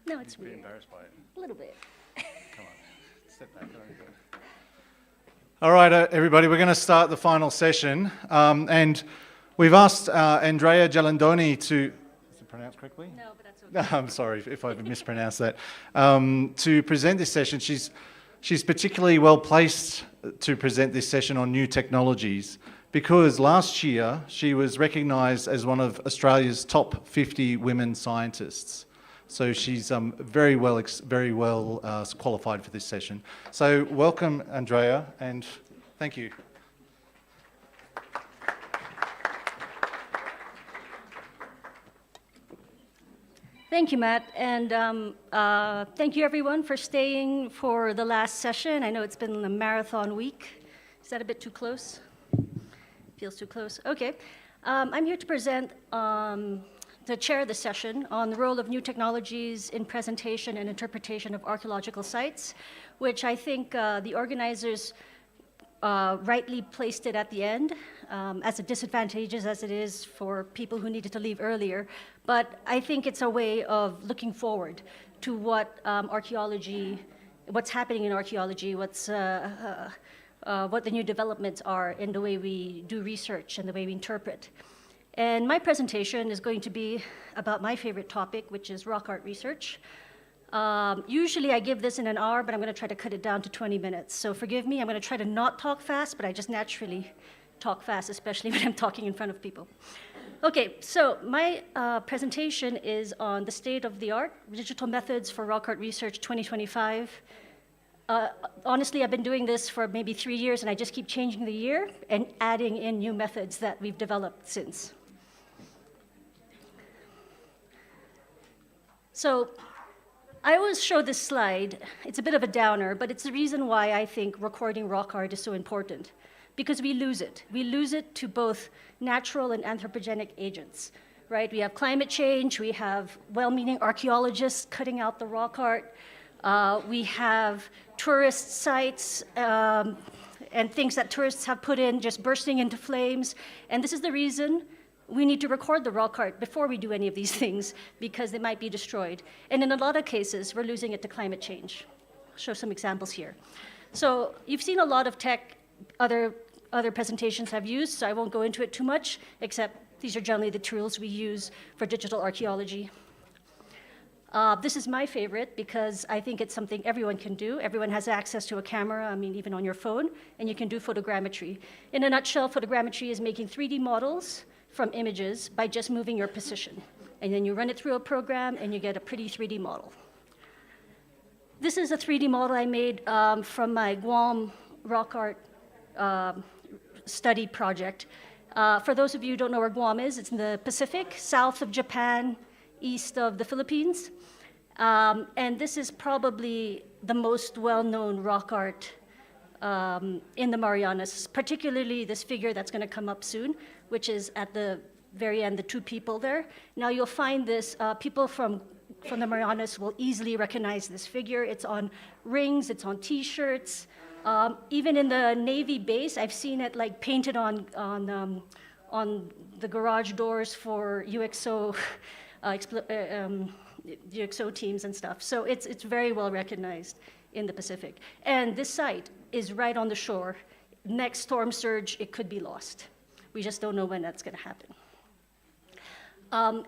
No, it's You'd be weird. embarrassed by it. A little bit. Come on, step back. All right, everybody, we're going to start the final session. And we've asked Andrea Gelandoni to, is it pronounced correctly? No, but that's No, okay. I'm sorry if I've mispronounced that. To present this session, she's particularly well placed to present this session on new technologies because last year she was recognised as one of Australia's top 50 women scientists. So she's very well qualified for this session. So welcome, Andrea, and thank you. Thank you, Matt, and thank you everyone for staying for the last session. I know it's been a marathon week. Is that a bit too close? Feels too close. Okay. I'm here to present to chair the session on the role of new technologies in presentation and interpretation of archaeological sites, which I think the organizers rightly placed it at the end, as disadvantageous as it is for people who needed to leave earlier. But I think it's a way of looking forward to what archaeology, what's happening in archaeology, what the new developments are in the way we do research and the way we interpret. And my presentation is going to be about my favorite topic, which is rock art research. Usually I give this in an hour, but I'm going to try to cut it down to 20 minutes. So forgive me, I'm going to try to not talk fast, but I just naturally talk fast, especially when I'm talking in front of people. Okay, so my presentation is on the state of the art, digital methods for rock art research 2025. Honestly, I've been doing this for maybe 3 years, and I just keep changing the year and adding in new methods that we've developed since. So I always show this slide. It's a bit of a downer, but it's the reason why I think recording rock art is so important, because we lose it. We lose it to both natural and anthropogenic agents, right? We have climate change, we have well-meaning archaeologists cutting out the rock art, we have tourist sites and things that tourists have put in just bursting into flames, and this is the reason we need to record the rock art before we do any of these things, because they might be destroyed. And in a lot of cases, we're losing it to climate change. I'll show some examples here. So you've seen a lot of tech other presentations have used, so I won't go into it too much, except these are generally the tools we use for digital archaeology. This is my favorite because I think it's something everyone can do. Everyone has access to a camera, I mean, even on your phone, and you can do photogrammetry. In a nutshell, photogrammetry is making 3D models from images by just moving your position. And then you run it through a program and you get a pretty 3D model. This is a 3D model I made from my Guam rock art study project. For those of you who don't know where Guam is, it's in the Pacific, south of Japan, east of the Philippines. And this is probably the most well-known rock art in the Marianas, particularly this figure that's going to come up soon, which is at the very end, the two people there. Now you'll find this, people from the Marianas will easily recognize this figure. It's on rings, it's on t-shirts. Even in the Navy base, I've seen it like painted on the garage doors for UXO, UXO teams and stuff. So it's very well recognized in the Pacific. And this site is right on the shore. Next storm surge, it could be lost. We just don't know when that's going to happen.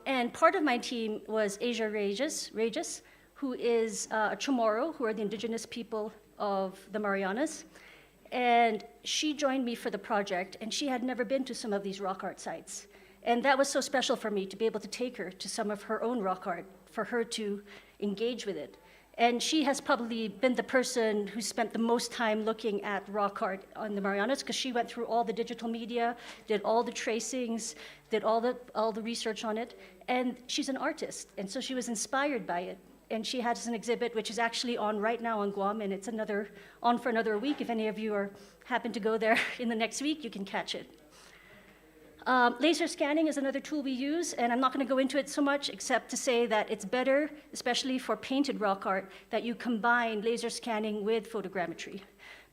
And part of my team was Asia Regis, who is a Chamorro, who are the indigenous people of the Marianas. And she joined me for the project, and she had never been to some of these rock art sites. And that was so special for me to be able to take her to some of her own rock art, for her to engage with it. And she has probably been the person who spent the most time looking at rock art on the Marianas, because she went through all the digital media, did all the tracings, did all the research on it. And she's an artist, and so she was inspired by it. And she has an exhibit which is actually on right now on Guam, and it's on for another week. If any of you happen to go there in the next week, you can catch it. Laser scanning is another tool we use, and I'm not going to go into it so much except to say that it's better, especially for painted rock art, that you combine laser scanning with photogrammetry,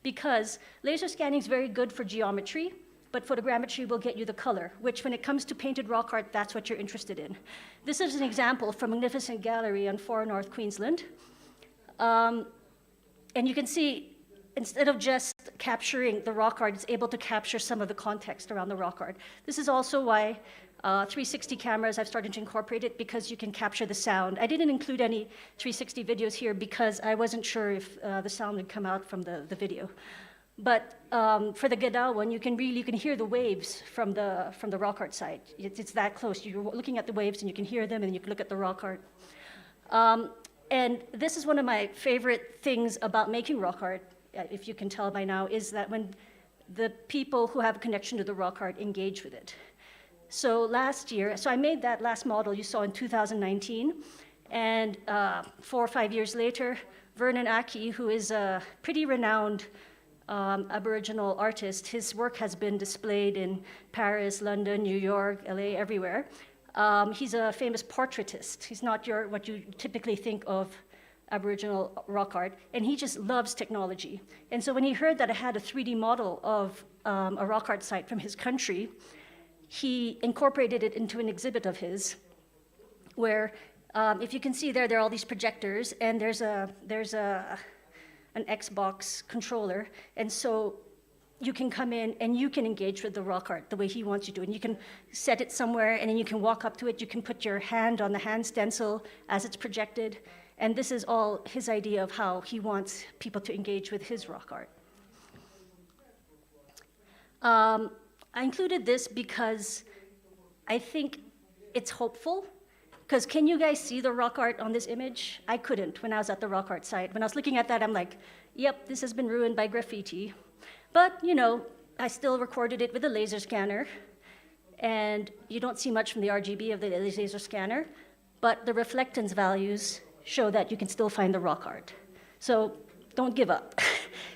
because laser scanning is very good for geometry, but photogrammetry will get you the color, which when it comes to painted rock art, that's what you're interested in. This is an example from a magnificent gallery on 4 North Queensland. And you can see, instead of just capturing the rock art, it's able to capture some of the context around the rock art. This is also why 360 cameras, I've started to incorporate it because you can capture the sound. I didn't include any 360 videos here because I wasn't sure if the sound would come out from the video. But for the Gadao one, you can hear the waves from the rock art side. It's that close. You're looking at the waves and you can hear them and you can look at the rock art. And this is one of my favorite things about making rock art, if you can tell by now, is that when the people who have a connection to the rock art engage with it. So last year, so I made that last model you saw in 2019, and 4 or 5 years later, Vernon Aki, who is a pretty renowned Aboriginal artist, his work has been displayed in Paris, London, New York, LA, everywhere. He's a famous portraitist. He's not what you typically think of Aboriginal rock art, and he just loves technology. And so when he heard that I had a 3D model of a rock art site from his country, he incorporated it into an exhibit of his, where if you can see there are all these projectors, and there's an Xbox controller, and so you can come in and you can engage with the rock art the way he wants you to, and you can set it somewhere, and then you can walk up to it. You can put your hand on the hand stencil as it's projected, and this is all his idea of how he wants people to engage with his rock art. I included this because I think it's hopeful. Because can you guys see the rock art on this image? I couldn't when I was at the rock art site. When I was looking at that, I'm like, yep, this has been ruined by graffiti. But, you know, I still recorded it with a laser scanner. And you don't see much from the RGB of the laser scanner, but the reflectance values show that you can still find the rock art. So don't give up.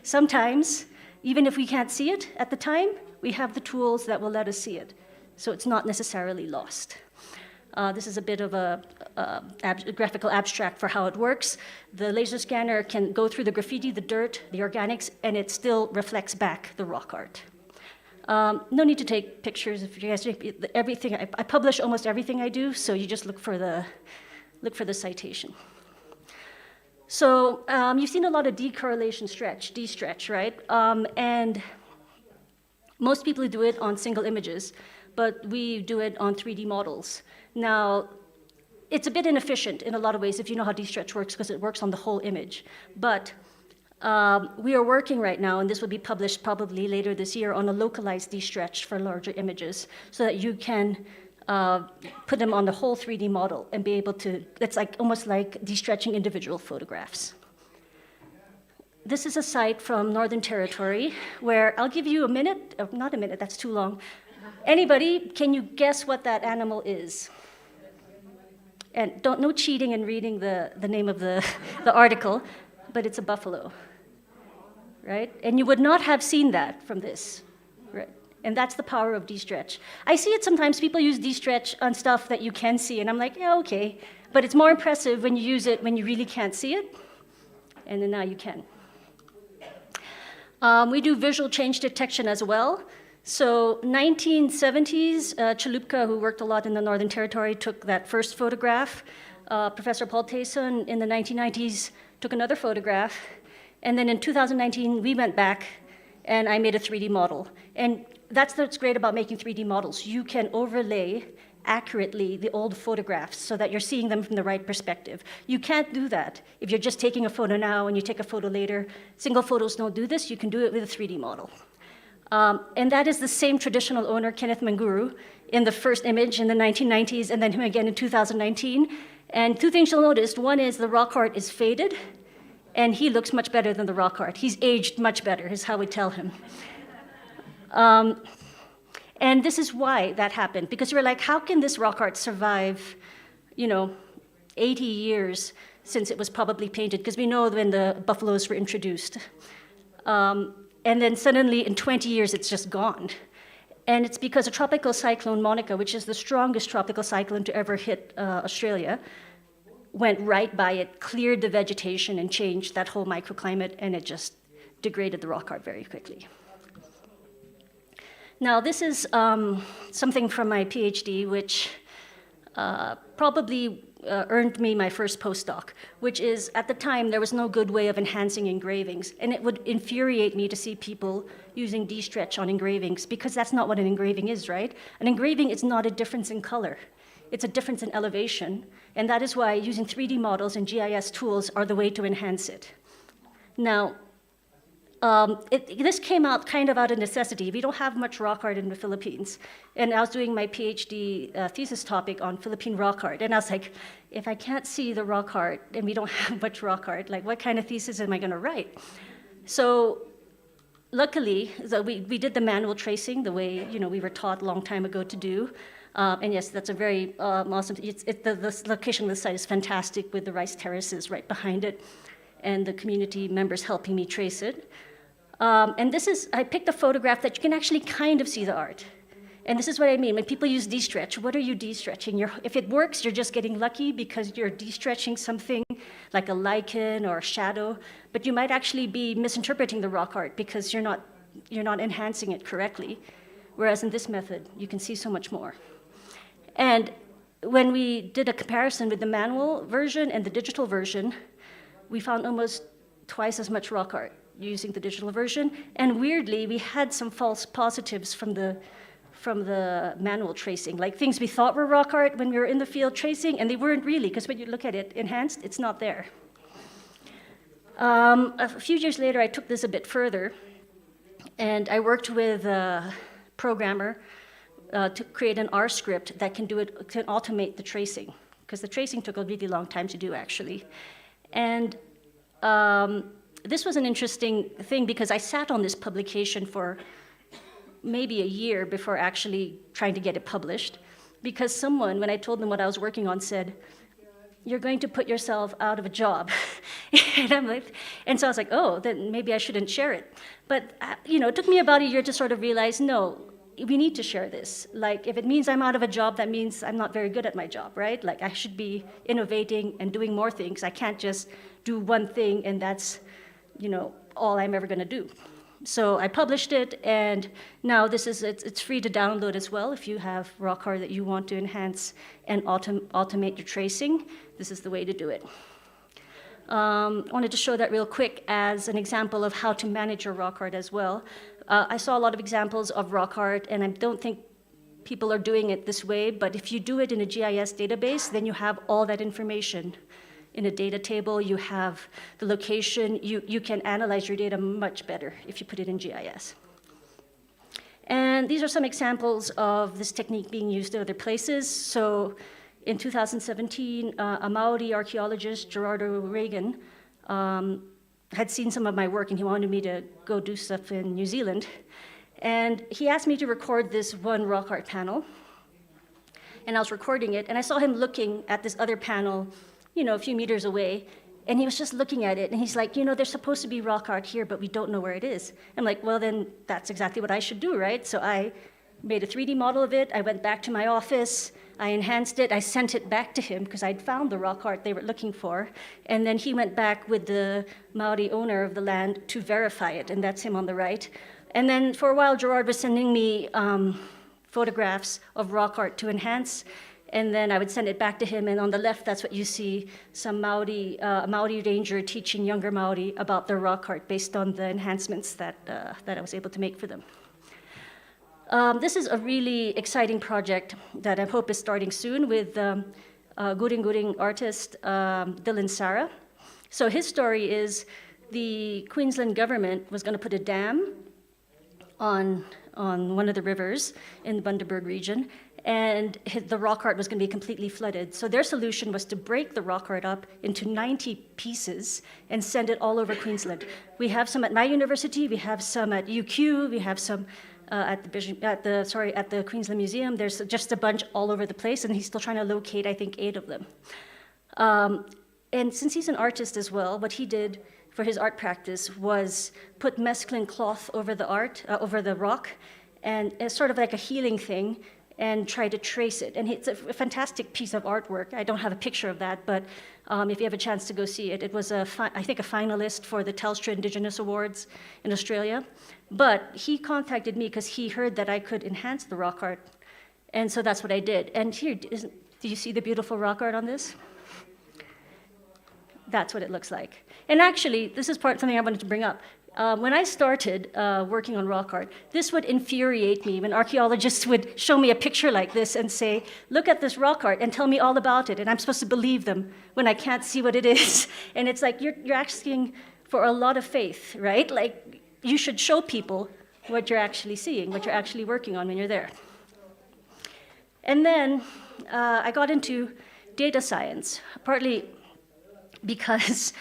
Sometimes, even if we can't see it at the time, we have the tools that will let us see it. So it's not necessarily lost. This is a bit of a graphical abstract for how it works. The laser scanner can go through the graffiti, the dirt, the organics, and it still reflects back the rock art. No need to take pictures if you guys everything. I publish almost everything I do, so you just look for the citation. So you've seen a lot of decorrelation stretch, de-stretch, right? And most people do it on single images, but we do it on 3D models. Now, it's a bit inefficient in a lot of ways if you know how de-stretch works, because it works on the whole image. But we are working right now, and this will be published probably later this year, on a localized de-stretch for larger images, so that you can put them on the whole 3D model and be able to, it's like almost like de-stretching individual photographs. This is a site from Northern Territory where I'll give you a minute, not a minute, that's too long. Anybody, can you guess what that animal is? And no cheating in reading the name of the article, but it's a buffalo, right? And you would not have seen that from this, right? And that's the power of de-stretch. I see it sometimes, people use de-stretch on stuff that you can see, and I'm like, yeah, okay. But it's more impressive when you use it when you really can't see it, and then now you can. We do visual change detection as well. So 1970s, Chalupka, who worked a lot in the Northern Territory, took that first photograph. Professor Paul Tayson in the 1990s took another photograph. And then in 2019, we went back and I made a 3D model. And that's what's great about making 3D models. You can overlay accurately the old photographs so that you're seeing them from the right perspective. You can't do that if you're just taking a photo now and you take a photo later. Single photos don't do this. You can do it with a 3D model. And that is the same traditional owner, Kenneth Manguru, in the first image in the 1990s, and then him again in 2019. And two things you'll notice. One is the rock art is faded, and he looks much better than the rock art. He's aged much better, is how we tell him. And this is why that happened, because we were like, how can this rock art survive, 80 years since it was probably painted? Because we know when the buffaloes were introduced. And then suddenly, in 20 years, it's just gone. And it's because a tropical cyclone, Monica, which is the strongest tropical cyclone to ever hit Australia, went right by it, cleared the vegetation, and changed that whole microclimate, and it just degraded the rock art very quickly. Now, this is something from my PhD, which probably earned me my first postdoc, which is, at the time, there was no good way of enhancing engravings, and it would infuriate me to see people using de-stretch on engravings, because that's not what an engraving is, right? An engraving is not a difference in color. It's a difference in elevation, and that is why using 3D models and GIS tools are the way to enhance it. Now, this came out kind of out of necessity. We don't have much rock art in the Philippines. And I was doing my PhD thesis topic on Philippine rock art. And I was like, if I can't see the rock art and we don't have much rock art, like what kind of thesis am I going to write? So luckily, we did the manual tracing the way we were taught a long time ago to do. And yes, that's a very awesome, the location of the site is fantastic with the rice terraces right behind it and the community members helping me trace it. And I picked a photograph that you can actually kind of see the art. And this is what I mean. When people use de-stretch, what are you de-stretching? If it works, you're just getting lucky because you're de-stretching something like a lichen or a shadow, but you might actually be misinterpreting the rock art because you're not enhancing it correctly. Whereas in this method, you can see so much more. And when we did a comparison with the manual version and the digital version, we found almost twice as much rock art using the digital version. And weirdly, we had some false positives from the manual tracing, like things we thought were rock art when we were in the field tracing, and they weren't really, because when you look at it enhanced, it's not there. A few years later, I took this a bit further, and I worked with a programmer to create an R script that can automate the tracing, because the tracing took a really long time to do, actually. And this was an interesting thing because I sat on this publication for maybe a year before actually trying to get it published, because someone, when I told them what I was working on, said, "You're going to put yourself out of a job." And so I was like, oh, then maybe I shouldn't share it. But it took me about a year to sort of realize, no, we need to share this. Like, if it means I'm out of a job, that means I'm not very good at my job, right? Like, I should be innovating and doing more things. I can't just do one thing and that's all I'm ever going to do. So I published it, and now it's free to download as well. If you have rock art that you want to enhance and automate your tracing, this is the way to do it. I wanted to show that real quick as an example of how to manage your rock art as well. I saw a lot of examples of rock art, and I don't think people are doing it this way, but if you do it in a GIS database, then you have all that information. In a data table, you have the location. You can analyze your data much better if you put it in GIS. And these are some examples of this technique being used in other places. So in 2017, a Maori archaeologist, Gerardo Reagan, had seen some of my work, and he wanted me to go do stuff in New Zealand. And he asked me to record this one rock art panel. And I was recording it, and I saw him looking at this other panel a few meters away, and he was just looking at it, and he's like, there's supposed to be rock art here, but we don't know where it is. I'm like, well, then that's exactly what I should do, right? So I made a 3D model of it. I went back to my office. I enhanced it. I sent it back to him because I'd found the rock art they were looking for. And then he went back with the Maori owner of the land to verify it, and that's him on the right. And then for a while, Gerard was sending me photographs of rock art to enhance. And then I would send it back to him, and on the left, that's what you see, some Maori ranger teaching younger Maori about their rock art based on the enhancements that I was able to make for them. This is a really exciting project that I hope is starting soon with Guring artist Dylan Sarah. So his story is the Queensland government was going to put a dam on one of the rivers in the Bundaberg region, and the rock art was going to be completely flooded. So their solution was to break the rock art up into 90 pieces and send it all over Queensland. We have some at my university, we have some at UQ, we have some at the Queensland Museum. There's just a bunch all over the place, and he's still trying to locate, I think, 8 of them. And since he's an artist as well, what he did for his art practice was put mesclun cloth over the rock, and it's sort of like a healing thing. and try to trace it. And it's a fantastic piece of artwork. I don't have a picture of that, but if you have a chance to go see it, it was, I think, a finalist for the Telstra Indigenous Awards in Australia. But he contacted me because he heard that I could enhance the rock art. And so that's what I did. And here, do you see the beautiful rock art on this? That's what it looks like. And actually, this is something I wanted to bring up. When I started working on rock art, this would infuriate me when archaeologists would show me a picture like this and say, look at this rock art and tell me all about it, and I'm supposed to believe them when I can't see what it is. And it's like, you're asking for a lot of faith, right? Like, you should show people what you're actually seeing, what you're actually working on when you're there. And then I got into data science, partly because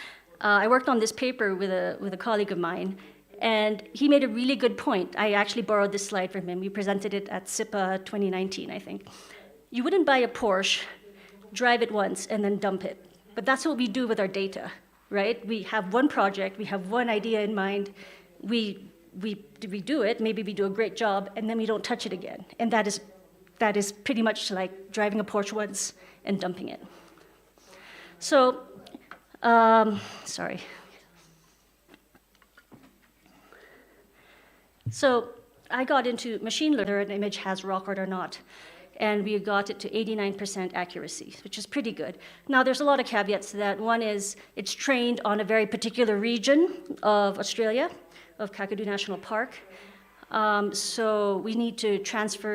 I worked on this paper with a colleague of mine, and he made a really good point. I actually borrowed this slide from him. We presented it at SIPA 2019, I think. You wouldn't buy a Porsche, drive it once, and then dump it. But that's what we do with our data, right? We have one project, we have one idea in mind, we do it, maybe we do a great job, and then we don't touch it again. And that is pretty much like driving a Porsche once and dumping it. So, sorry. So I got into machine learning, whether an image has rock art or not, and we got it to 89% accuracy, which is pretty good. Now, there's a lot of caveats to that. One is it's trained on a very particular region of Australia, of Kakadu National Park. So we need to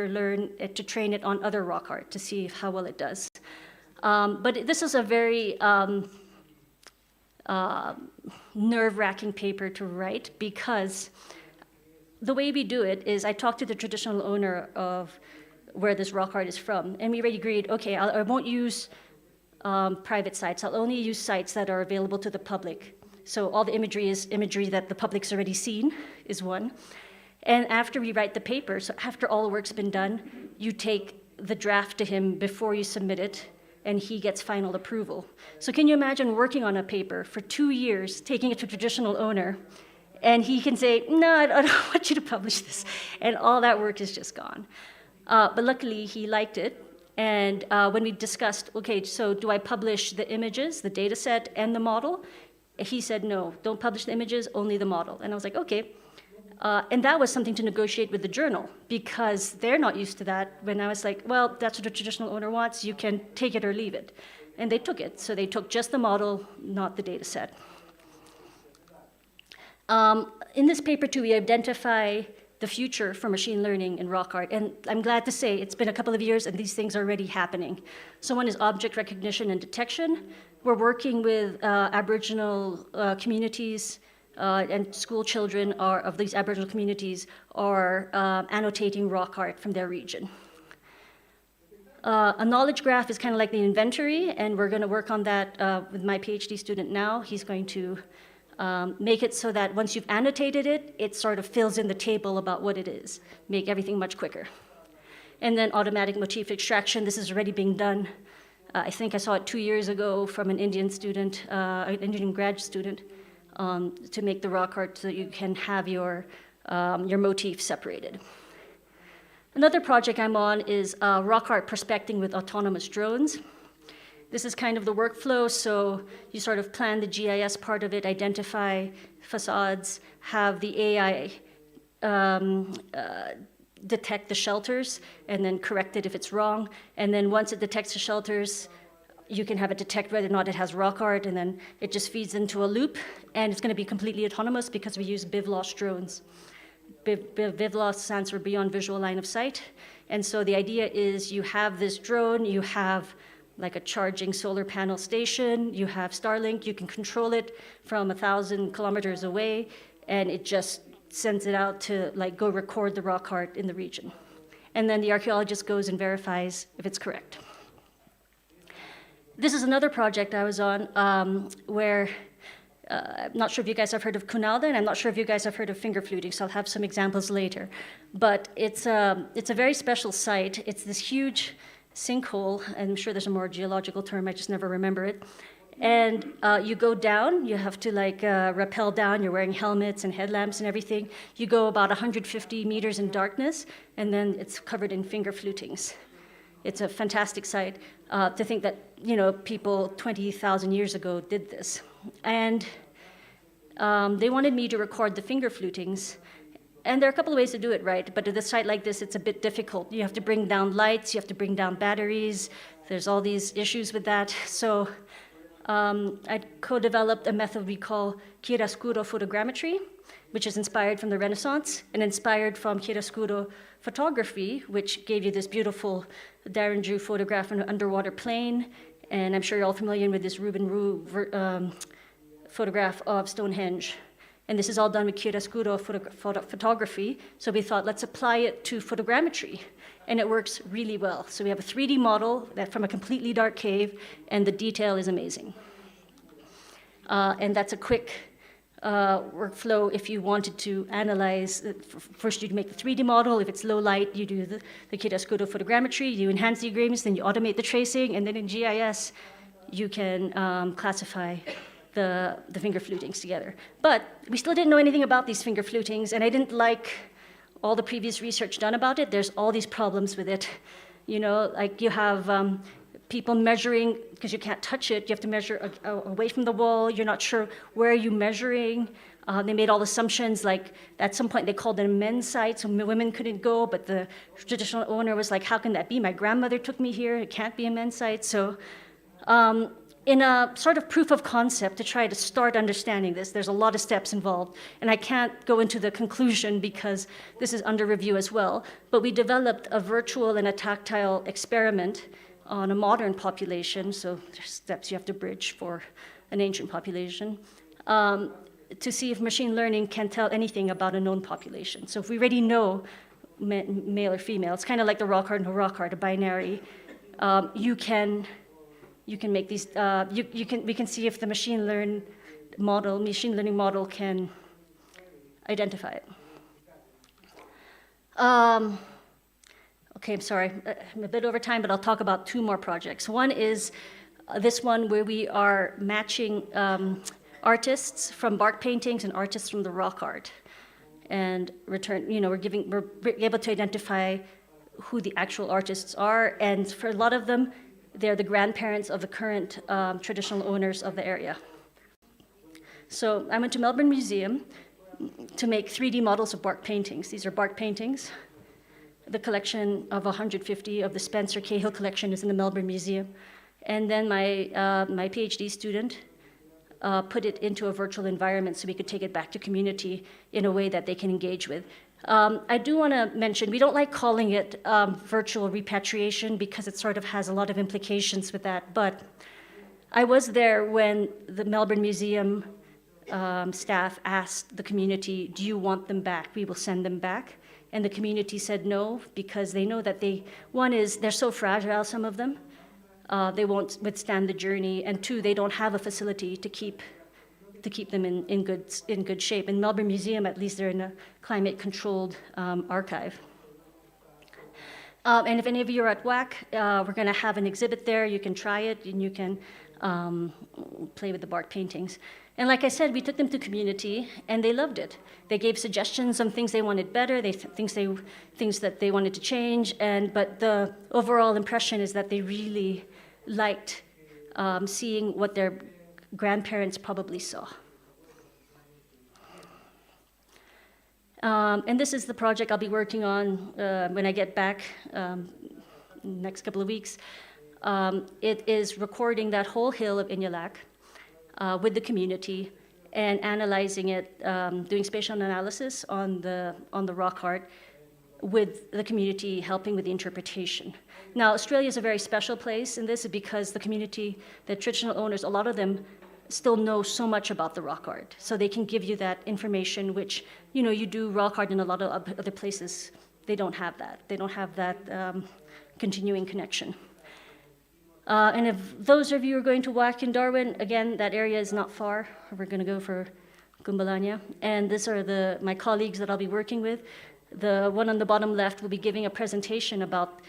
learn it to train it on other rock art to see how well it does. But this is a very nerve-wracking paper to write, because the way we do it is I talked to the traditional owner of where this rock art is from, and we already agreed, okay, I won't use private sites. I'll only use sites that are available to the public. So all the imagery is imagery that the public's already seen, is one. And after we write the paper, so after all the work's been done, you take the draft to him before you submit it, and he gets final approval. So can you imagine working on a paper for 2 years, taking it to a traditional owner, and he can say, no, I don't want you to publish this, and all that work is just gone. But luckily, he liked it, and when we discussed, okay, so do I publish the images, the data set, and the model? He said, no, don't publish the images, only the model. And I was like, okay. And that was something to negotiate with the journal, because they're not used to that. When I was like, well, that's what the traditional owner wants, you can take it or leave it. And they took it. So they took just the model, not the data set. In this paper, too, we identify the future for machine learning in rock art. And I'm glad to say it's been a couple of years and these things are already happening. So one is object recognition and detection. We're working with Aboriginal communities, and school children of these Aboriginal communities are annotating rock art from their region. A knowledge graph is kind of like the inventory, and we're going to work on that with my PhD student now. He's going to make it so that once you've annotated it, it sort of fills in the table about what it is, make everything much quicker. And then automatic motif extraction, this is already being done. I think I saw it 2 years ago from an Indian student, an Indian grad student, to make the rock art so that you can have your motif separated. Another project I'm on is rock art prospecting with autonomous drones. This is kind of the workflow, so you sort of plan the GIS part of it, identify facades, have the AI detect the shelters, and then correct it if it's wrong. And then once it detects the shelters, you can have it detect whether or not it has rock art, and then it just feeds into a loop, and it's going to be completely autonomous because we use BIVLOS drones. BIVLOS stands for Beyond Visual Line of Sight, and so the idea is you have this drone, you have like a charging solar panel station, you have Starlink, you can control it from 1,000 kilometers away, and it just sends it out to like go record the rock art in the region. And then the archaeologist goes and verifies if it's correct. This is another project I was on where, I'm not sure if you guys have heard of Kunalda, and I'm not sure if you guys have heard of finger fluting, so I'll have some examples later. But it's a very special site. It's this huge sinkhole, and I'm sure there's a more geological term, I just never remember it. And you go down, you have to rappel down, you're wearing helmets and headlamps and everything. You go about 150 meters in darkness, and then it's covered in finger flutings. It's a fantastic sight to think that, people 20,000 years ago did this. And they wanted me to record the finger flutings. And there are a couple of ways to do it right, but at a site like this, it's a bit difficult. You have to bring down lights, you have to bring down batteries. There's all these issues with that. So I co-developed a method we call chiaroscuro photogrammetry, which is inspired from the Renaissance and inspired from chiaroscuro photography, which gave you this beautiful Darren Drew photograph in an underwater plane. And I'm sure you're all familiar with this Ruben Roux photograph of Stonehenge. And this is all done with chiaroscuro photography. So we thought, let's apply it to photogrammetry. And it works really well. So we have a 3D model that from a completely dark cave, and the detail is amazing. And that's a quick workflow if you wanted to analyze. First, you make the 3D model. If it's low light, you do the chiaroscuro photogrammetry. You enhance the engravings, then you automate the tracing. And then in GIS, you can classify the finger flutings together. But we still didn't know anything about these finger flutings, and I didn't like all the previous research done about it. There's all these problems with it. You have people measuring, because you can't touch it, you have to measure away from the wall. You're not sure where you're measuring. They made all assumptions, like at some point they called it a men's site, so women couldn't go, but the traditional owner was like, how can that be? My grandmother took me here, it can't be a men's site. So in a sort of proof of concept to try to start understanding this, there's a lot of steps involved, and I can't go into the conclusion because this is under review as well, but we developed a virtual and a tactile experiment on a modern population, so there's steps you have to bridge for an ancient population, to see if machine learning can tell anything about a known population. So if we already know male or female, it's kind of like the rock art and no rock art, a binary, you can make these, we can see if the machine learning model can identify it. Okay, I'm sorry, I'm a bit over time, but I'll talk about 2 more projects. One is this one where we are matching artists from bark paintings and artists from the rock art. And we're able to identify who the actual artists are, and for a lot of them, they're the grandparents of the current traditional owners of the area. So I went to Melbourne Museum to make 3D models of bark paintings. These are bark paintings. The collection of 150 of the Spencer Cahill collection is in the Melbourne Museum. And then my PhD student put it into a virtual environment so we could take it back to community in a way that they can engage with. I do want to mention, we don't like calling it virtual repatriation because it sort of has a lot of implications with that, but I was there when the Melbourne Museum staff asked the community, do you want them back? We will send them back. And the community said no, because they know that they're so fragile, some of them, they won't withstand the journey, and 2, they don't have a facility to keep them in good shape. In Melbourne Museum, at least, they're in a climate-controlled archive. And if any of you are at WAC, we're going to have an exhibit there. You can try it, and you can play with the bark paintings. And like I said, we took them to community, and they loved it. They gave suggestions on things they wanted better, things that they wanted to change, but the overall impression is that they really liked seeing what their grandparents probably saw. And this is the project I'll be working on when I get back next couple of weeks. It is recording that whole hill of Inyalak with the community and analyzing it, doing spatial analysis on the rock art with the community helping with the interpretation. Now, Australia is a very special place, and this is because the community, the traditional owners, a lot of them still know so much about the rock art. So they can give you that information, which, you do rock art in a lot of other places. They don't have that. They don't have that continuing connection. And if those of you are going to walk in Darwin, again, that area is not far. We're going to go for Gumbalanya. And these are my colleagues that I'll be working with. The one on the bottom left will be giving a presentation about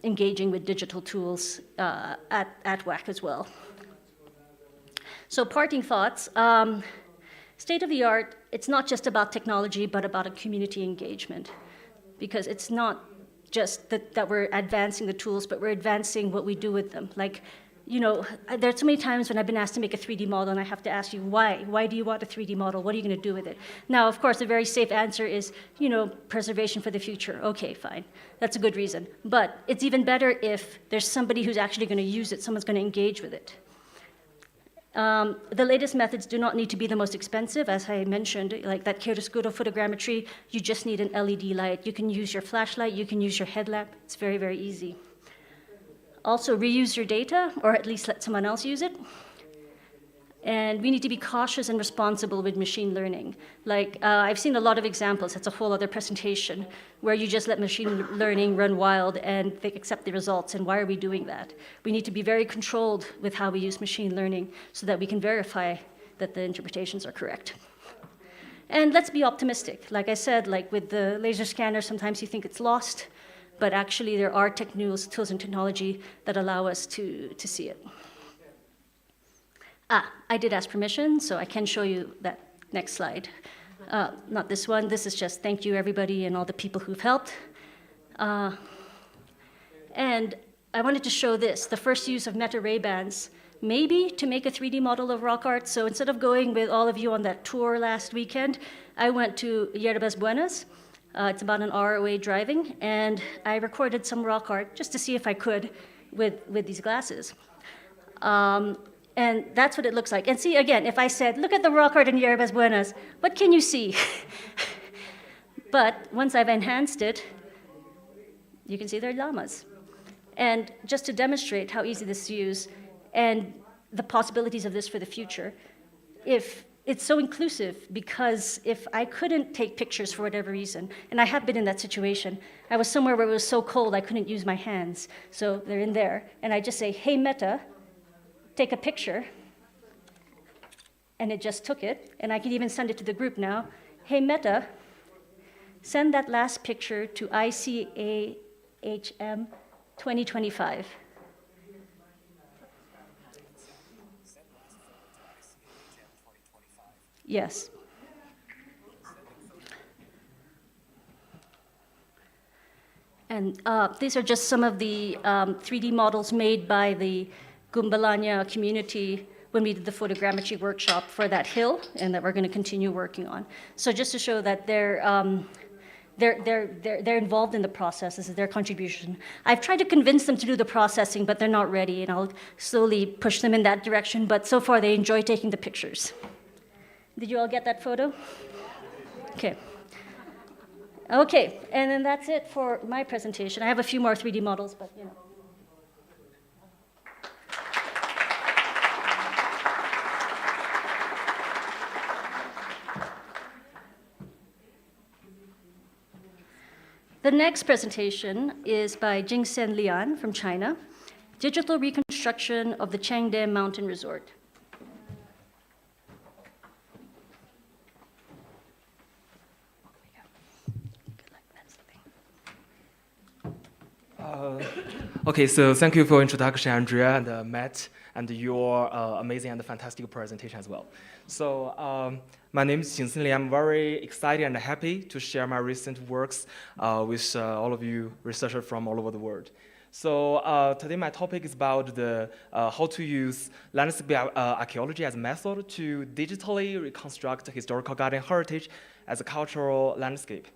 engaging with digital tools at WAC as well. So parting thoughts, state of the art, it's not just about technology, but about a community engagement. Because it's not just that we're advancing the tools, but we're advancing what we do with them. Like, you know, there are so many times when I've been asked to make a 3D model and I have to ask you, why? Why do you want a 3D model? What are you going to do with it? Now, of course, a very safe answer is, you know, preservation for the future. Okay, fine. That's a good reason. But it's even better if there's somebody who's actually going to use it, someone's going to engage with it. The latest methods do not need to be the most expensive, as I mentioned, like that chiaroscuro photogrammetry, you just need an LED light. You can use your flashlight, you can use your headlamp. It's very, very easy. Also, reuse your data, or at least let someone else use it. And we need to be cautious and responsible with machine learning. Like, I've seen a lot of examples, that's a whole other presentation, where you just let machine learning run wild and they accept the results, and why are we doing that? We need to be very controlled with how we use machine learning so that we can verify that the interpretations are correct. And let's be optimistic. Like I said, like with the laser scanner, sometimes you think it's lost, but actually there are tools and technology that allow us to see it. I did ask permission, so I can show you that next slide. Not this one. This is just thank you, everybody, and all the people who've helped. And I wanted to show this, the first use of Meta Ray-Bans, maybe to make a 3D model of rock art. So instead of going with all of you on that tour last weekend, I went to Yerbas Buenas. It's about an hour away driving, and I recorded some rock art just to see if I could with these glasses. And that's what it looks like. And see, again, if I said, look at the rock art in Yerbas Buenas, what can you see? But once I've enhanced it, you can see they're llamas. And just to demonstrate how easy this is to use and the possibilities of this for the future, if it's so inclusive, because if I couldn't take pictures for whatever reason, and I have been in that situation, I was somewhere where it was so cold I couldn't use my hands, so they're in there, and I just say, hey, Meta, take a picture, and it just took it, and I can even send it to the group now. Hey, Meta, send that last picture to ICAHM 2025. Yes. And these are just some of the 3D models made by the Gumbalanya community when we did the photogrammetry workshop for that hill, and that we're going to continue working on. So just to show that they're involved in the process. This is their contribution. I've tried to convince them to do the processing, but they're not ready, and I'll slowly push them in that direction. But so far, they enjoy taking the pictures. Did you all get that photo? Okay. Okay, and then that's it for my presentation. I have a few more 3D models, but you know. The next presentation is by Jingsen Lian from China, Digital Reconstruction of the Changde Mountain Resort. Okay, so thank you for introduction, Andrea and Matt, and your amazing and fantastic presentation as well. So my name is Jingsen Li. I'm very excited and happy to share my recent works with all of you researchers from all over the world. So today my topic is about the how to use landscape archaeology as a method to digitally reconstruct historical garden heritage as a cultural landscape.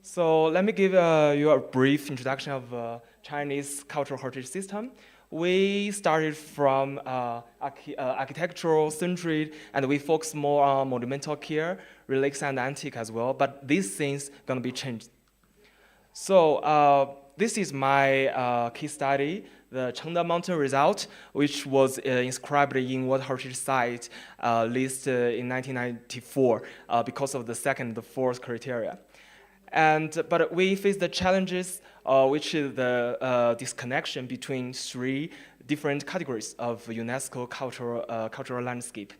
So let me give you a brief introduction of Chinese cultural heritage system. We started from architectural century, and we focus more on monumental care, relics, and antique as well. But these things gonna be changed. So this is my case study, the Chengde Mountain Resort, which was inscribed in World Heritage Site list in 1994 because of the second and the fourth criteria. But we face the challenges, which is the disconnection between three different categories of UNESCO cultural landscape.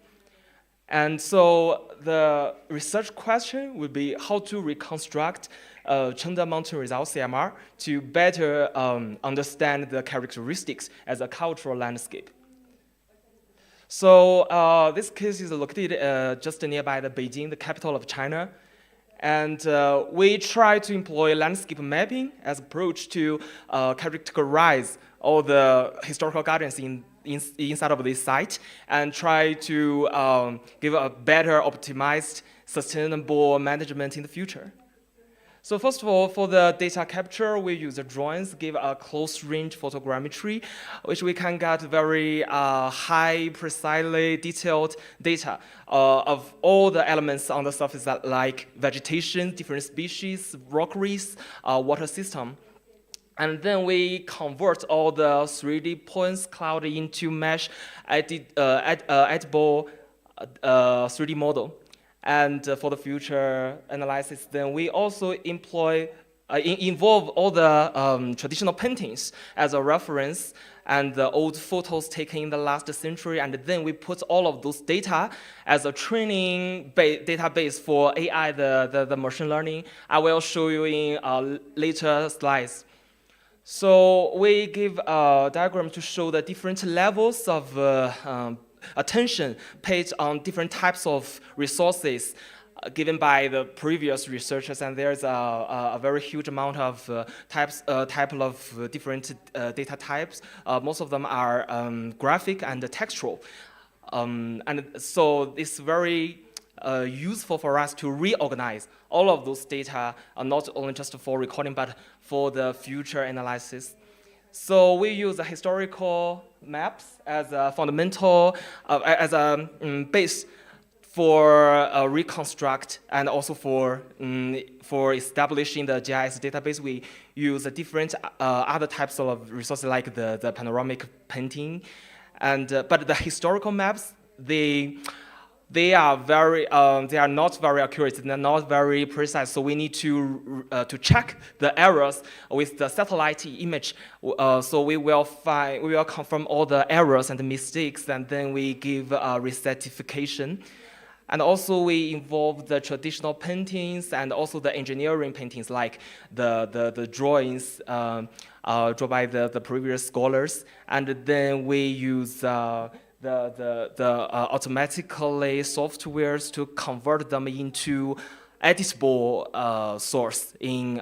And so the research question would be how to reconstruct Chengde Mountain Resort CMR to better understand the characteristics as a cultural landscape. So this case is located just nearby the Beijing, the capital of China. And we try to employ landscape mapping as approach to characterize all the historical gardens inside of this site and try to give a better optimized sustainable management in the future. So first of all, for the data capture, we use the drones, give a close-range photogrammetry, which we can get very high, precisely detailed data of all the elements on the surface like vegetation, different species, rockeries, water system. And then we convert all the 3D points cloud into mesh editable 3D model. And for the future analysis, then we also involve all the traditional paintings as a reference and the old photos taken in the last century, and then we put all of those data as a training database for AI, the machine learning. I will show you in later slides. So we give a diagram to show the different levels of attention paid on different types of resources given by the previous researchers, and there's a very huge amount of type of different data types. Most of them are graphic and textual, and so it's very useful for us to reorganize all of those data, not only just for recording but for the future analysis. So we use the historical maps as a fundamental, as a base for reconstruct, and also for establishing the GIS database. We use different other types of resources like the panoramic painting, and but the historical maps they are not very accurate. They're not very precise. So we need to check the errors with the satellite image. So we will confirm all the errors and the mistakes, and then we give recertification. And also we involve the traditional paintings and also the engineering paintings, like the drawings drawn by the previous scholars. And then we use automatically softwares to convert them into editable source in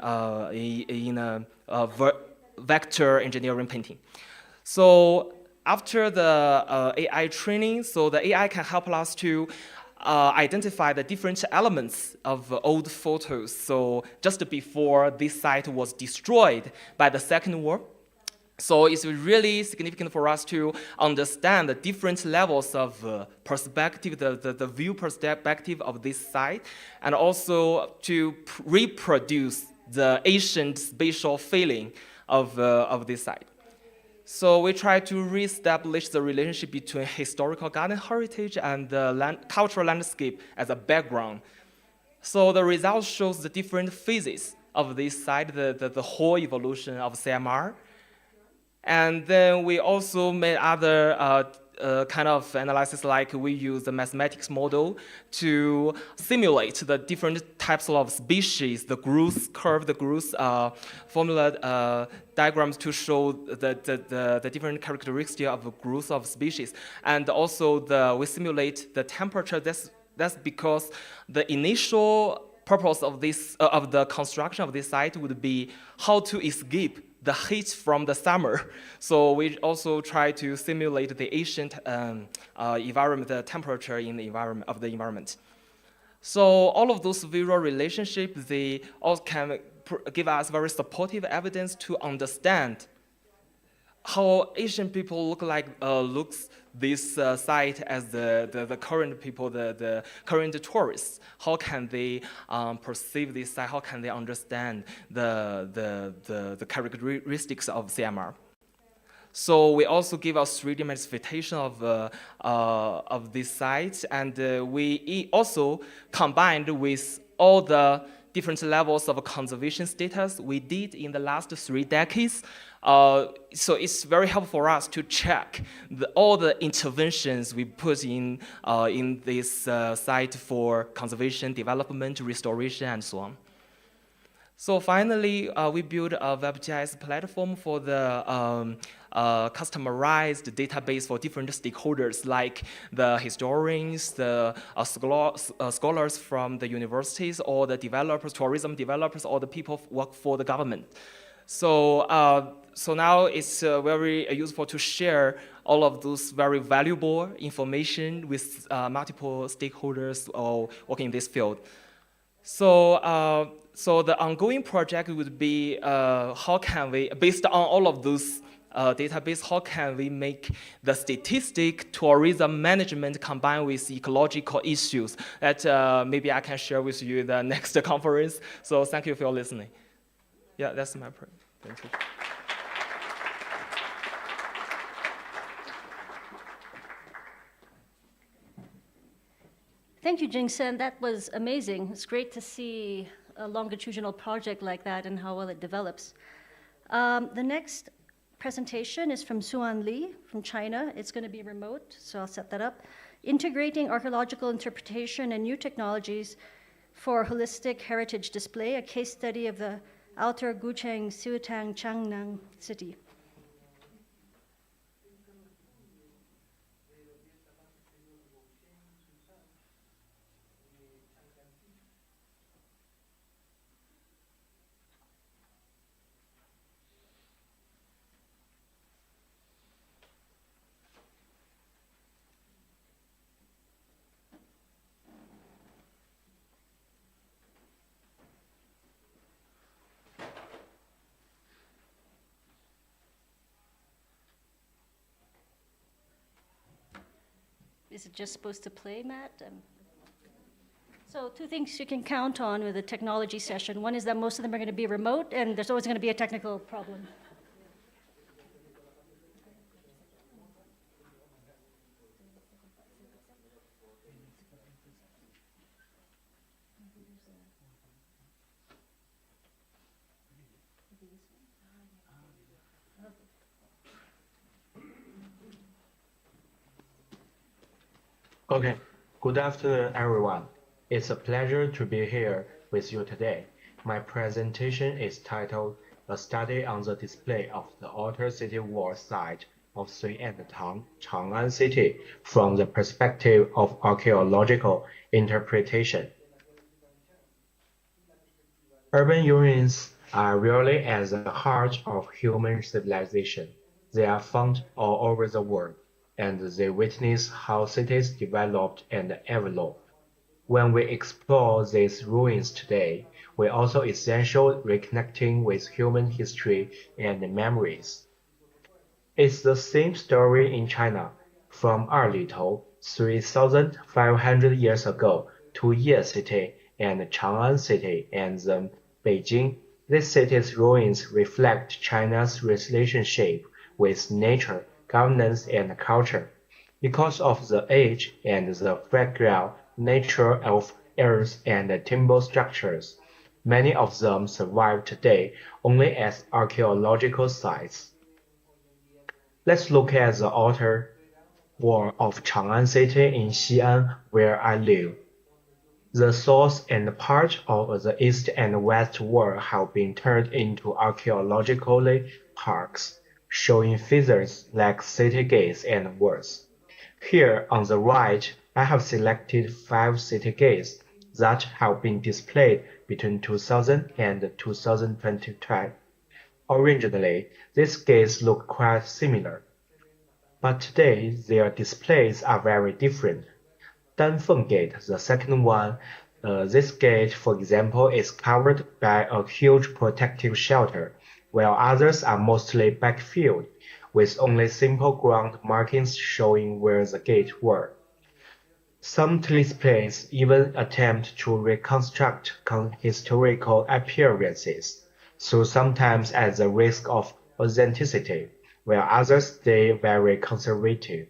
vector engineering painting. So after the AI training, so the AI can help us to identify the different elements of old photos. So just before this site was destroyed by the Second War. So it's really significant for us to understand the different levels of perspective, the view perspective of this site, and also to reproduce the ancient spatial feeling of this site. So we try to reestablish the relationship between historical garden heritage and the cultural landscape as a background. So the result shows the different phases of this site, the whole evolution of CMR. And then we also made other kind of analysis, like we use the mathematics model to simulate the different types of species, the growth curve, the growth formula diagrams to show the different characteristics of growth of species. And also we simulate the temperature. That's because the initial purpose of this of the construction of this site would be how to escape the heat from the summer. So we also try to simulate the ancient environment, the temperature in the environment. So all of those visual relationships, they all can give us very supportive evidence to understand how Asian people looks this site as the current people, the current tourists. How can they perceive this site? How can they understand the characteristics of CMR? So we also give a 3D magnification of this site, and we also combined with all the different levels of conservation status we did in the last 3 decades. So it's very helpful for us to check all the interventions we put in this site for conservation, development, restoration, and so on. So finally, we built a WebGIS platform for the customized database for different stakeholders, like the historians, the scholars from the universities, or the developers, tourism developers, or the people who work for the government. So, so now it's very useful to share all of those very valuable information with multiple stakeholders working in this field. So, so the ongoing project would be how can we, based on all of those database, how can we make the statistic tourism management combined with ecological issues that maybe I can share with you the next conference. So thank you for listening. Yeah, that's my point. Thank you. Thank you, Jingsen. That was amazing. It's great to see a longitudinal project like that and how well it develops. The next presentation is from Suan Li from China. It's going to be remote, so I'll set that up. Integrating archaeological interpretation and new technologies for holistic heritage display, a case study of the Outer Gucheng Siutang Changnam city. Is it just supposed to play, Matt? So two things you can count on with a technology session. One is that most of them are going to be remote, and there's always going to be a technical problem. Okay, good afternoon, everyone. It's a pleasure to be here with you today. My presentation is titled A Study on the Display of the Outer City Wall Site of Sui and Tang, Chang'an City from the perspective of archaeological interpretation. Urban ruins are really at the heart of human civilization. They are found all over the world, and they witness how cities developed and evolved. When we explore these ruins today, we also essential reconnecting with human history and memories. It's the same story in China, from Erlitou, 3,500 years ago, to Ye City and Chang'an City, and then Beijing. These cities' ruins reflect China's relationship with nature, governance, and culture. Because of the age and the fragile nature of earth and timber structures, many of them survive today only as archaeological sites. Let's look at the outer wall of Chang'an City in Xi'an, where I live. The south and part of the east and west wall have been turned into archaeological parks, showing features like city gates and walls. Here on the right, I have selected 5 city gates that have been displayed between 2000 and 2022. Originally, these gates look quite similar, but today their displays are very different. Danfeng Gate, the second one, this gate, for example, is covered by a huge protective shelter, while others are mostly backfilled, with only simple ground markings showing where the gates were. Some displays even attempt to reconstruct historical appearances, so sometimes at the risk of authenticity, while others stay very conservative.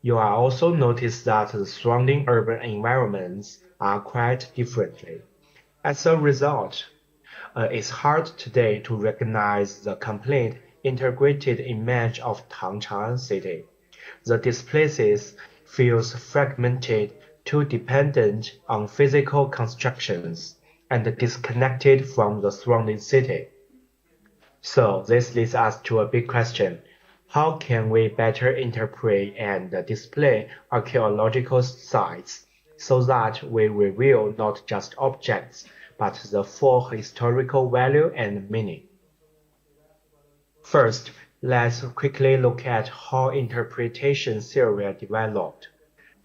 You will also notice that the surrounding urban environments are quite differently. As a result, it's hard today to recognize the complete integrated image of Chang'an City. The displays feels fragmented, too dependent on physical constructions, and disconnected from the surrounding city. So this leads us to a big question. How can we better interpret and display archaeological sites so that we reveal not just objects, but the full historical value and meaning? First, let's quickly look at how interpretation theory developed.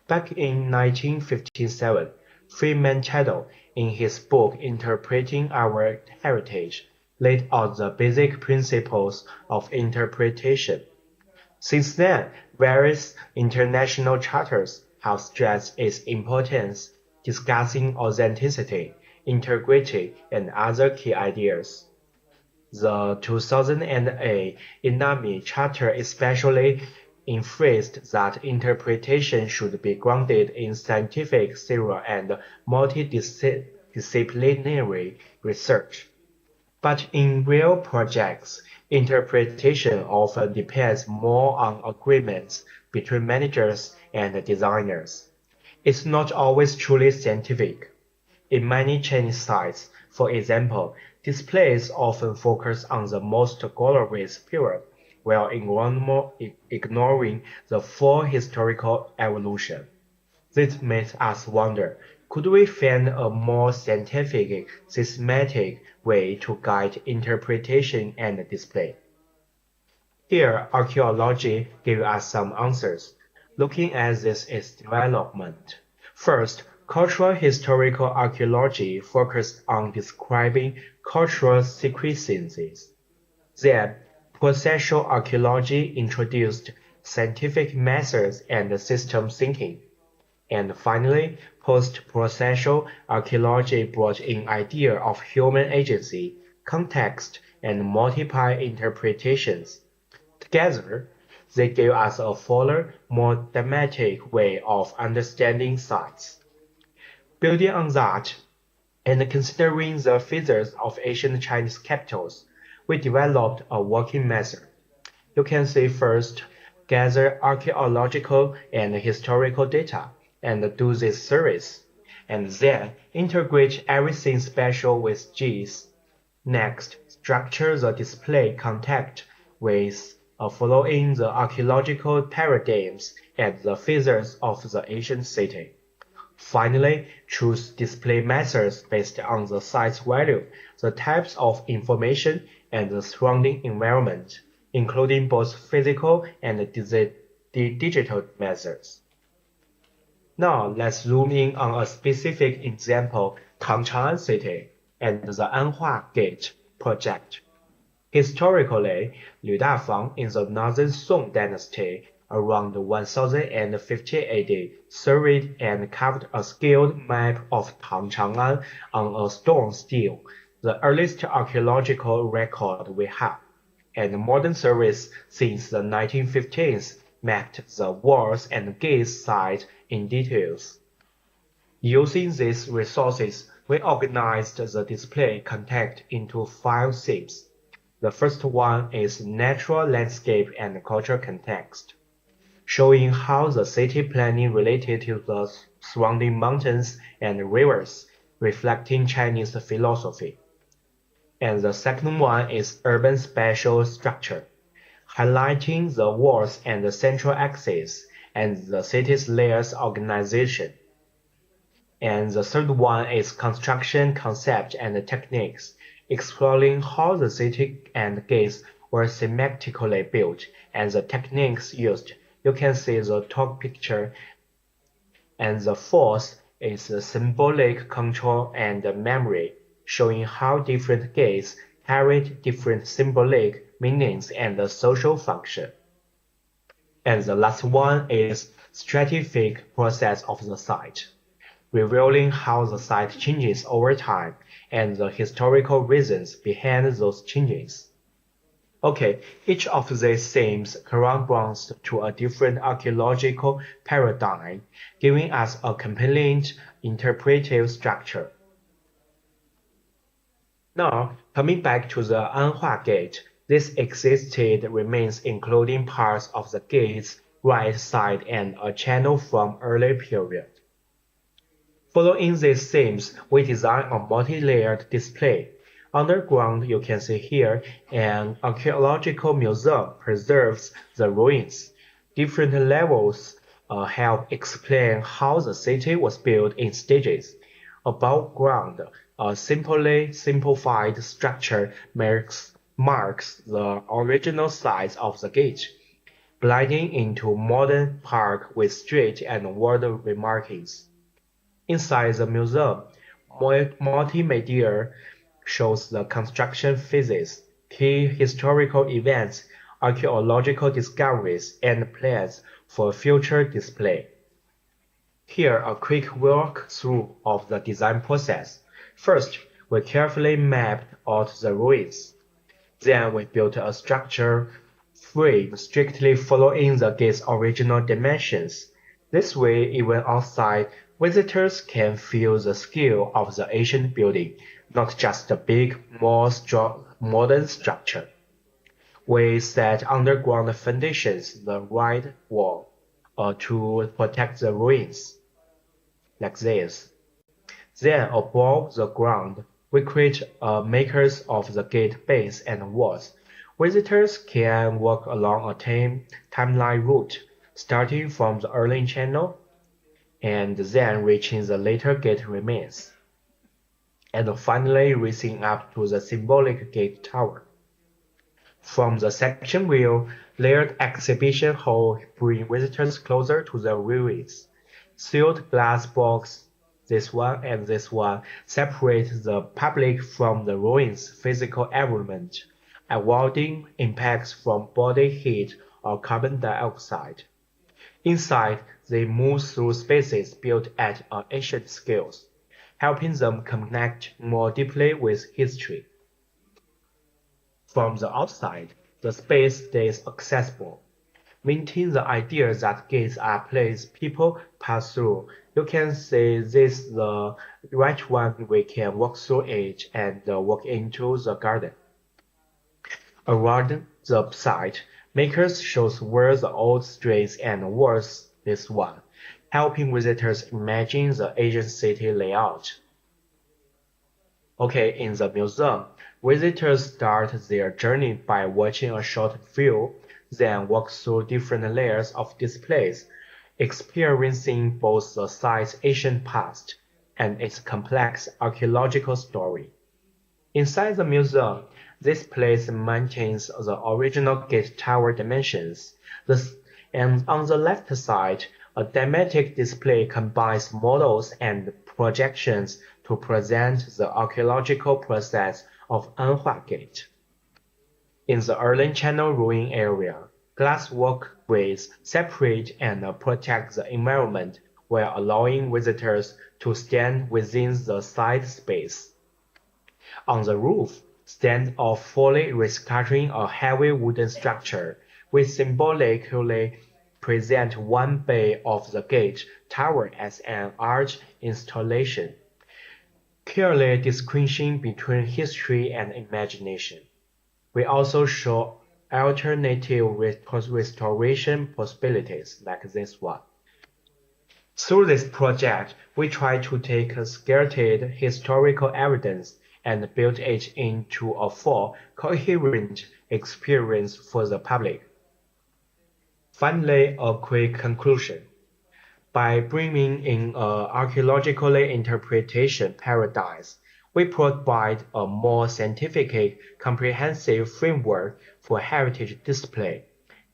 Back in 1957, Freeman Chattel, in his book Interpreting Our Heritage, laid out the basic principles of interpretation. Since then, various international charters have stressed its importance, discussing authenticity, integrity, and other key ideas. The 2008 INAMI Charter especially emphasized that interpretation should be grounded in scientific theory and multidisciplinary research. But in real projects, interpretation often depends more on agreements between managers and designers. It's not always truly scientific. In many Chinese sites, for example, displays often focus on the most glorious period, while ignoring the full historical evolution. This makes us wonder, could we find a more scientific, systematic way to guide interpretation and display? Here, archaeology gives us some answers. Looking at this its development. First, cultural historical archaeology focused on describing cultural sequences. Then, processual archaeology introduced scientific methods and system thinking. And finally, post-processual archaeology brought in idea of human agency, context, and multiple interpretations. Together, they gave us a fuller, more thematic way of understanding sites. Building on that, and considering the features of ancient Chinese capitals, we developed a working method. You can see first, gather archaeological and historical data, and do this service, and then integrate everything special with GIS. Next, structure the display contact with following the archaeological paradigms and the features of the ancient city. Finally, choose display methods based on the site's value, the types of information, and the surrounding environment, including both physical and digital methods. Now let's zoom in on a specific example, Chang'an City and the Anhua Gate project. Historically, Liu Dafang in the Northern Song dynasty around 1050 AD surveyed and carved a scaled map of Chang'an on a stone stele, the earliest archaeological record we have, and modern surveys since the 1950s mapped the walls and gates site in details. Using these resources, we organized the display content into 5 themes. The first one is natural landscape and cultural context, showing how the city planning related to the surrounding mountains and rivers, reflecting Chinese philosophy. And the second one is urban spatial structure, highlighting the walls and the central axis and the city's layers organization. And the third one is construction concept and techniques, exploring how the city and gates were thematically built and the techniques used. You can see the top picture. And the fourth is the symbolic control and memory, showing how different gates carried different symbolic meanings and the social function. And the last one is stratific process of the site, revealing how the site changes over time and the historical reasons behind those changes. Okay, each of these themes corresponds to a different archaeological paradigm, giving us a compelling interpretive structure. Now, coming back to the Anhua Gate, this existed remains including parts of the gate's right side and a channel from early period. Following these themes, we designed a multi-layered display. Underground, you can see here, an archaeological museum preserves the ruins. Different levels help explain how the city was built in stages. Above ground, a simply simplified structure marks the original size of the gate, blending into modern park with street and word remarkings. Inside the museum, multimedia shows the construction phases, key historical events, archaeological discoveries, and plans for future display. Here, a quick walkthrough of the design process. First, we carefully mapped out the ruins. Then we built a structure frame strictly following the gate's original dimensions. This way, even outside, visitors can feel the scale of the ancient building, not just the big, more modern structure. We set underground foundations, the right wall, to protect the ruins, like this. Then above the ground, we create makers of the gate base and walls. Visitors can walk along a timeline route, starting from the early channel and then reaching the later gate remains, and finally reaching up to the symbolic gate tower. From the section view, layered exhibition hall bring visitors closer to the ruins. Sealed glass box, this one and this one, separate the public from the ruins' physical environment, avoiding impacts from body heat or carbon dioxide. Inside, they move through spaces built at ancient scales, helping them connect more deeply with history. From the outside, the space stays accessible, maintain the idea that gates are places people pass through. You can see this the right one we can walk through it and walk into the garden. Around the site, makers shows where the old streets and walls this one, helping visitors imagine the ancient city layout. Okay, in the museum, visitors start their journey by watching a short film, then walk through different layers of displays, experiencing both the site's ancient past and its complex archaeological story. Inside the museum, this place maintains the original gate tower dimensions, and on the left side, a thematic display combines models and projections to present the archaeological process of Anhua Gate. In the early channel ruin area, glass walkways separate and protect the environment while allowing visitors to stand within the side space. On the roof, stand off fully rescuing a heavy wooden structure, which symbolically present one bay of the gate tower as an arch installation, clearly distinguishing between history and imagination. We also show alternative restoration possibilities like this one. Through this project, we try to take a scattered historical evidence and build it into a full, coherent experience for the public. Finally, a quick conclusion. By bringing in an archaeological interpretation paradigm, we provide a more scientific, comprehensive framework for heritage display,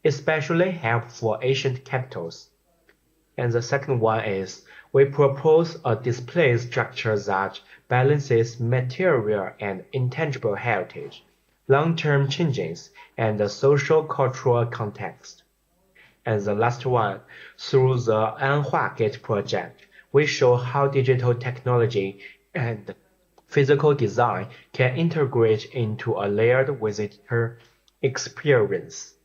especially helpful for ancient capitals. And the second one is, we propose a display structure that balances material and intangible heritage, long-term changes, and the social-cultural context. And the last one, through the Anhua Gate project, we show how digital technology and physical design can integrate into a layered visitor experience.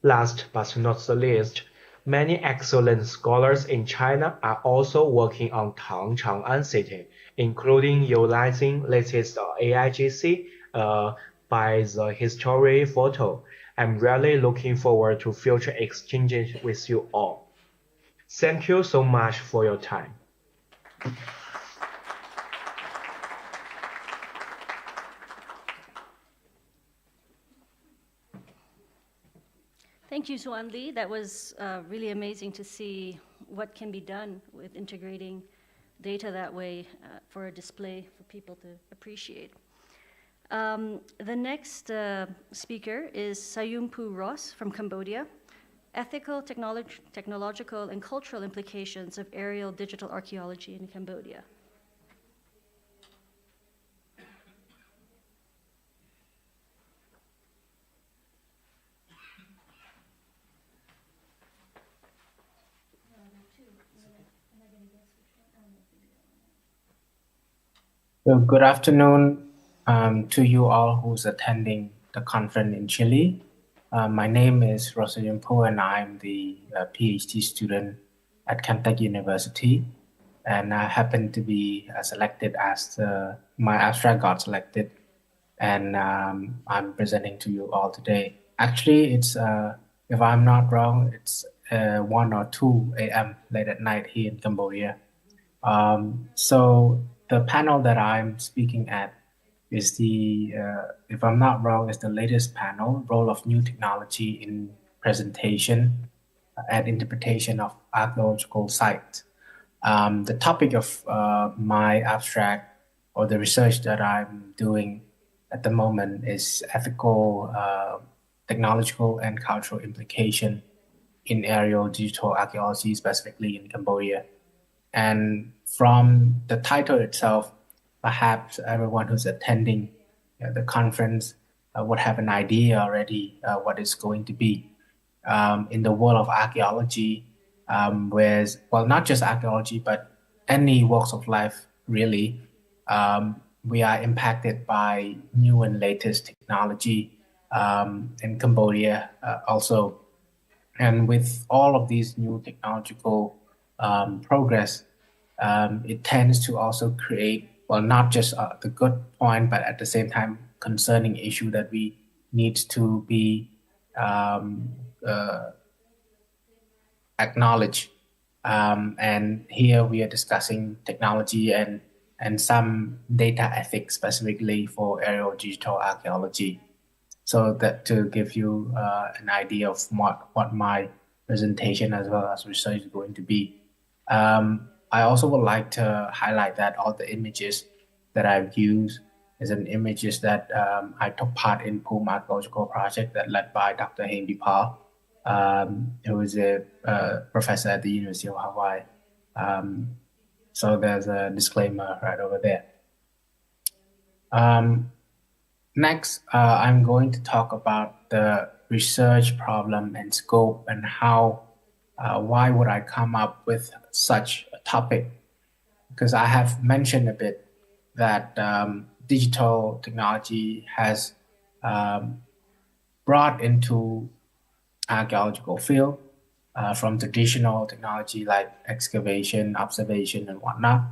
Last but not the least, many excellent scholars in China are also working on Tang Chang'an City, including utilizing latest AIGC by the history photo. I'm really looking forward to future exchanges with you all. Thank you so much for your time. Thank you, Xuan Li. That was really amazing to see what can be done with integrating data that way for a display for people to appreciate. The next speaker is Sayumpu Ross from Cambodia. Ethical, technological, and cultural implications of aerial digital archaeology in Cambodia. Well, good afternoon to you all who's attending the conference in Chile. My name is Rosalind Po, and I'm the PhD student at Caltech University. And I happen to be selected as my abstract got selected, and I'm presenting to you all today. Actually, it's if I'm not wrong, it's 1 or 2 a.m. late at night here in Cambodia. So the panel that I'm speaking at is the, if I'm not wrong, is the latest panel, Role of New Technology in Presentation and Interpretation of Archaeological Sites. The topic of my abstract or the research that I'm doing at the moment is ethical, technological, and cultural implication in aerial digital archaeology, specifically in Cambodia. And from the title itself, perhaps everyone who's attending the conference would have an idea already what it's going to be. In the world of archaeology, where, well, not just archaeology, but any walks of life, really, we are impacted by new and latest technology in Cambodia also. And with all of these new technological progress, it tends to also create, well, not just the good point, but at the same time, concerning issue that we need to be acknowledged. And here we are discussing technology and some data ethics specifically for aerial digital archaeology. So that to give you an idea of what my presentation as well as research is going to be. I also would like to highlight that all the images that I've used is an images that I took part in PUM Archaeological project that led by Dr. Henry Paul, who is a professor at the University of Hawaii. So there's a disclaimer right over there. Next, I'm going to talk about the research problem and scope and how, why would I come up with such a topic? Because I have mentioned a bit that digital technology has brought into archaeological field from traditional technology like excavation, observation, and whatnot.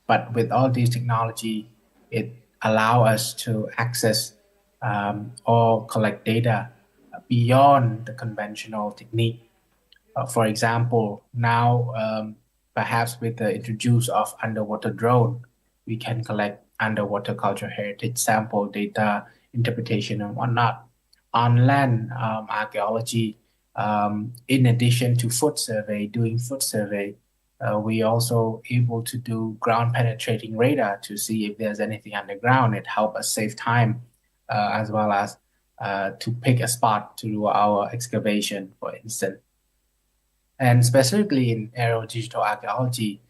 But with all these technology, it allow us to access or collect data beyond the conventional technique. For example, now perhaps with the introduce of underwater drone, we can collect underwater cultural heritage sample data, interpretation, and whatnot. On land archaeology, in addition to foot survey, doing foot survey, we also able to do ground penetrating radar to see if there's anything underground. It helps us save time as well as to pick a spot to do our excavation, for instance. And specifically in aerial digital archaeology,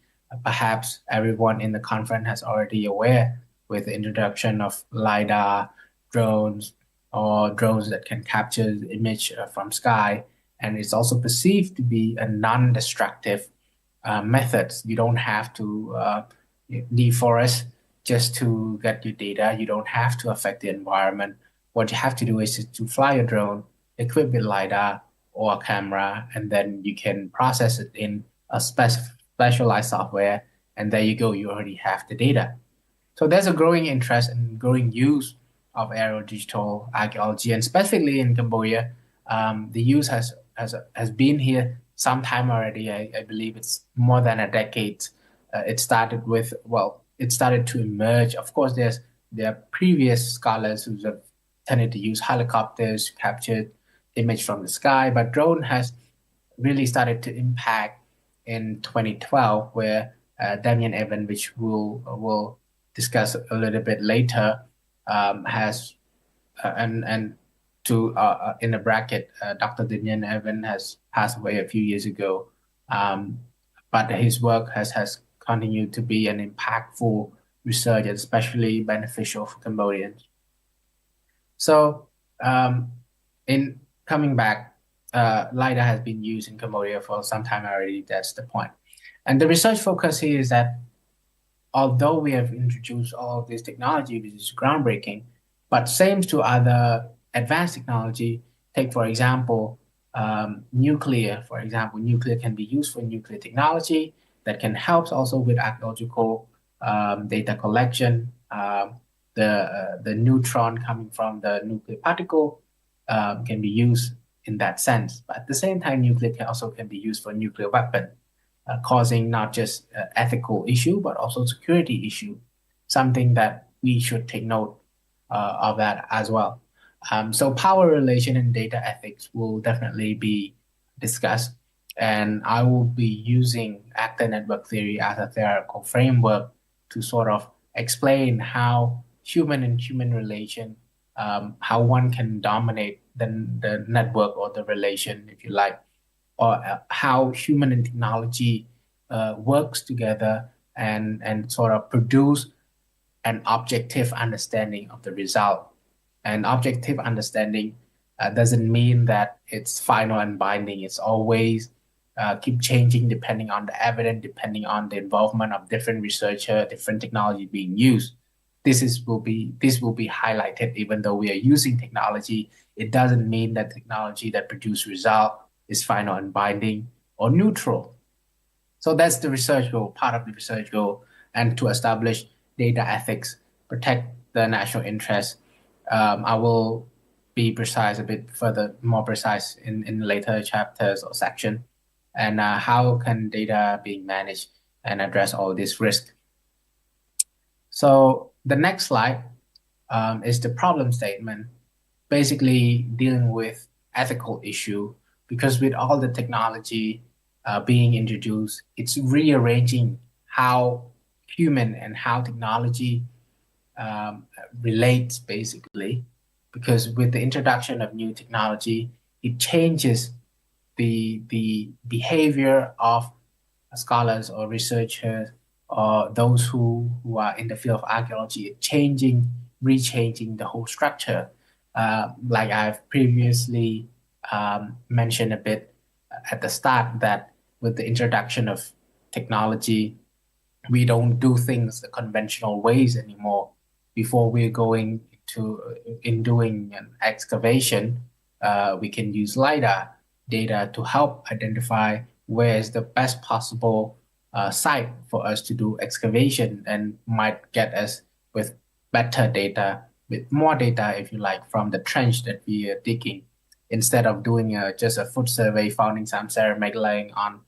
perhaps everyone in the conference has already aware with the introduction of LiDAR, drones, or drones that can capture the image from sky. And it's also perceived to be a non-destructive methods. You don't have to deforest just to get your data. You don't have to affect the environment. What you have to do is to fly a drone, equipped with LiDAR or a camera, and then you can process it in a specialized software, and there you go, you already have the data. So there's a growing interest and growing use of aerial digital archaeology, and specifically in Cambodia, the use has been here some time already. I believe it's more than a decade. It started with, well, it started to emerge. Of course, there are previous scholars who have tended to use helicopters to capture image from the sky, but drone has really started to impact in 2012, where Damien Evan, which we'll discuss a little bit later, has and to in the bracket, Dr. Damien Evan has passed away a few years ago, but his work has continued to be an impactful research, and especially beneficial for Cambodians. So in coming back, LiDAR has been used in Cambodia for some time already. That's the point. And the research focus here is that although we have introduced all of this technology, which is groundbreaking, but same to other advanced technology, take for example, nuclear. For example, nuclear can be used for nuclear technology that can help also with archaeological data collection. The neutron coming from the nuclear particle can be used in that sense. But at the same time, nuclear can be used for nuclear weapon, causing not just ethical issue, but also security issue, something that we should take note of that as well. So power relation and data ethics will definitely be discussed. And I will be using actor network theory as a theoretical framework to sort of explain how human and human relation, how one can dominate the network or the relation, if you like, or how human and technology works together and sort of produce an objective understanding of the result. And objective understanding doesn't mean that it's final and binding. It's always keep changing depending on the evidence, depending on the involvement of different researcher, different technology being used. This will be highlighted. Even though we are using technology, it doesn't mean that technology that produce result is final and binding or neutral. So that's the research goal, part of the research goal, and to establish data ethics, protect the national interest. I will be precise, a bit further, more precise in later chapters or section, and how can data being managed and address all this risk. So the next slide is the problem statement, basically dealing with ethical issue, because with all the technology being introduced, it's rearranging how human and how technology relates, basically, because with the introduction of new technology, it changes the behavior of scholars or researchers or those who are in the field of archaeology, rechanging the whole structure. Like I've previously mentioned a bit at the start, that with the introduction of technology, we don't do things the conventional ways anymore. Before we're going in doing an excavation, we can use LiDAR data to help identify where is the best possible site for us to do excavation, and might get us with better data, with more data, if you like, from the trench that we are digging, instead of doing just a foot survey, finding some ceramic laying on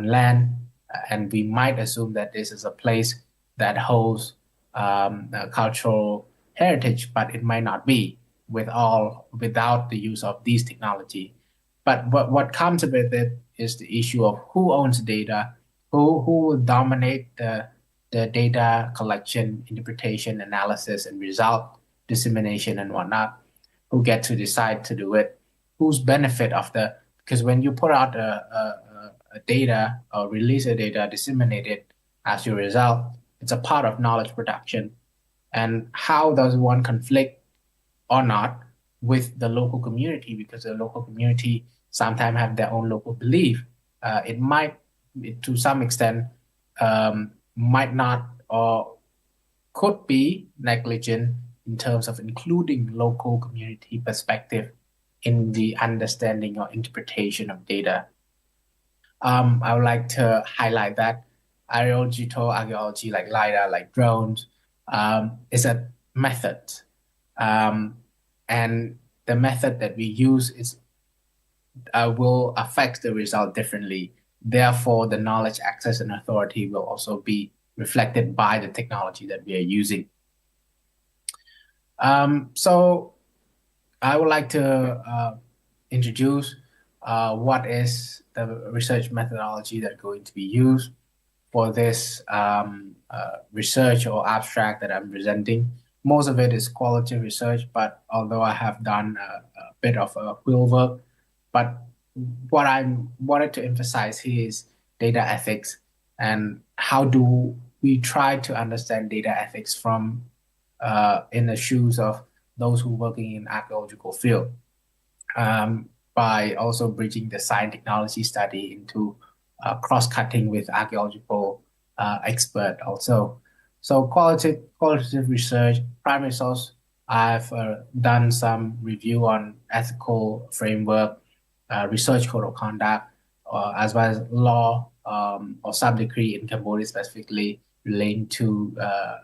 land, and we might assume that this is a place that holds cultural heritage, but it might not be without the use of these technology. But what comes with it is the issue of who owns data, who will dominate the data collection, interpretation, analysis, and result dissemination and whatnot, who get to decide to do it, whose benefit of because when you put out a data or release a data, disseminate it as your result, it's a part of knowledge production. And how does one conflict or not with the local community? Because the local community sometimes have their own local belief. It might, to some extent, might not or could be negligent in terms of including local community perspective in the understanding or interpretation of data. I would like to highlight that aerial archaeology, like LiDAR, like drones, is a method. And the method that we use will affect the result differently. Therefore, the knowledge, access, and authority will also be reflected by the technology that we are using. So I would like to introduce what is the research methodology that's going to be used for this research or abstract that I'm presenting. Most of it is qualitative research, but although I have done a bit of field work, but what I wanted to emphasize here is data ethics and how do we try to understand data ethics from in the shoes of those who are working in archaeological field, by also bridging the science technology study into cross-cutting with archaeological expert also. So qualitative research, primary source, I've done some review on ethical framework, research code of conduct, as well as law or sub-decree in Cambodia specifically relating to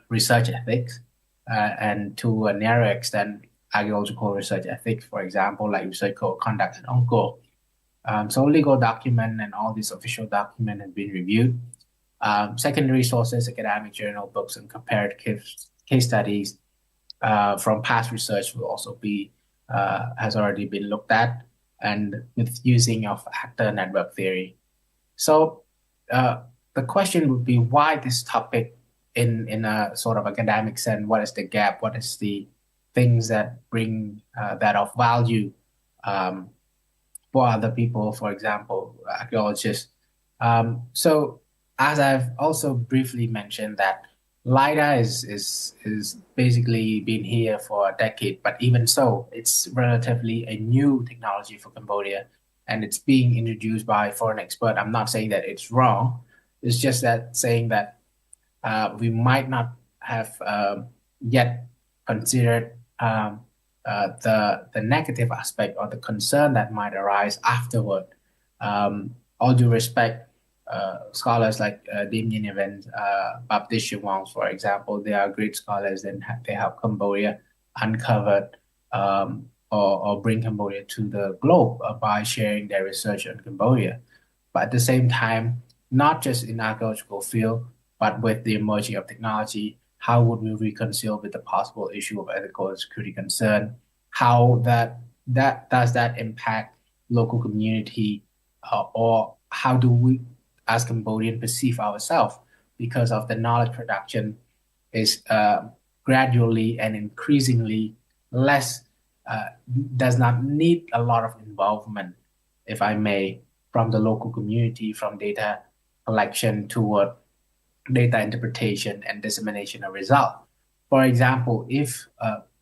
research ethics, and to a narrow extent, archaeological research ethics, for example, like research code of conduct and ONCO. So legal document and all these official document have been reviewed. Secondary sources, academic journal, books, and comparative case studies from past research will also be has already been looked at, and with using of actor network theory. So the question would be why this topic in a sort of academic sense? What is the gap? What is the things that bring that of value for other people, for example, archaeologists? So as I've also briefly mentioned that LiDAR is basically been here for a decade, but even so, it's relatively a new technology for Cambodia, and it's being introduced by foreign expert. I'm not saying that it's wrong. It's just that saying that we might not have yet considered the negative aspect or the concern that might arise afterward. All due respect, scholars like Damien Evans, Baptiste Chewang, for example, they are great scholars and they help Cambodia uncover or bring Cambodia to the globe by sharing their research on Cambodia. But at the same time, not just in archaeological field, but with the emerging of technology, how would we reconcile with the possible issue of ethical and security concern? How that does that impact local community, or how do we as Cambodian perceive ourselves because of the knowledge production is gradually and increasingly less, does not need a lot of involvement, if I may, from the local community, from data collection toward data interpretation and dissemination of result. For example, if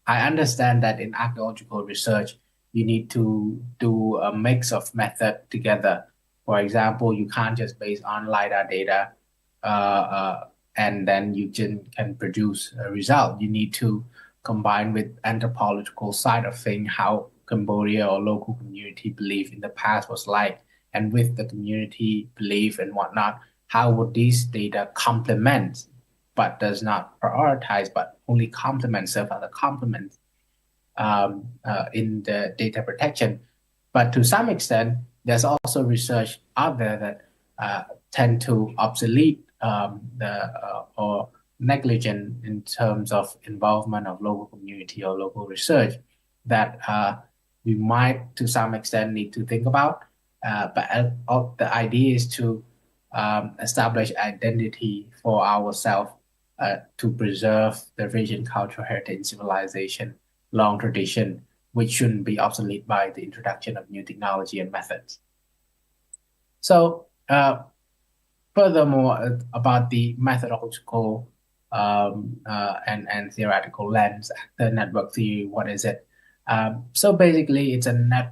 I understand that in archaeological research, you need to do a mix of method together. For example, you can't just base on LiDAR data and then you can produce a result. You need to combine with anthropological side of thing, how Cambodia or local community belief in the past was like, and with the community belief and whatnot, how would these data complement, but does not prioritize, but only complement, serve as a complement in the data protection. But to some extent, there's also research out there that tend to obsolete or negligent in terms of involvement of local community or local research that we might to some extent need to think about. But the idea is to establish identity for ourselves to preserve the region, cultural heritage, civilization, long tradition, which shouldn't be obsolete by the introduction of new technology and methods. So furthermore, about the methodological and theoretical lens, the network theory, what is it? So basically, the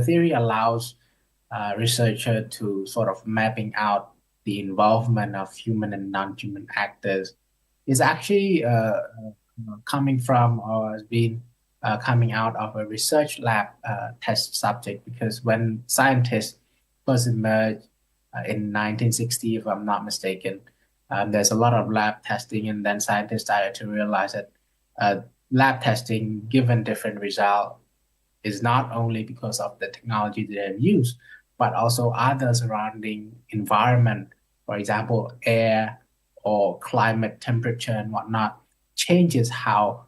theory allows researcher to sort of mapping out the involvement of human and non-human actors. Is actually coming from or has been coming out of a research lab test subject, because when scientists first emerged in 1960, if I'm not mistaken, there's a lot of lab testing, and then scientists started to realize that lab testing, given different results, is not only because of the technology they have used, but also other surrounding environment, for example, air or climate, temperature, and whatnot, changes how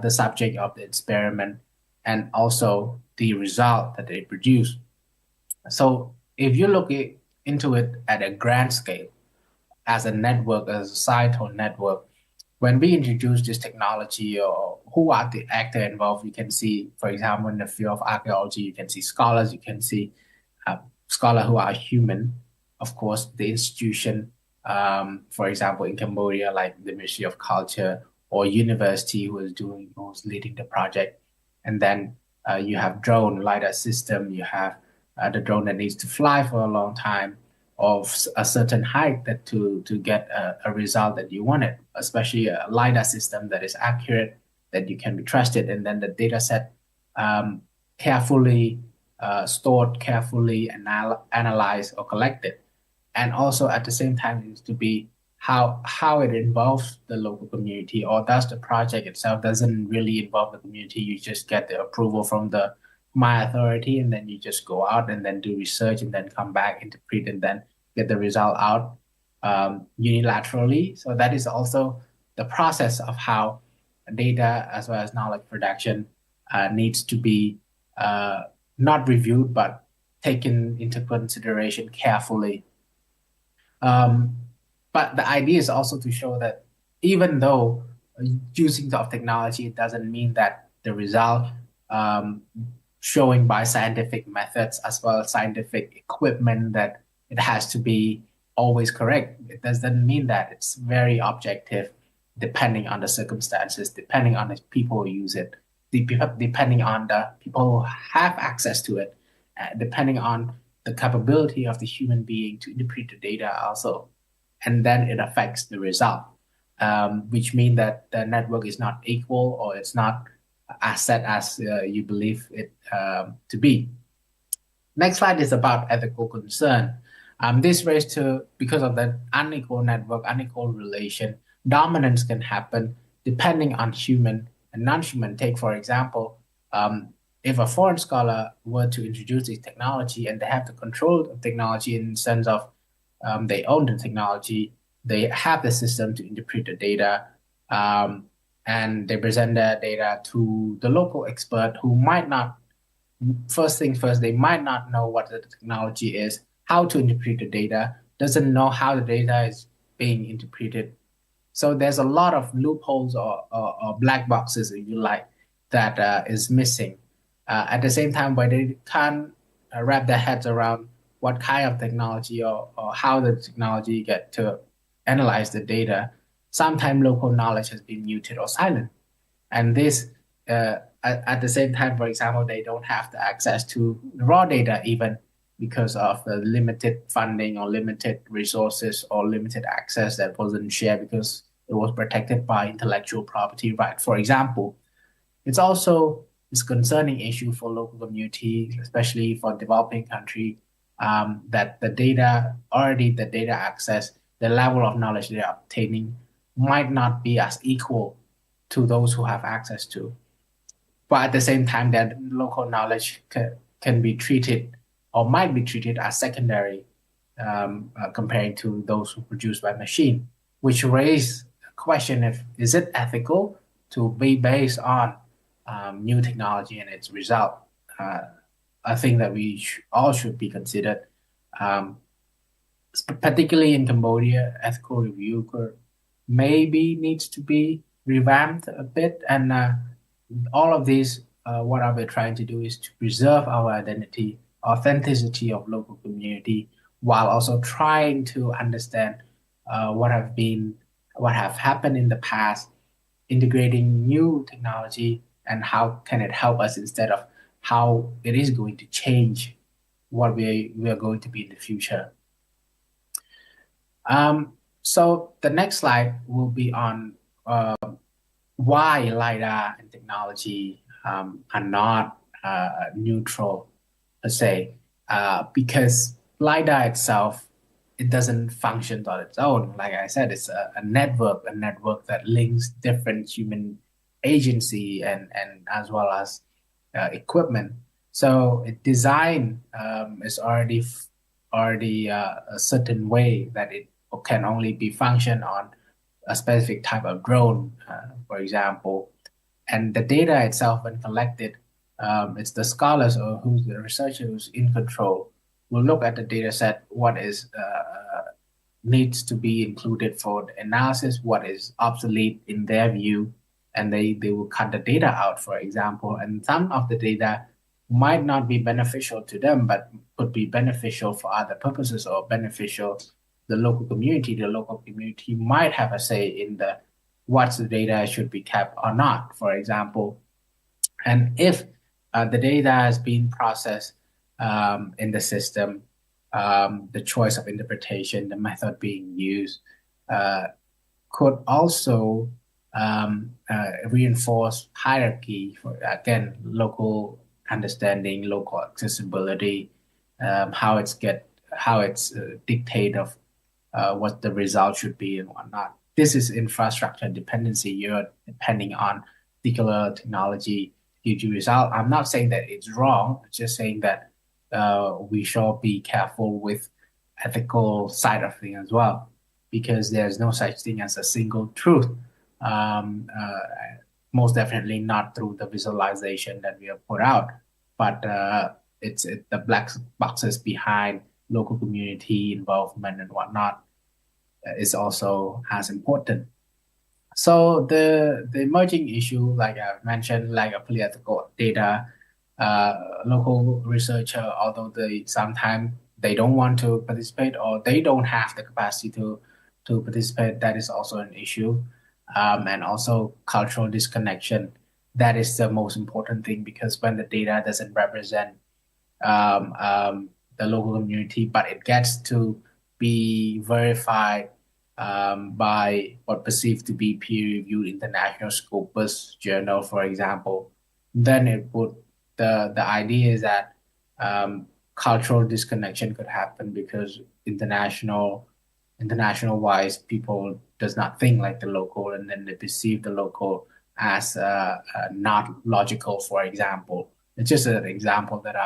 the subject of the experiment and also the result that they produce. So if you look into it at a grand scale, as a network, as a societal network, when we introduce this technology, or who are the actors involved, you can see, for example, in the field of archaeology, you can see scholars, you can see scholars who are human, of course, the institution, for example, in Cambodia, like the Ministry of Culture or university who's leading the project. And then you have drone LiDAR system, you have the drone that needs to fly for a long time of a certain height that to get a result that you wanted, especially a LiDAR system that is accurate, that you can be trusted, and then the data set carefully stored, carefully analyzed or collected. And also at the same time, it needs to be how it involves the local community, or does the project itself doesn't really involve the community. You just get the approval from the my authority, and then you just go out and then do research and then come back, interpret, and then get the result out unilaterally. So that is also the process of how data as well as knowledge production needs to be not reviewed, but taken into consideration carefully. But the idea is also to show that even though using of technology, it doesn't mean that the result showing by scientific methods as well as scientific equipment that it has to be always correct. It doesn't mean that. It's very objective, depending on the circumstances, depending on the people who use it, depending on the people who have access to it, depending on the capability of the human being to interpret the data also. And then it affects the result, which means that the network is not equal, or it's not asset as you believe it to be. Next slide is about ethical concern. This raised to, because of the unequal network, unequal relation, dominance can happen depending on human and non-human. Take, for example, if a foreign scholar were to introduce this technology and they have the control of technology in the sense of they own the technology, they have the system to interpret the data, and they present their data to the local expert who might not, first things first, they might not know what the technology is, how to interpret the data, doesn't know how the data is being interpreted. So there's a lot of loopholes or black boxes, if you like, that is missing. At the same time, where they can't wrap their heads around what kind of technology or how the technology get to analyze the data, sometimes local knowledge has been muted or silent. And this, at the same time, for example, they don't have the access to raw data even because of the limited funding or limited resources or limited access that wasn't shared because it was protected by intellectual property right. For example, it's also this concerning issue for local communities, especially for developing country, that the data access, the level of knowledge they are obtaining might not be as equal to those who have access to. But at the same time, that local knowledge can be treated or might be treated as secondary compared to those who produced by machine, which raise a question is it ethical to be based on new technology and its result? I think that we all should be considered, particularly in Cambodia. Ethical review maybe needs to be revamped a bit, and all of these, what I've been trying to do is to preserve our identity, authenticity of local community, while also trying to understand what have happened in the past, integrating new technology, and how can it help us instead of how it is going to change what we are going to be in the future. So the next slide will be on why LiDAR and technology are not neutral per se, because LiDAR itself, it doesn't function on its own. Like I said, it's a network that links different human agency and as well as equipment. So it design is already a certain way that it can only be function on a specific type of drone, for example. And the data itself, when collected, it's the scholars or who's the researcher who's in control will look at the data set, what is needs to be included for the analysis, what is obsolete in their view, and they will cut the data out, for example. And some of the data might not be beneficial to them, but could be beneficial for other purposes or beneficial the local community. The local community might have a say in the what's the data should be kept or not, for example. And if the data has been processed in the system, the choice of interpretation, the method being used, could also reinforce hierarchy for, again, local understanding, local accessibility, how it's dictate of what the result should be and whatnot. This is infrastructure dependency. You're depending on particular technology to give you result. I'm not saying that it's wrong. I'm just saying that we should be careful with ethical side of things as well, because there's no such thing as a single truth. Most definitely not through the visualization that we have put out, but it's the black boxes behind local community involvement and whatnot is also as important. So the emerging issue, like I've mentioned, like a political data, local researcher, although sometimes they don't want to participate or they don't have the capacity to participate, that is also an issue. And also cultural disconnection. That is the most important thing, because when the data doesn't represent the local community, but it gets to be verified by what perceived to be peer-reviewed international Scopus journal, for example, then it would the idea is that cultural disconnection could happen because international wise people does not think like the local, and then they perceive the local as not logical, for example. It's just an example that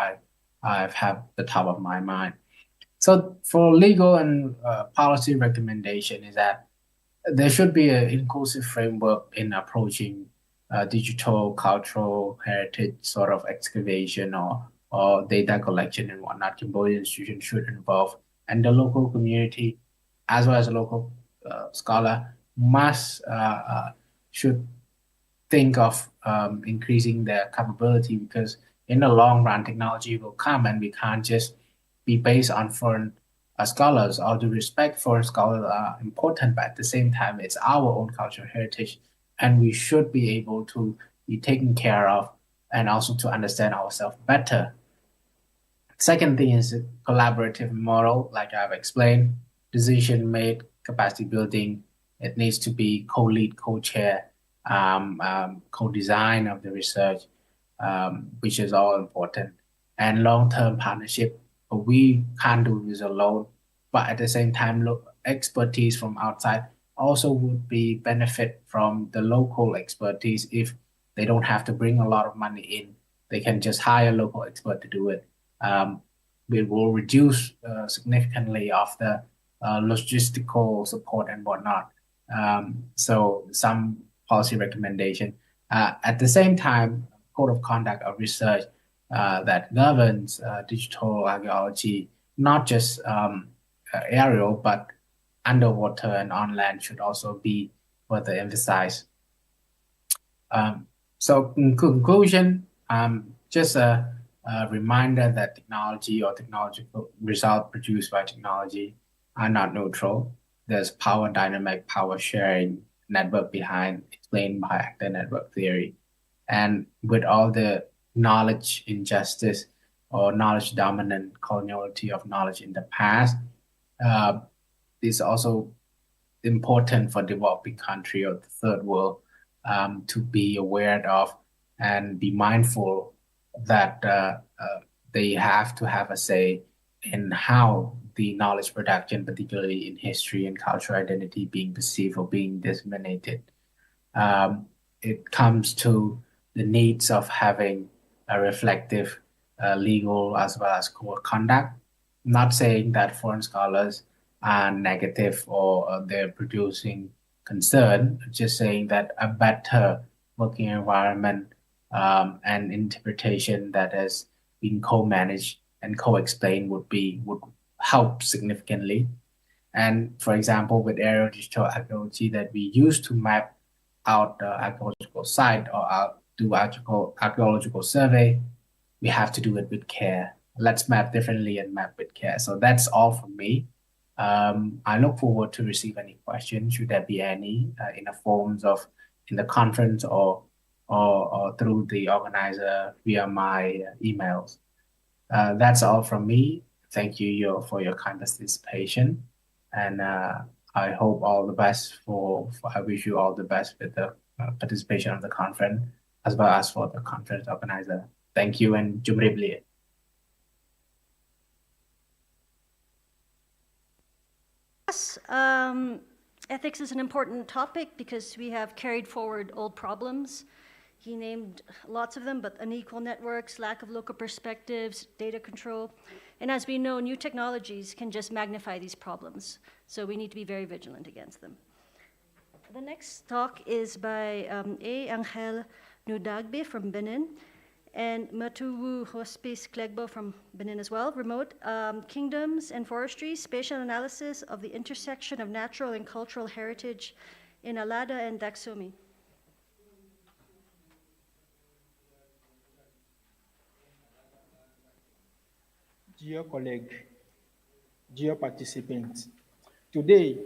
I've had the top of my mind. So for legal and policy recommendation is that there should be an inclusive framework in approaching digital cultural heritage sort of excavation or data collection and whatnot. Cambodian institutions should involve, and the local community as well as a local scholar should think of increasing their capability, because in the long run, technology will come and we can't just be based on foreign scholars. All due respect, foreign scholars are important, but at the same time, it's our own cultural heritage, and we should be able to be taken care of and also to understand ourselves better. Second thing is a collaborative model, like I've explained, decision made, capacity building. It needs to be co-lead, co-chair, co-design of the research, which is all important, and long-term partnership. We can't do this alone, but at the same time, expertise from outside also would be benefit from the local expertise. If they don't have to bring a lot of money in, they can just hire a local expert to do it. It will reduce significantly of the logistical support and whatnot. So some policy recommendation. At the same time, code of conduct of research that governs digital archaeology, not just aerial, but underwater and on land, should also be further emphasized. So in conclusion, just a reminder that technology or technological results produced by technology are not neutral. There's power dynamic, power sharing network behind, explained by actor network theory. And with all the knowledge injustice or knowledge dominant coloniality of knowledge in the past, it's also important for developing country or the third world to be aware of and be mindful that they have to have a say in how the knowledge production, particularly in history and cultural identity, being perceived or being disseminated. It comes to the needs of having a reflective legal as well as code of conduct. Not saying that foreign scholars are negative or they're producing concern, just saying that a better working environment and interpretation that has been co-managed and co-explained would help significantly. And for example, with aerial digital archaeology that we use to map out the archaeological site or do archaeological survey, we have to do it with care. Let's map differently and map with care. So that's all from me. I look forward to receive any questions, should there be any, in the forms of in the conference or through the organizer via my emails. That's all from me. Thank you for your kind participation, and I hope all the best I wish you all the best with the participation of the conference as well as for the conference organizer. Thank you and Jum Ribli. Yes, ethics is an important topic because we have carried forward old problems. He named lots of them, but unequal networks, lack of local perspectives, data control. And as we know, new technologies can just magnify these problems. So we need to be very vigilant against them. The next talk is by A. Angel Nudagbe from Benin and Matuwu Hospice Klegbo from Benin as well, remote. Kingdoms and Forestry, Spatial Analysis of the Intersection of Natural and Cultural Heritage in Alada and Daxomi. Dear colleague, dear participants, today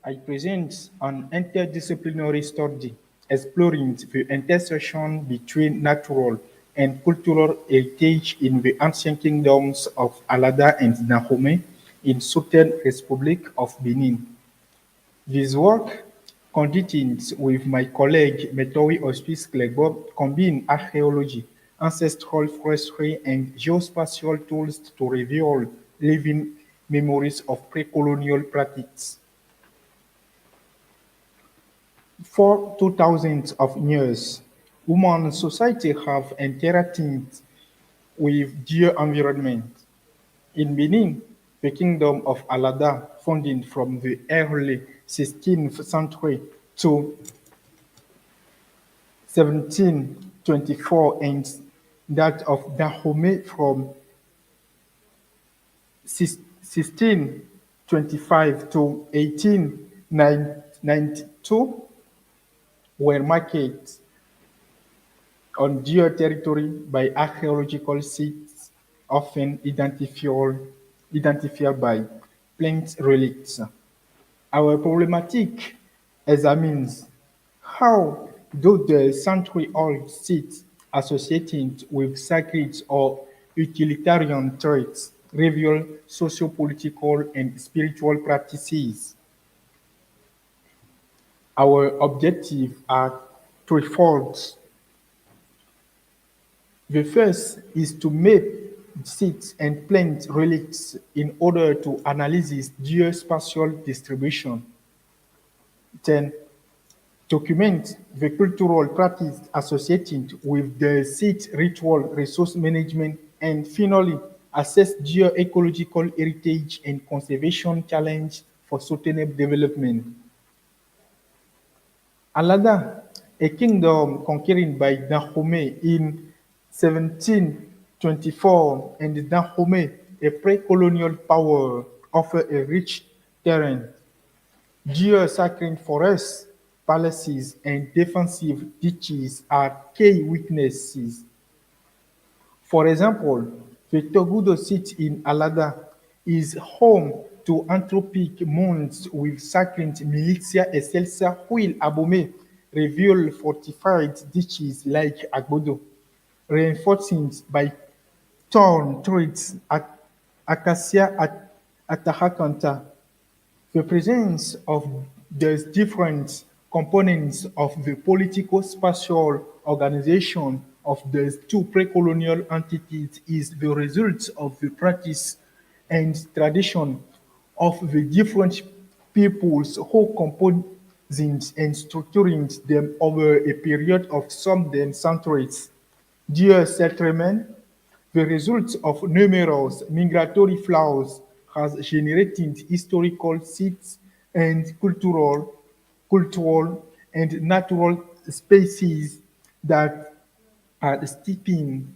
I present an interdisciplinary study exploring the intersection between natural and cultural heritage in the ancient kingdoms of Alada and Dahomey in Southern Republic of Benin. This work, conducted with my colleague Metowi Hospice Klegbo, combine archaeology, ancestral forestry, and geospatial tools to reveal living memories of pre-colonial practices. For 2,000 of years, human society have interacted with their environment. In Benin, the kingdom of Alada, founded from the early 16th century to 1724, and that of Dahomey from 1625 to 1892, were marked on their territory by archaeological sites often identified by plant relics. Our problematic examines how do the century-old sites associated with sacred or utilitarian traits reveal socio-political and spiritual practices. Our objectives are threefold. The first is to map seeds and plant relics in order to analyze their spatial distribution. Then, document the cultural practice associated with the site ritual resource management, and finally, assess their ecological heritage and conservation challenge for sustainable development. Alada, a kingdom conquered by Dahomey in 1724, and Dahomey, a pre-colonial power, offer a rich terrain. Their sacred forests, palaces, and defensive ditches are key weaknesses. For example, the Togudo site in Alada is home to anthropic mounds with sacred militia excelsa, while Abomey reveal fortified ditches like Agbodo, reinforced by thorn trees, Acacia atahacantha. The presence of these different components of the political spatial organization of these two pre-colonial entities is the result of the practice and tradition of the different peoples who composed and structuring them over a period of some centuries. Their settlement, the result of numerous migratory flows, has generated historical sites and cultural and natural spaces that are steeping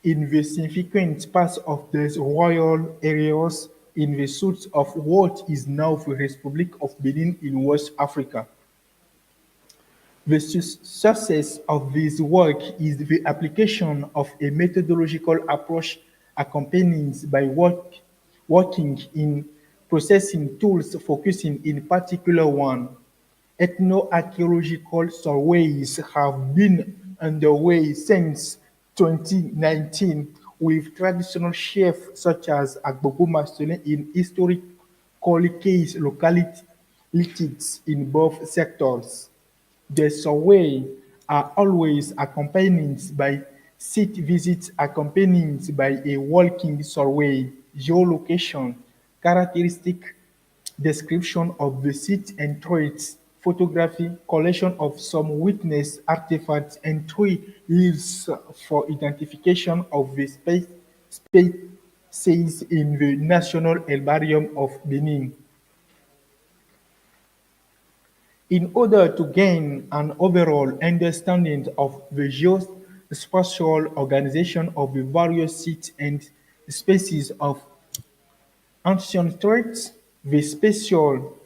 in the significant parts of these royal areas in the south of what is now the Republic of Benin in West Africa. The success of this work is the application of a methodological approach accompanied by working in processing tools focusing in particular on ethno-archaeological surveys have been underway since 2019 with traditional chefs such as Agbogo Mastolin in historically case localities in both sectors. The survey are always accompanied by site visits accompanied by a walking survey, geolocation, characteristic description of the site and traits, photography, collection of some witness artifacts, and tree leaves for identification of the species in the National Herbarium of Benin. In order to gain an overall understanding of the geospatial organization of the various sites and species of ancient threats, the spatial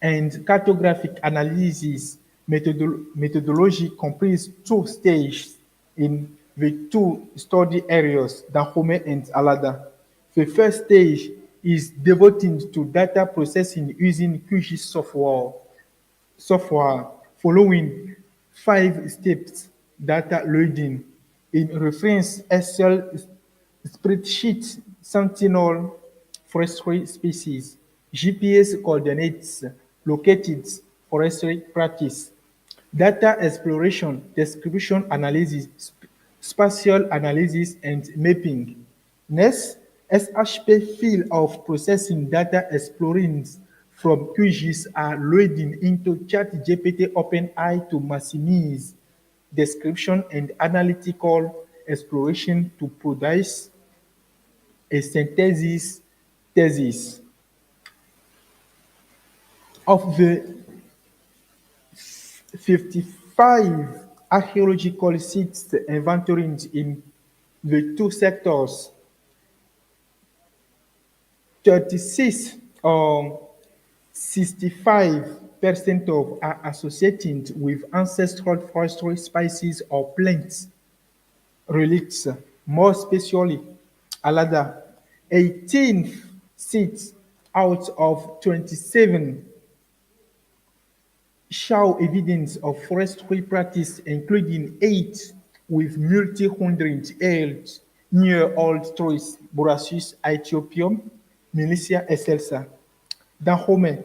and cartographic analysis methodology comprises two stages in the two study areas, Dahomey and Alada. The first stage is devoted to data processing using QGIS software following 5 steps: data loading in reference Excel spreadsheet, Sentinel forestry species, GPS coordinates, located forestry practice, data exploration, description analysis, spatial analysis, and mapping. Next, SHP field of processing data exploring from QGIS are loading into ChatGPT OpenAI to maximize description and analytical exploration to produce a synthesis thesis. Of the 55 archaeological sites inventoried in the two sectors, 36 or 65% of are associated with ancestral forestry species or plants relics. More specially, Alada, 18 sites out of 27 show evidence of forestry practice, including 8 with multi-hundred years near old trees, Borassus Ethiopium, Milicia excelsa. Dahomey,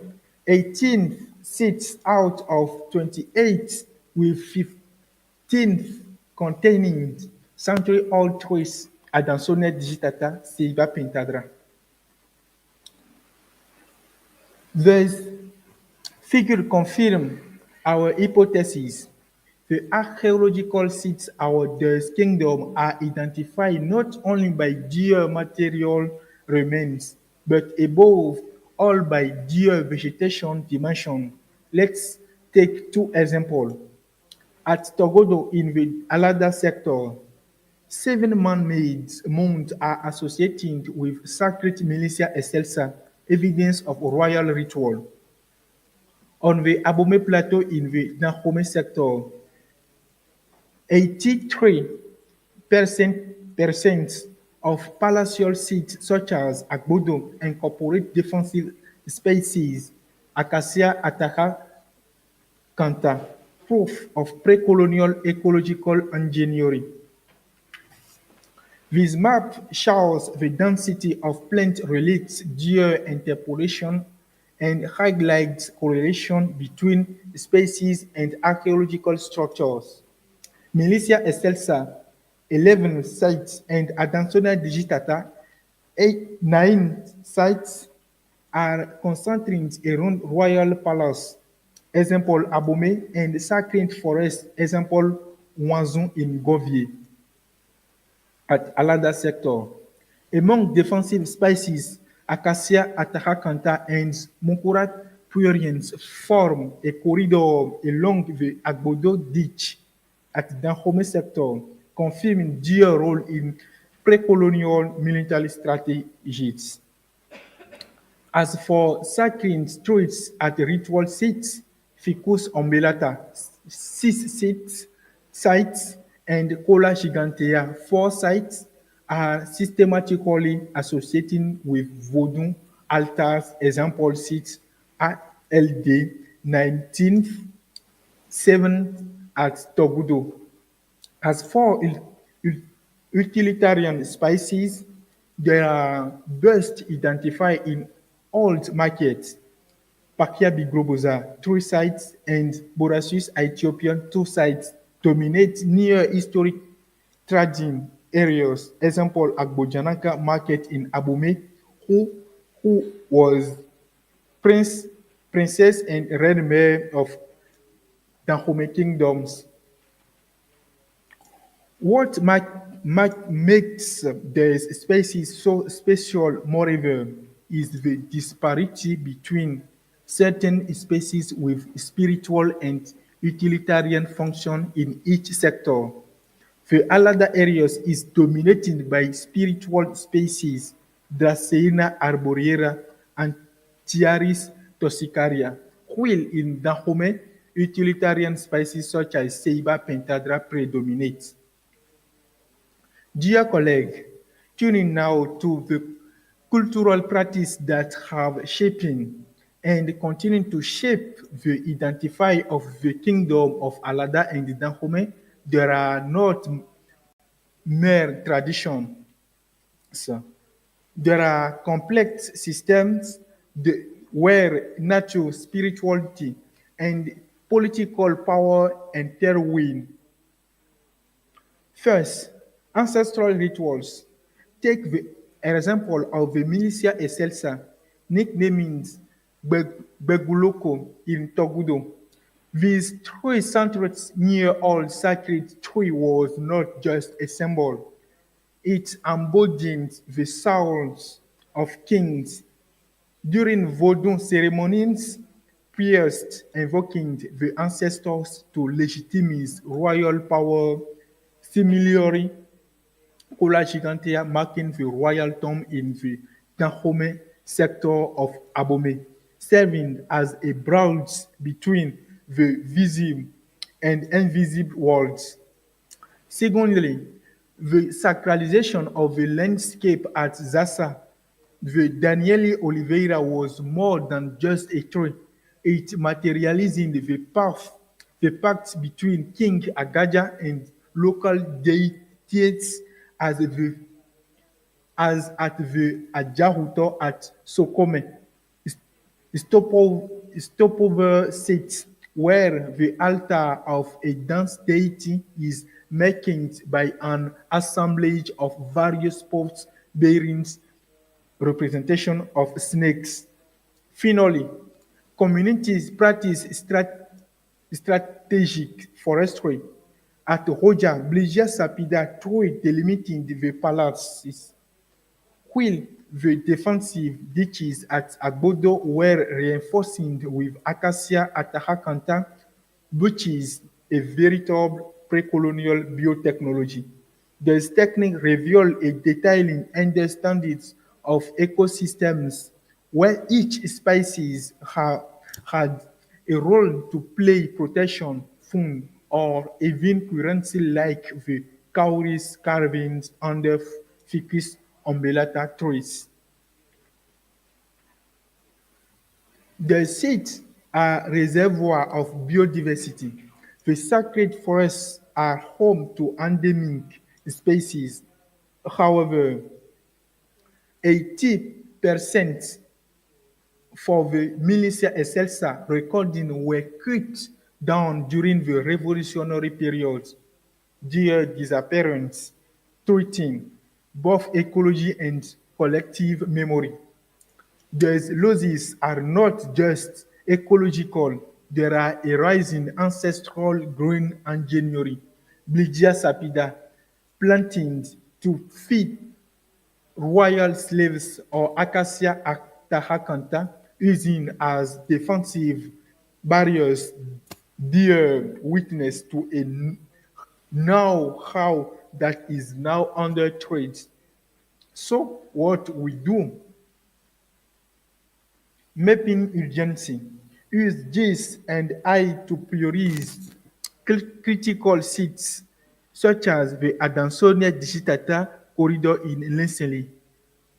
18 seats out of 28 with 15 containing century-old trees, Adansone digitata, Seiba pentadra. This figure confirms our hypothesis. The archaeological sites of the kingdom are identified not only by geomaterial remains, but above all by geovegetation dimension. Let's take 2 examples. At Togodo in the Alada sector, 7 man-made mounds are associated with sacred militia excelsa, evidence of royal ritual. On the Abome Plateau in the Dahomey sector, 83% of palatial sites such as Agbodo incorporate defensive species, Acacia ataca canta, proof of pre-colonial ecological engineering. This map shows the density of plant relics, geo-interpolation, and highlights correlation between species and archaeological structures. Milicia excelsa, 11 sites, and Adansona digitata, 9 sites, are concentrated around Royal Palace, example Abomey, and Sacred Forest, example Wanzon in Govier. At Alada sector, among defensive species, Acacia atahacantha and Munkurat pueriens form a corridor along the Agbodo ditch at Dahomey sector, confirming their role in pre-colonial military strategies. As for sacred streets at ritual sites, Ficus umbellata, 6 sites, and Cola gigantea, 4 sites, are systematically associated with voodoo altars, example sites at LD 1907 at Togudo. As for utilitarian species, they are best identified in old markets, Pakia biglobosa, 3 sites, and Borasius Ethiopian, 2 sites, dominate near historic trading areas. Example, Agbojanaka market in Abome, who was princess and red mare of Dahomey kingdoms. What makes the species so special, moreover, is the disparity between certain species with spiritual and utilitarian function in each sector. The Alada areas is dominated by spiritual species, Dracaena arboreata and Tiaris toxicaria, while in Dahomey, utilitarian species such as Ceiba pentadra predominate. Dear colleague, tuning now to the cultural practice that have shaping and continuing to shape the identify of the kingdom of Alada and Dahomey, there are not mere traditions. There are complex systems where natural spirituality and political power intertwine. First, ancestral rituals. Take the example of the Militia Excelsa, nicknamed Beguloko in Togudo. This 300-year-old sacred tree was not just a symbol. It embodied the souls of kings. During Vodun ceremonies, priests invoking the ancestors to legitimize royal power. Similarly, Cola gigantea marking the royal tomb in the Dahomey sector of Abome, serving as a bridge between the visible and invisible worlds. Secondly, the sacralization of the landscape at Zasa, the Daniele Oliveira was more than just a tree. It materialized in the pact between King Agaja and local deities as at the Ajahuto at Sokome. Stopover sits where the altar of a dance deity is marked by an assemblage of various pots bearing representation of snakes. Finally, communities practice strategic forestry. At Hoja, Bligia Sapida, through delimiting the palaces, while the defensive ditches at Agbodo were reinforced with acacia at Hakanta, which is a veritable pre-colonial biotechnology. This technique reveals a detailing understanding of ecosystems where each species had a role to play protection, food, or even currency like the cowries carvings under Ficus umbellata trees. The sites are reservoirs of biodiversity. The sacred forests are home to endemic species. However, 80% for the Militia Excelsa recording were cut down during the revolutionary period. Their disappearance threatening both ecology and collective memory. These losses are not just ecological, there are a rising ancestral green engineering, Bligia sapida, planting to feed royal slaves or Acacia actahacantha, using as defensive barriers, bear witness to a Now how that is now under threat. So what we do? Mapping urgency. Use GIS and I to prioritize critical sites such as the Adansonia Digitata corridor in Linsele.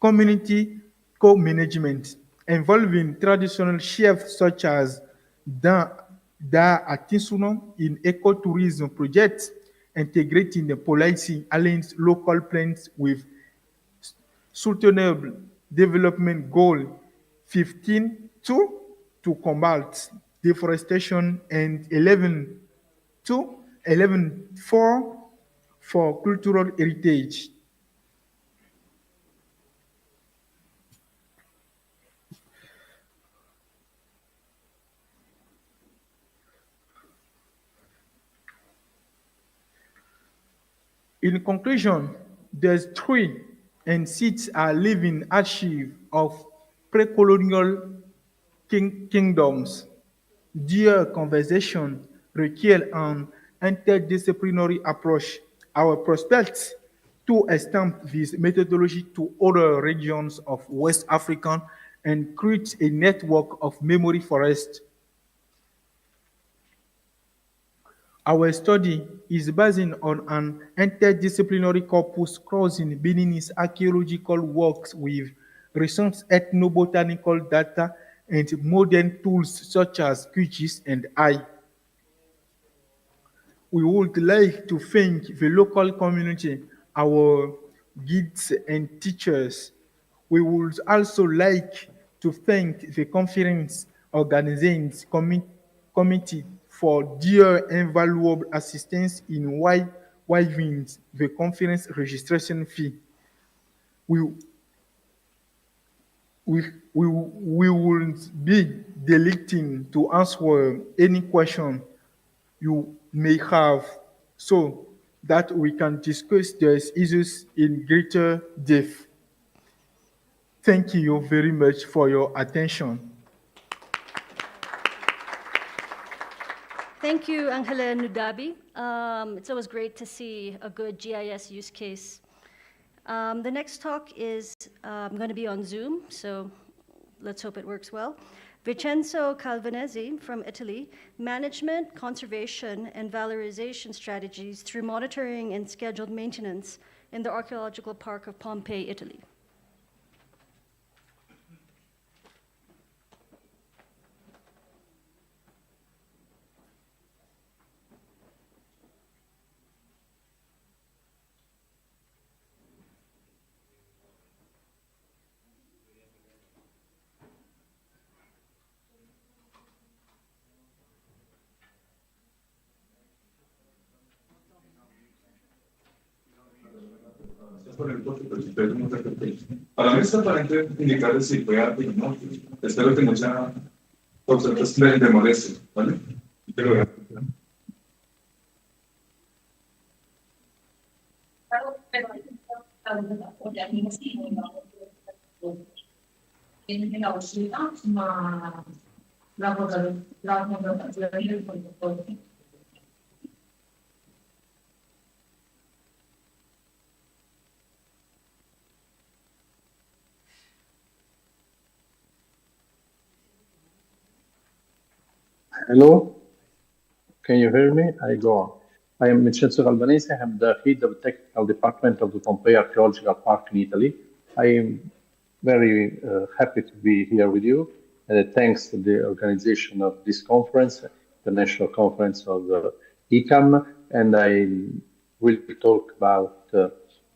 Community co-management involving traditional chefs such as Da Atinsuno in ecotourism projects, integrating the policy aligns local plans with Sustainable Development Goal 15 to combat deforestation and 11 to 11 for cultural heritage. In conclusion, there's three and six are living archive of pre-colonial kingdoms. Their conversation require an interdisciplinary approach. Our prospects to extend this methodology to other regions of West Africa and create a network of memory forests. Our study is based on an interdisciplinary corpus crossing Beninese archaeological works with recent ethnobotanical data and modern tools such as QGIS and I. We would like to thank the local community, our guides and teachers. We would also like to thank the conference organizing committee for their invaluable assistance in waiving the conference registration fee. We, we will be delighted to answer any question you may have so that we can discuss these issues in greater depth. Thank you very much for your attention. Thank you, Angela Nudabi. It's always great to see a good GIS use case. The next talk is going to be on Zoom, so let's hope it works well. Vincenzo Calvanesi from Italy, Management, Conservation, and Valorization Strategies through Monitoring and Scheduled Maintenance in the Archaeological Park of Pompeii, Italy. Por el toque, pero si ustedes no se repiten. Para mí es aparente indicar si fue arte o no. Espero que mucha observación de molestia, ¿vale? Pero Hello, can you hear me? I go on. I am Vincenzo Calvanese. I am the head of the technical department of the Pompeii Archaeological Park in Italy. I am very happy to be here with you, and thanks to the organization of this conference, the National Conference of the ICAM, and I will talk about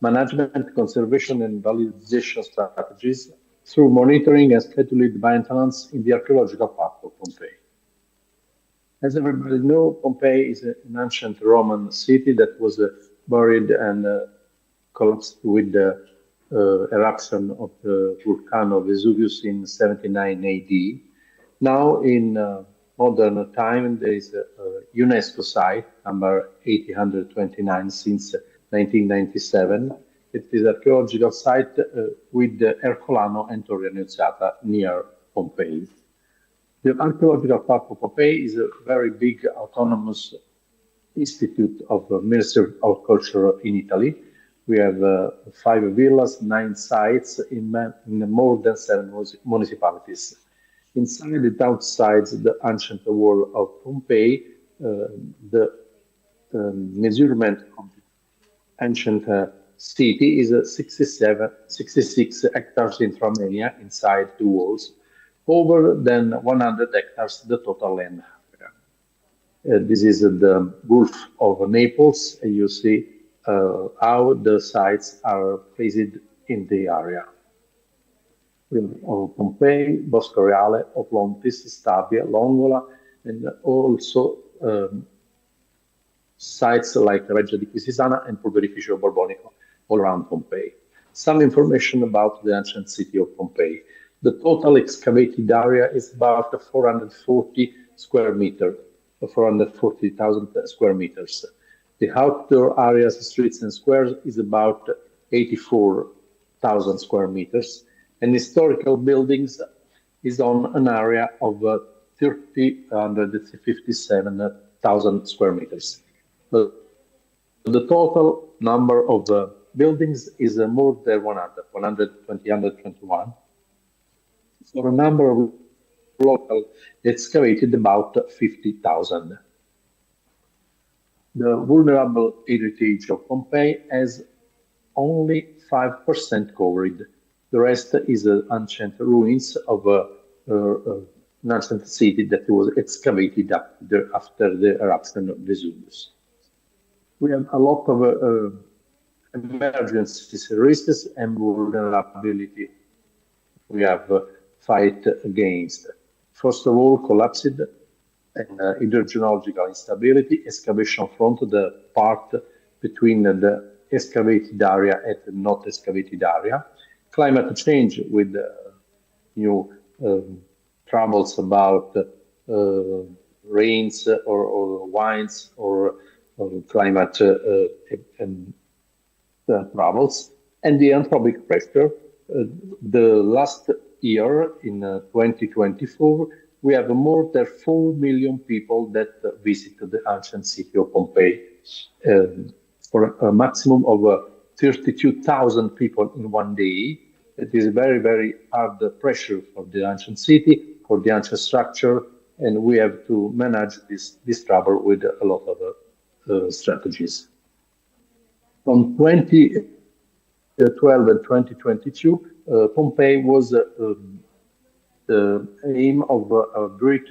management, conservation, and valorization strategies through monitoring and scheduled maintenance in the Archaeological Park of Pompeii. As everybody knows, Pompeii is an ancient Roman city that was buried and collapsed with the eruption of the volcano Vesuvius in 79 AD. Now, in modern time, there is a UNESCO site, number 829 since 1997. It is an archaeological site with Ercolano and Torre Annunziata near Pompeii. The Archaeological Park of Pompeii is a very big autonomous Institute of the Ministry of Culture in Italy. We have 5 villas, 9 sites in more than 7 municipalities. Inside and outside the ancient wall of Pompeii, the measurement of the ancient city is 66 hectares in Romania inside the walls, over than 100 hectares the total land. This is the Gulf of Naples, and you see how the sites are placed in the area. Of Pompeii, Bosco Reale, Oplontis, Stabia, Longola, and also sites like Reggio di Quisisana and Pulverificio Borbonico all around Pompeii. Some information about the ancient city of Pompeii. The total excavated area is about 440 square meters, 440,000 square meters. The outdoor areas, streets and squares is about 84,000 square meters. And historical buildings is on an area of 357,000 square meters. The total number of buildings is more than 121. For a number of local excavated about 50,000. The vulnerable heritage of Pompeii has only 5% covered. The rest is ancient ruins of an ancient city that was excavated after the eruption of Vesuvius. We have a lot of emergency risks and vulnerability we have fight against. First of all, collapsed and hydrogeological instability, excavation front, the part between the excavated area and the not excavated area. Climate change with new troubles about rains or winds or climate troubles, and the anthropic pressure. The last year, in 2024, we have more than 4 million people that visited the ancient city of Pompeii, for a maximum of 32,000 people in one day. It is very, very hard pressure for the ancient city, for the ancient structure, and we have to manage this trouble with a lot of strategies. From 2012 and 2022, Pompeii was the aim of a great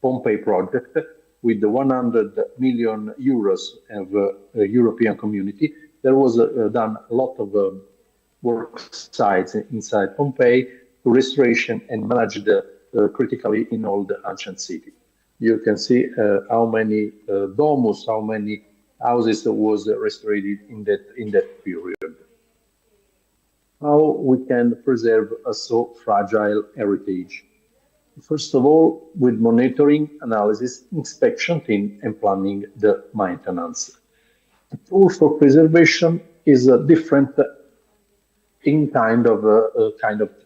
Pompeii project with the 100 million euros of European community. There was done a lot of work sites inside Pompeii to restoration and manage the critically in all the ancient city. You can see how many domus, how many houses was restored in that period. How we can preserve a so fragile heritage? First of all, with monitoring, analysis, inspection team, and planning the maintenance. The tool for preservation is different in kind of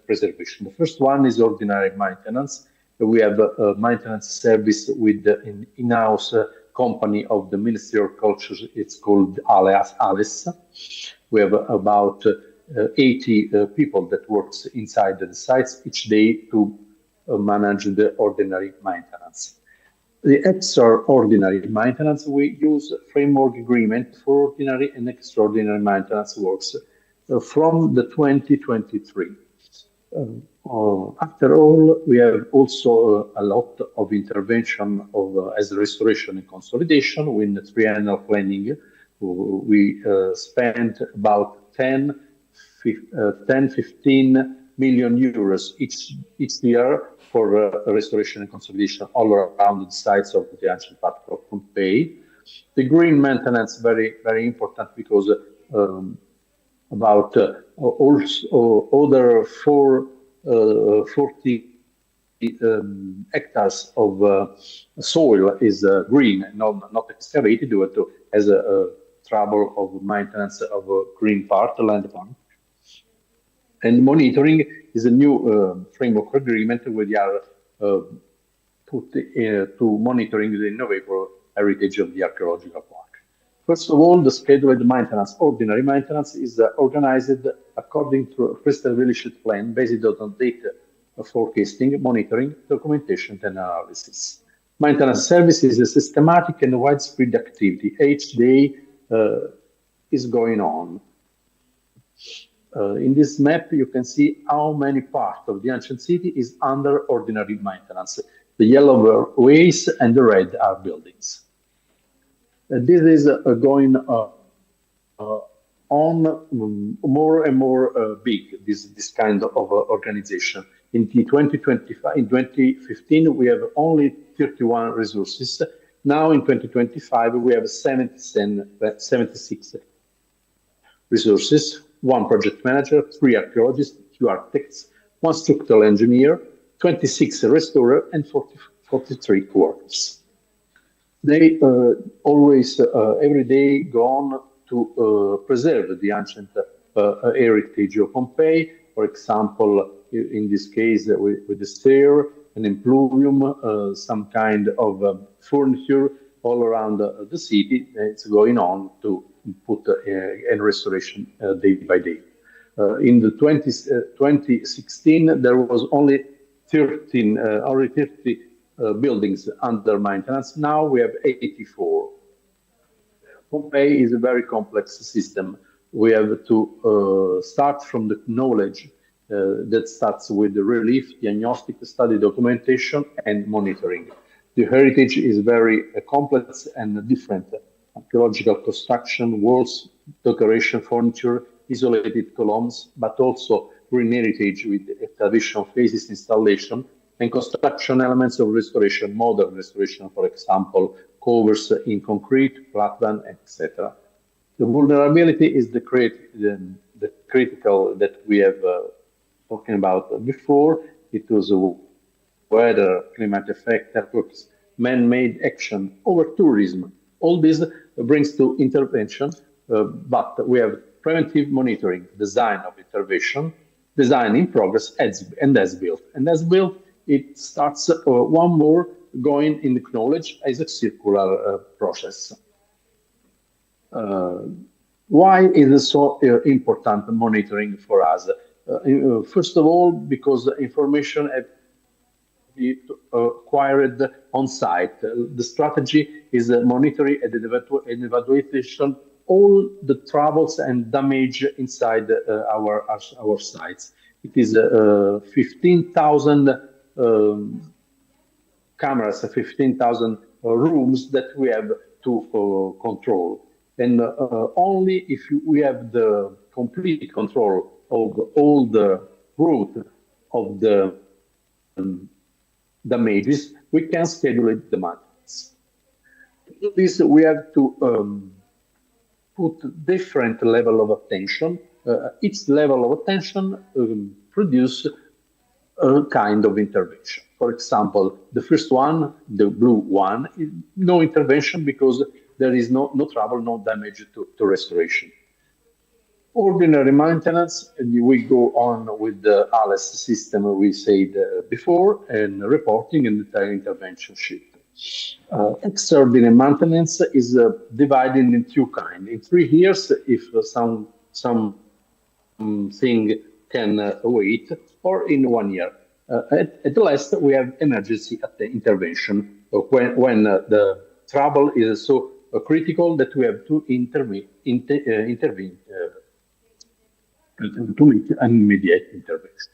preservation. The first one is ordinary maintenance. We have a maintenance service with an in-house company of the Ministry of Culture. It's called ALES. We have about 80 people that works inside the sites each day to manage the ordinary maintenance. The extraordinary maintenance, we use framework agreement for ordinary and extraordinary maintenance works from the 2023. After all, we have also a lot of intervention as restoration and consolidation with the triennial planning. We spent about 10-15 million euros each year for restoration and consolidation all around the sites of the ancient part of Pompeii. The green maintenance very, very important because about also other 40 hectares of soil is green, not excavated due to as a trouble of maintenance of a green part, land part. And monitoring is a new framework agreement where they are put to monitoring the heritage of the archaeological park. First of all, the scheduled maintenance, ordinary maintenance, is organized according to a pre-established plan based on data forecasting, monitoring, documentation, and analysis. Maintenance service is a systematic and widespread activity. Each day is going on. In this map, you can see how many parts of the ancient city is under ordinary maintenance. The yellow were ways and the red are buildings. This is going on more and more big, this kind of organization. In 2025, in 2015, we have only 31 resources. Now in 2025, we have 76 resources, 1 project manager, 3 archaeologists, 2 architects, 1 structural engineer, 26 restorer, and 43 workers. They always, every day, go on to preserve the ancient heritage of Pompeii. For example, in this case, with the stair, an impluvium, some kind of furniture all around the city. It's going on to put in restoration day by day. In the 2016, there was only 30 buildings under maintenance. Now we have 84. Pompeii is a very complex system. We have to start from the knowledge that starts with the relief, diagnostic, study, documentation, and monitoring. The heritage is very complex and different. Archaeological construction, walls, decoration, furniture, isolated columns, but also green heritage with excavation phases, installation, and construction elements of restoration, modern restoration, for example, covers in concrete, flatland, etc. The vulnerability is the critical that we have talking about before. It was weather, climate effect, earthquakes, man-made action, over tourism. All this brings to intervention, but we have preventive monitoring, design of intervention, design in progress, and as built. And as built, it starts one more going in the knowledge as a circular process. Why is it so important monitoring for us? First of all, because information has be acquired on site. The strategy is monitoring and evaluation all the troubles and damage inside our sites. It is 15,000 cameras, 15,000 rooms that we have to control. And only if we have the complete control of all the route of the damages, we can schedule the maintenance. To do this, we have to put different level of attention. Each level of attention produce a kind of intervention. For example, the first one, the blue one, is no intervention because there is no trouble, no damage to restoration. Ordinary maintenance, we go on with the ALES system we said before, and reporting and detailed intervention sheet. Extraordinary maintenance is divided in 2 kinds. In 3 years, if something can wait, or in 1 year. At last, we have emergency intervention when the trouble is so critical that we have to intervene to make an immediate intervention.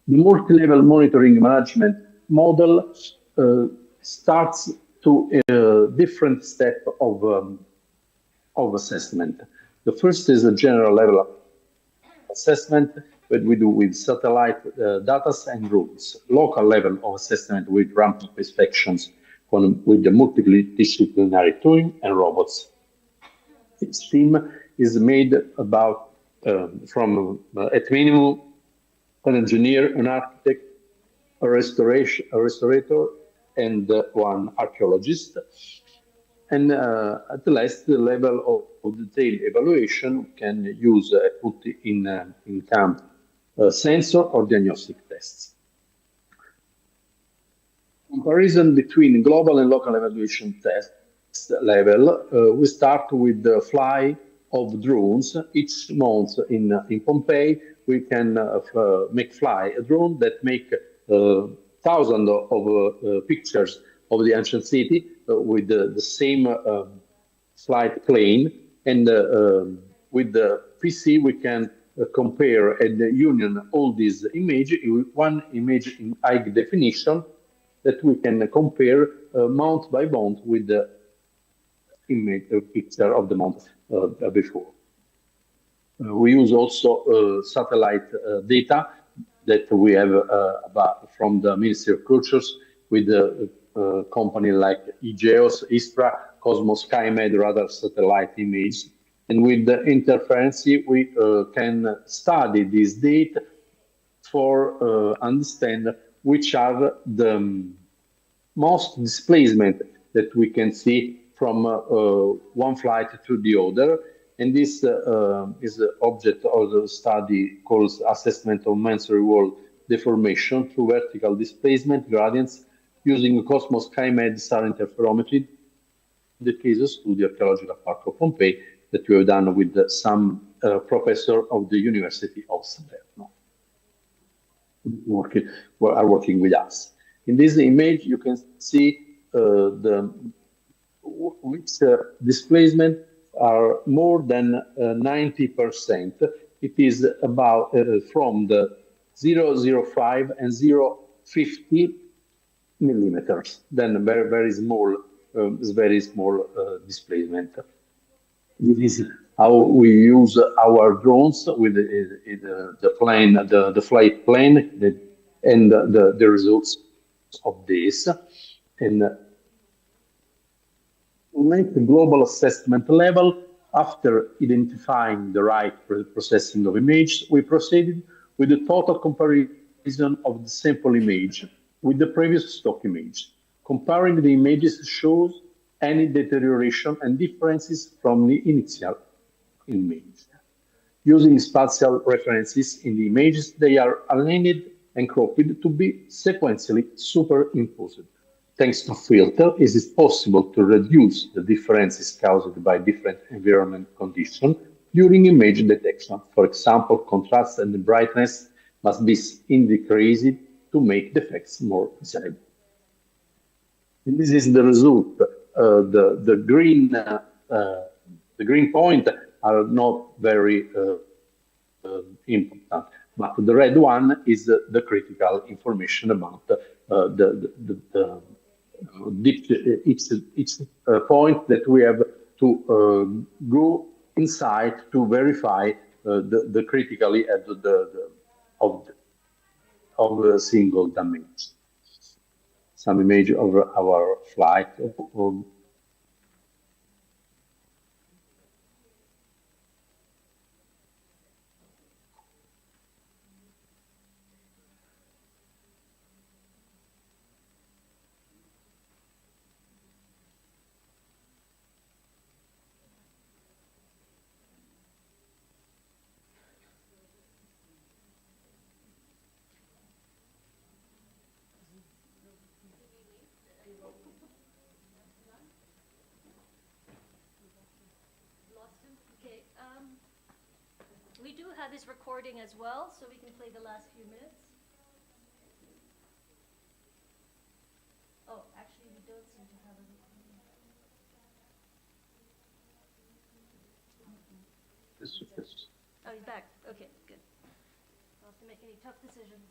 The multi-level monitoring management model starts to a different step of assessment. The first is a general level assessment that we do with satellite data and rules. Local level of assessment with ramp-up inspections with the multidisciplinary tooling and robots. Each team is made about from at minimum an engineer, an architect, a restorator, and 1 archaeologist. And at the last, the level of detailed evaluation can use put in camp sensor or diagnostic tests. comparison between global and local evaluation test level, we start with the fly of drones. Each month in Pompeii, we can make fly a drone that make thousands of pictures of the ancient city with the same flight plane. And with the PC, we can compare and union all these images with one image in high definition that we can compare month by month with the image picture of the month before. We use also satellite data that we have from the Ministry of Cultures with a company like EGEOS, ISPRA, Cosmos SkyMed, radar satellite image. And with the interference, we can study this data for understand which are the most displacement that we can see from one flight to the other. And this is the object of the study called assessment of sensory world deformation through vertical displacement gradients using Cosmos SkyMed star interferometry, the case of study Archaeological Park of Pompeii that we have done with some professor of the University of Salerno are working with us. In this image, you can see which displacement are more than 90%. It is about from the 0.05 and 0.50 millimeters. Then very small displacement. This is how we use our drones with the plane, the flight plane, and the results of this. And make the global assessment level. After identifying the right processing of image, we proceeded with the total comparison of the sample image with the previous stock image. Comparing the images shows any deterioration and differences from the initial image. Using spatial references in the images, they are aligned and cropped to be sequentially superimposed. Thanks to filter, it is possible to reduce the differences caused by different environment conditions during image detection. For example, contrast and brightness must be decreased to make the effects more visible. And this is the result. The green point are not very important, but the red one is the critical information about each point that we have to go inside to verify the critically of the single damage. Some image of our flight. Okay, we do have his recording as well, so we can play the last few minutes. Oh, actually, we don't seem to have a recording. Yes. Oh, he's back. Okay, good. Don't have to make any tough decisions.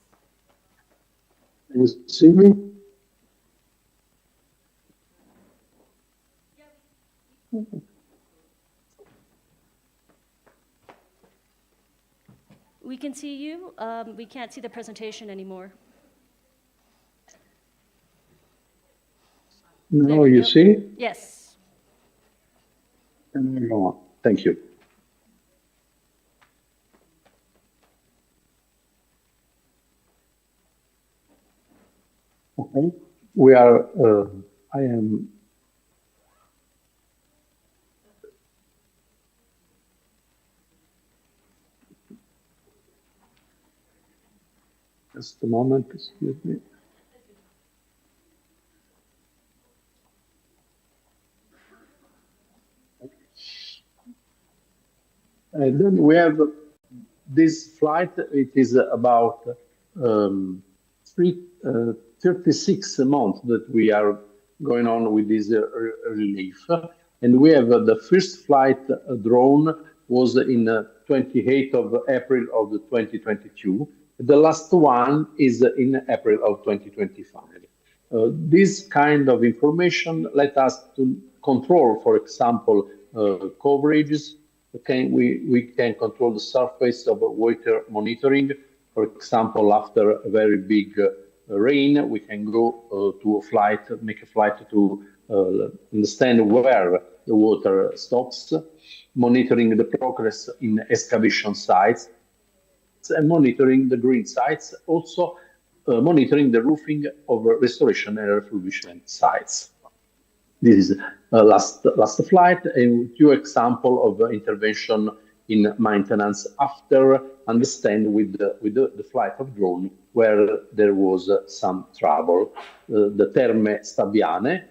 You see me? We can see you. We can't see the presentation anymore. There Now we you go. see? Yes. And I go on. Thank you. Okay. We are, I am just a moment, excuse me. And then we have this flight. It is about 36 months that we are going on with this relief. And we have the first flight drone was in 28th of April of 2022. The last one is in April of 2025. This kind of information let us to control, for example, coverages. We can control the surface of water monitoring. For example, after a very big rain, we can go to a flight, make a flight to understand where the water stops, monitoring the progress in excavation sites, and monitoring the green sites, also monitoring the roofing of restoration and refurbishment sites. This is last flight, and two example of intervention in maintenance after understand with the flight of drone where there was some trouble. The Terme Stabiane,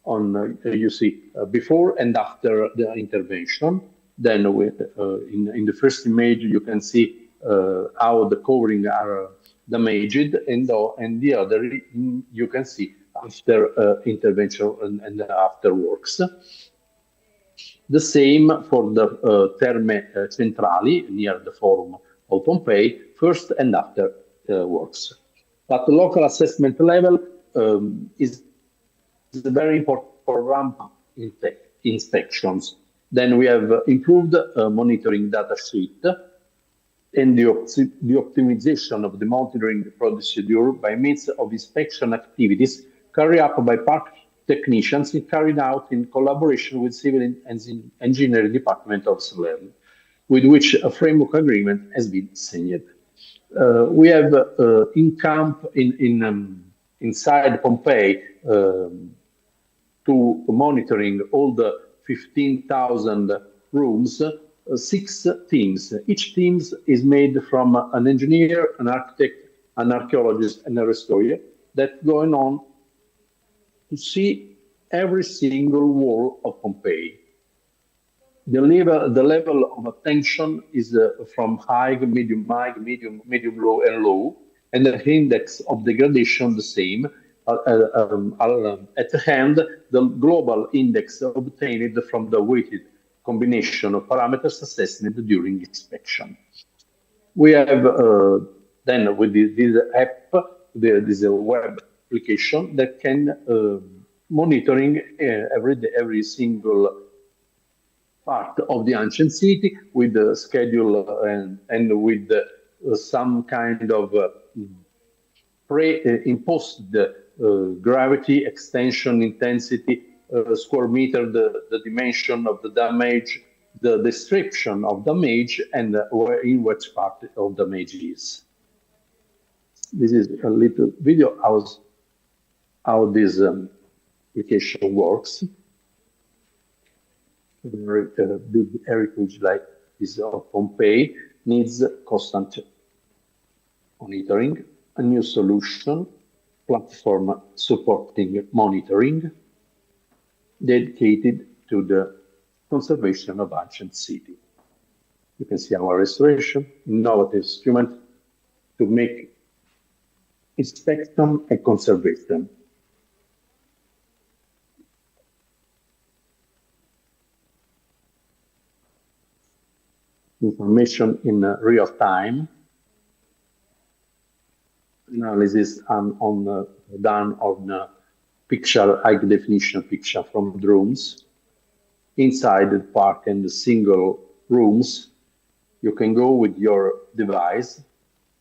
on you see before and after the intervention. Then in the first image you can see how the covering are damaged, and the other you can see after intervention and after works. The same for the Terme Centrali near the Forum of Pompeii, first and after works. But the local assessment level is very important for ramp-up inspections. Then we have improved monitoring data sheet and the optimization of the monitoring procedure by means of inspection activities carried out by park technicians carried out in collaboration with Civil Engineering Department of Salerno, with which a framework agreement has been signed. We have in camp inside Pompeii to monitoring all the 15,000 rooms, 6 teams. Each team is made from an engineer, an architect, an archaeologist, and a restorer that going on to see every single wall of Pompeii. The level of attention is from high, medium, low, and low, and the index of degradation the same. At the hand, the global index obtained from the weighted combination of parameters assessment during inspection. We have then with this app, this web application that can monitoring every single part of the ancient city with the schedule and with some kind of imposed gravity, extension, intensity, square meter, the dimension of the damage, the description of damage, and in which part of damage is. This is a little video how this application works. A big heritage like this of Pompeii needs constant monitoring, a new solution, platform supporting monitoring, dedicated to the conservation of ancient city. You can see our restoration, innovative instrument to make inspection and conservation. Information in real time. Analysis done on picture, high definition picture from drones. Inside the park and the single rooms, you can go with your device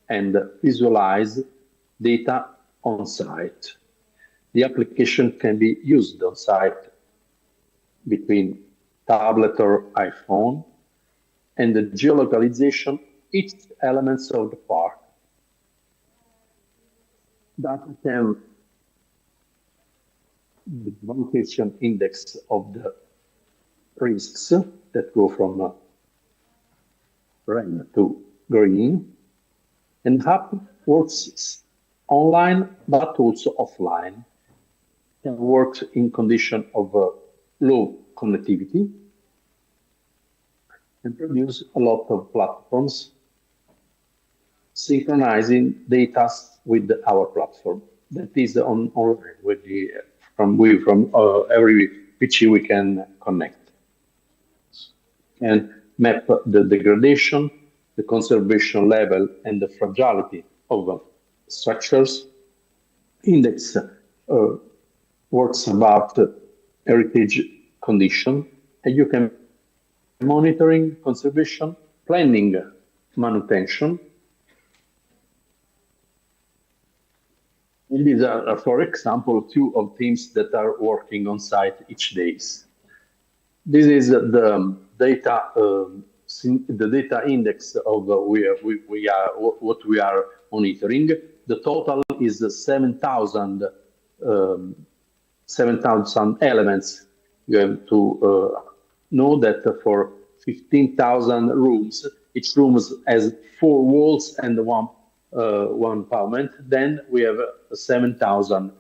and visualize data on site. The application can be used on site between tablet or iPhone, and the geolocalization each elements of the park. Data can the location index of the risks that go from red to green, and app works online but also offline. It works in condition of low connectivity and produce a lot of platforms synchronizing data with our platform. That is online with from every PC we can connect and map the degradation, the conservation level, and the fragility of structures. Index works about heritage condition, and you can monitoring conservation, planning manutention. And these are, for example, two of teams that are working on site each day. This is the data index of what we are monitoring. The total is 7,000 elements. You have to know that for 15,000 rooms, each room has 4 walls and one pavement. Then we have 7,000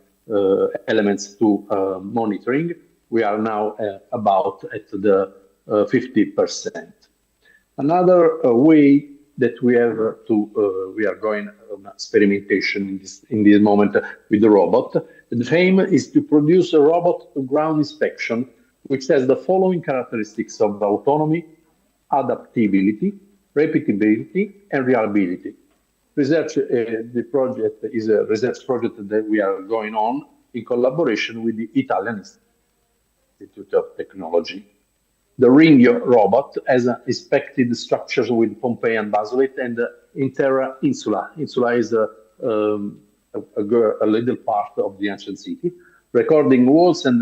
elements to monitoring. We are now about at the 50%. Another way that we have we are going on experimentation in this moment with the robot. The aim is to produce a robot ground inspection which has the following characteristics of autonomy, adaptability, repeatability, and reliability. The project is a research project that we are going on in collaboration with the Italian Institute of Technology. The ring robot has inspected structures with Pompeian basalite and Interra Insula. Insula is a little part of the ancient city, recording walls and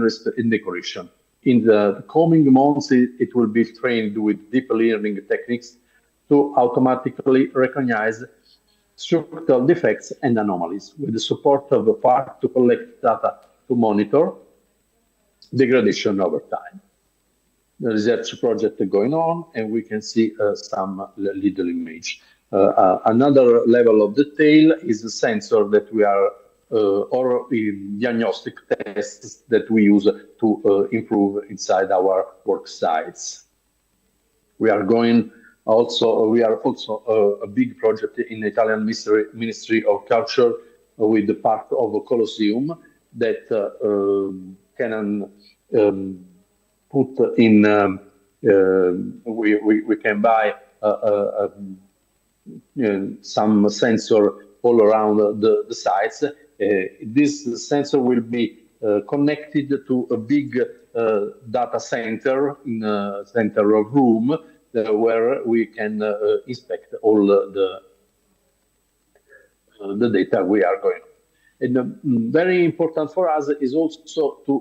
decoration. In the coming months, it will be trained with deep learning techniques to automatically recognize structural defects and anomalies, with the support of the part to collect data to monitor degradation over time. The research project going on, and we can see some little image. Another level of detail is the sensor that we are, or diagnostic tests that we use to improve inside our work sites. We are also a big project in the Italian Ministry of Culture with the part of a Colosseum that can put in. We can buy some sensor all around the sites. This sensor will be connected to a big data center in a center of room where we can inspect all the data we are going on. And very important for us is also to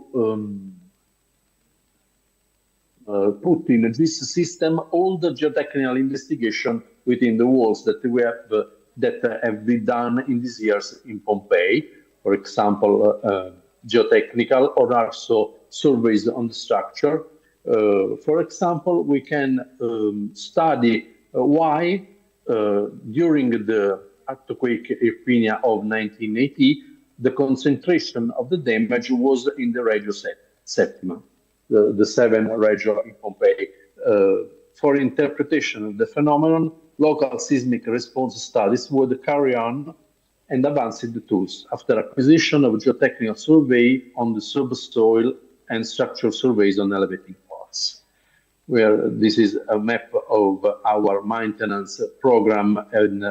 put in this system all the geotechnical investigation within the walls that we have that have been done in these years in Pompeii. For example, geotechnical or also surveys on the structure. For example, we can study why during the earthquake Irpinia of 1980, the concentration of the damage was in the Regio Settima, the 7 Regio in Pompeii. For interpretation of the phenomenon, local seismic response studies would carry on and advanced the tools after acquisition of geotechnical survey on the subsoil and structural surveys on elevating parts. Where this is a map of our maintenance program and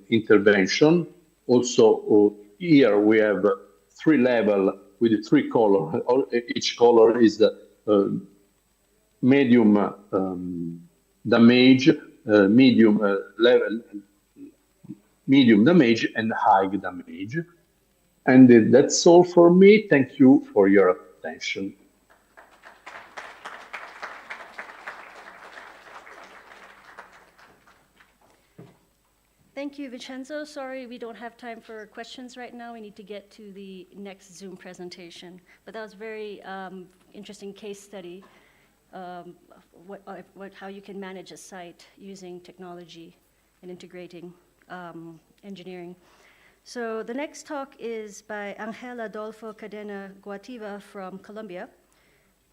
intervention. Also, here we have 3 levels with 3 colors. Each color is the medium damage, medium level, medium damage, and high damage. And that's all for me. Thank you for your attention. Thank you, Vincenzo. Sorry, we don't have time for questions right now. We need to get to the next Zoom presentation. But that was a very interesting case study, how you can manage a site using technology and integrating engineering. So the next talk is by Angel Adolfo Cadena Guativa from Colombia.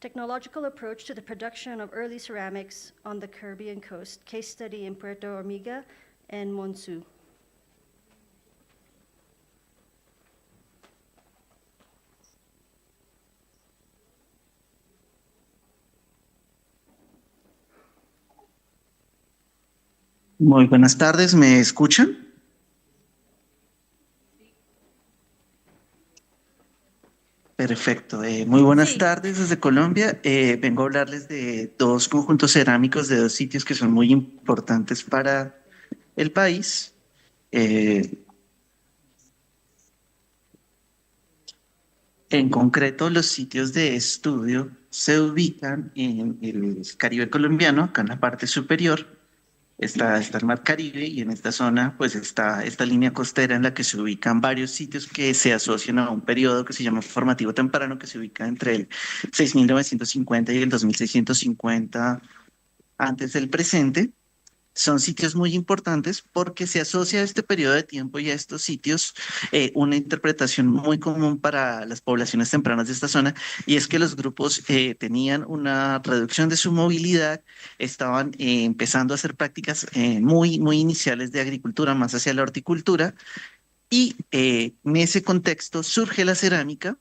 Technological approach to the production of early ceramics on the Caribbean coast, case study in Puerto Ormiga and Monsu. Muy buenas tardes, ¿me escuchan? Perfecto, muy buenas Sí. tardes desde Colombia. Vengo a hablarles de dos conjuntos cerámicos de dos sitios que son muy importantes para el país. En concreto, los sitios de estudio se ubican en el Caribe colombiano, acá en la parte superior. Está el Mar Caribe y en esta zona pues está esta línea costera en la que se ubican varios sitios que se asocian a un periodo que se llama formativo temprano, que se ubica entre el 6950 y el 2650 antes del presente. Son sitios muy importantes porque se asocia a este periodo de tiempo y a estos sitios una interpretación muy común para las poblaciones tempranas de esta zona, y es que los grupos tenían una reducción de su movilidad, estaban empezando a hacer prácticas muy iniciales de agricultura, más hacia la horticultura, y en ese contexto surge la cerámica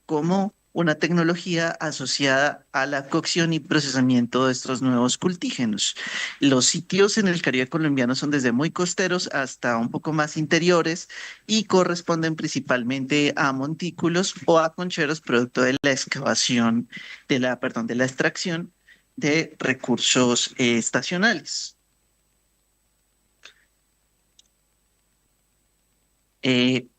como una tecnología asociada a la cocción y procesamiento de estos nuevos cultígenos. Los sitios en el Caribe colombiano son desde muy costeros hasta un poco más interiores y corresponden principalmente a montículos o a concheros producto de la excavación, de la extracción de recursos estacionales.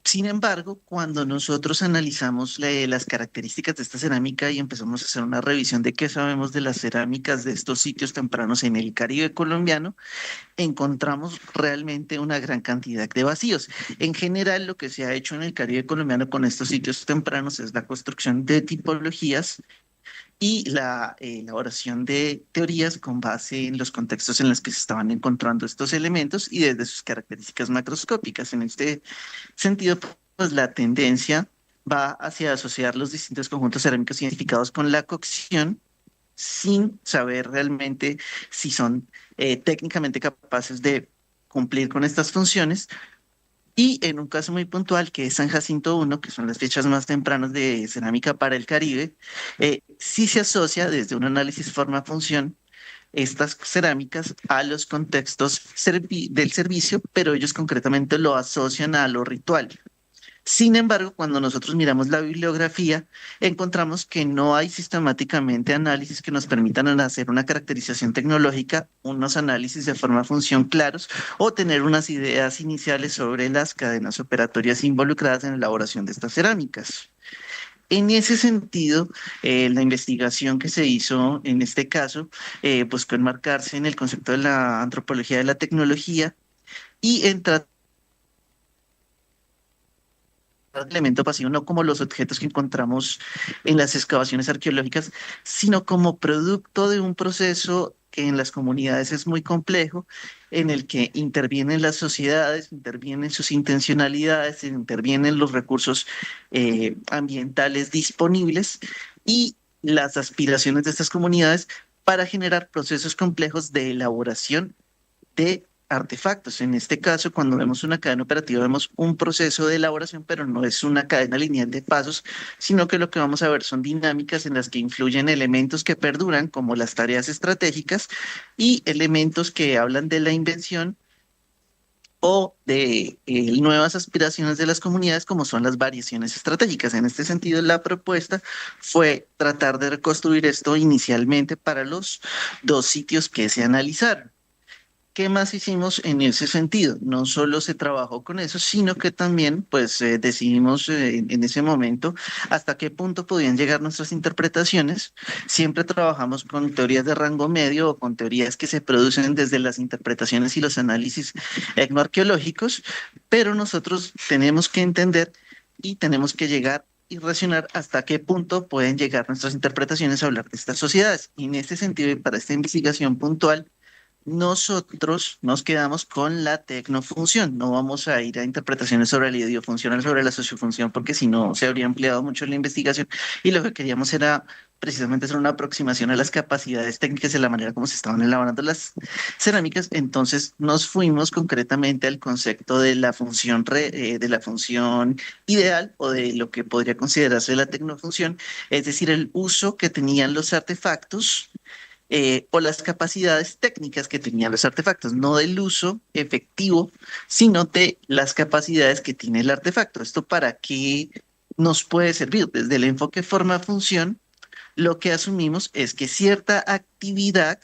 Sin embargo, cuando nosotros analizamos las características de esta cerámica y empezamos a hacer una revisión de qué sabemos de las cerámicas de estos sitios tempranos en el Caribe colombiano, encontramos realmente una gran cantidad de vacíos. En general, lo que se ha hecho en el Caribe colombiano con estos sitios tempranos es la construcción de tipologías y la elaboración de teorías con base en los contextos en los que se estaban encontrando estos elementos y desde sus características macroscópicas. En este sentido, pues la tendencia va hacia asociar los distintos conjuntos cerámicos identificados con la cocción sin saber realmente si son técnicamente capaces de cumplir con estas funciones. Y en un caso muy puntual, que es San Jacinto I, que son las fechas más tempranas de cerámica para el Caribe, sí se asocia desde un análisis forma-función estas cerámicas a los contextos del servicio, pero ellos concretamente lo asocian a lo ritual. Sin embargo, cuando nosotros miramos la bibliografía, encontramos que no hay sistemáticamente análisis que nos permitan hacer una caracterización tecnológica, unos análisis de forma-función claros o tener unas ideas iniciales sobre las cadenas operatorias involucradas en la elaboración de estas cerámicas. En ese sentido, la investigación que se hizo en este caso buscó enmarcarse en el concepto de la antropología de la tecnología y en tratar elemento pasivo, no como los objetos que encontramos en las excavaciones arqueológicas, sino como producto de un proceso que en las comunidades es muy complejo, en el que intervienen las sociedades, intervienen sus intencionalidades, intervienen los recursos ambientales disponibles y las aspiraciones de estas comunidades para generar procesos complejos de elaboración de artefactos. En este caso, cuando vemos una cadena operativa, vemos un proceso de elaboración, pero no es una cadena lineal de pasos, sino que lo que vamos a ver son dinámicas en las que influyen elementos que perduran, como las tareas estratégicas, y elementos que hablan de la invención o de nuevas aspiraciones de las comunidades, como son las variaciones estratégicas. En este sentido, la propuesta fue tratar de reconstruir esto inicialmente para los dos sitios que se analizaron. ¿Qué más hicimos en ese sentido? No solo se trabajó con eso, sino que también pues decidimos en ese momento hasta qué punto podían llegar nuestras interpretaciones. Siempre trabajamos con teorías de rango medio o con teorías que se producen desde las interpretaciones y los análisis etnoarqueológicos, pero nosotros tenemos que entender y tenemos que llegar y racionar hasta qué punto pueden llegar nuestras interpretaciones a hablar de estas sociedades. Y en este sentido, y para esta investigación puntual, nosotros nos quedamos con la tecnofunción. No vamos a ir a interpretaciones sobre la idiofunción o sobre la sociofunción, porque si no se habría ampliado mucho la investigación. Y lo que queríamos era precisamente hacer una aproximación a las capacidades técnicas y la manera como se estaban elaborando las cerámicas. Entonces nos fuimos concretamente al concepto de la función, de la función ideal o de lo que podría considerarse la tecnofunción, es decir, el uso que tenían los artefactos o las capacidades técnicas que tenían los artefactos, no del uso efectivo, sino de las capacidades que tiene el artefacto. ¿Esto para qué nos puede servir? Desde el enfoque forma-función, lo que asumimos es que cierta actividad,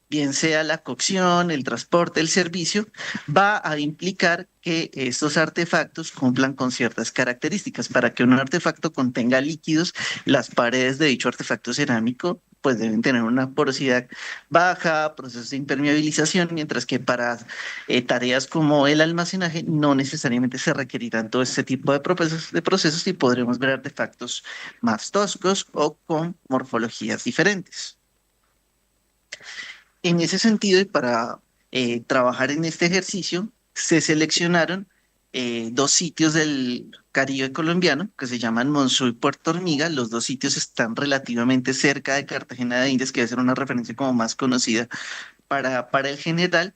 bien sea la cocción, el transporte, el servicio, va a implicar que estos artefactos cumplan con ciertas características. Para que un artefacto contenga líquidos, las paredes de dicho artefacto cerámico pues deben tener una porosidad baja, procesos de impermeabilización, mientras que para tareas como el almacenaje no necesariamente se requerirán todo este tipo de procesos y podremos ver artefactos más toscos o con morfologías diferentes. En ese sentido, y para trabajar en este ejercicio, se seleccionaron dos sitios del Caribe colombiano que se llaman Monzú y Puerto Hormiga. Los dos sitios están relativamente cerca de Cartagena de Indias, que debe ser una referencia como más conocida para el general.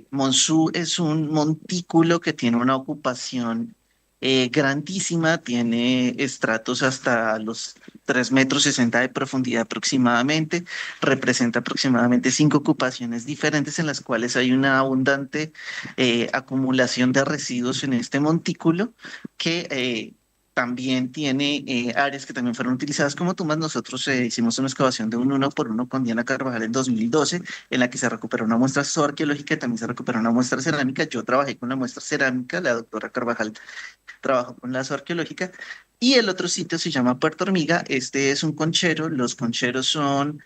Monzú es un montículo que tiene una ocupación grandísima, tiene estratos hasta los 3,60 metros de profundidad aproximadamente, representa aproximadamente 5 ocupaciones diferentes en las cuales hay una abundante acumulación de residuos en este montículo que también tiene áreas que también fueron utilizadas como tumbas. Nosotros hicimos una excavación de un 1 por 1 con Diana Carvajal en 2012, en la que se recuperó una muestra arqueológica y también se recuperó una muestra cerámica. Yo trabajé con la muestra cerámica, la doctora Carvajal trabajó con la arqueológica. Y el otro sitio se llama Puerto Hormiga. Este es un conchero. Los concheros son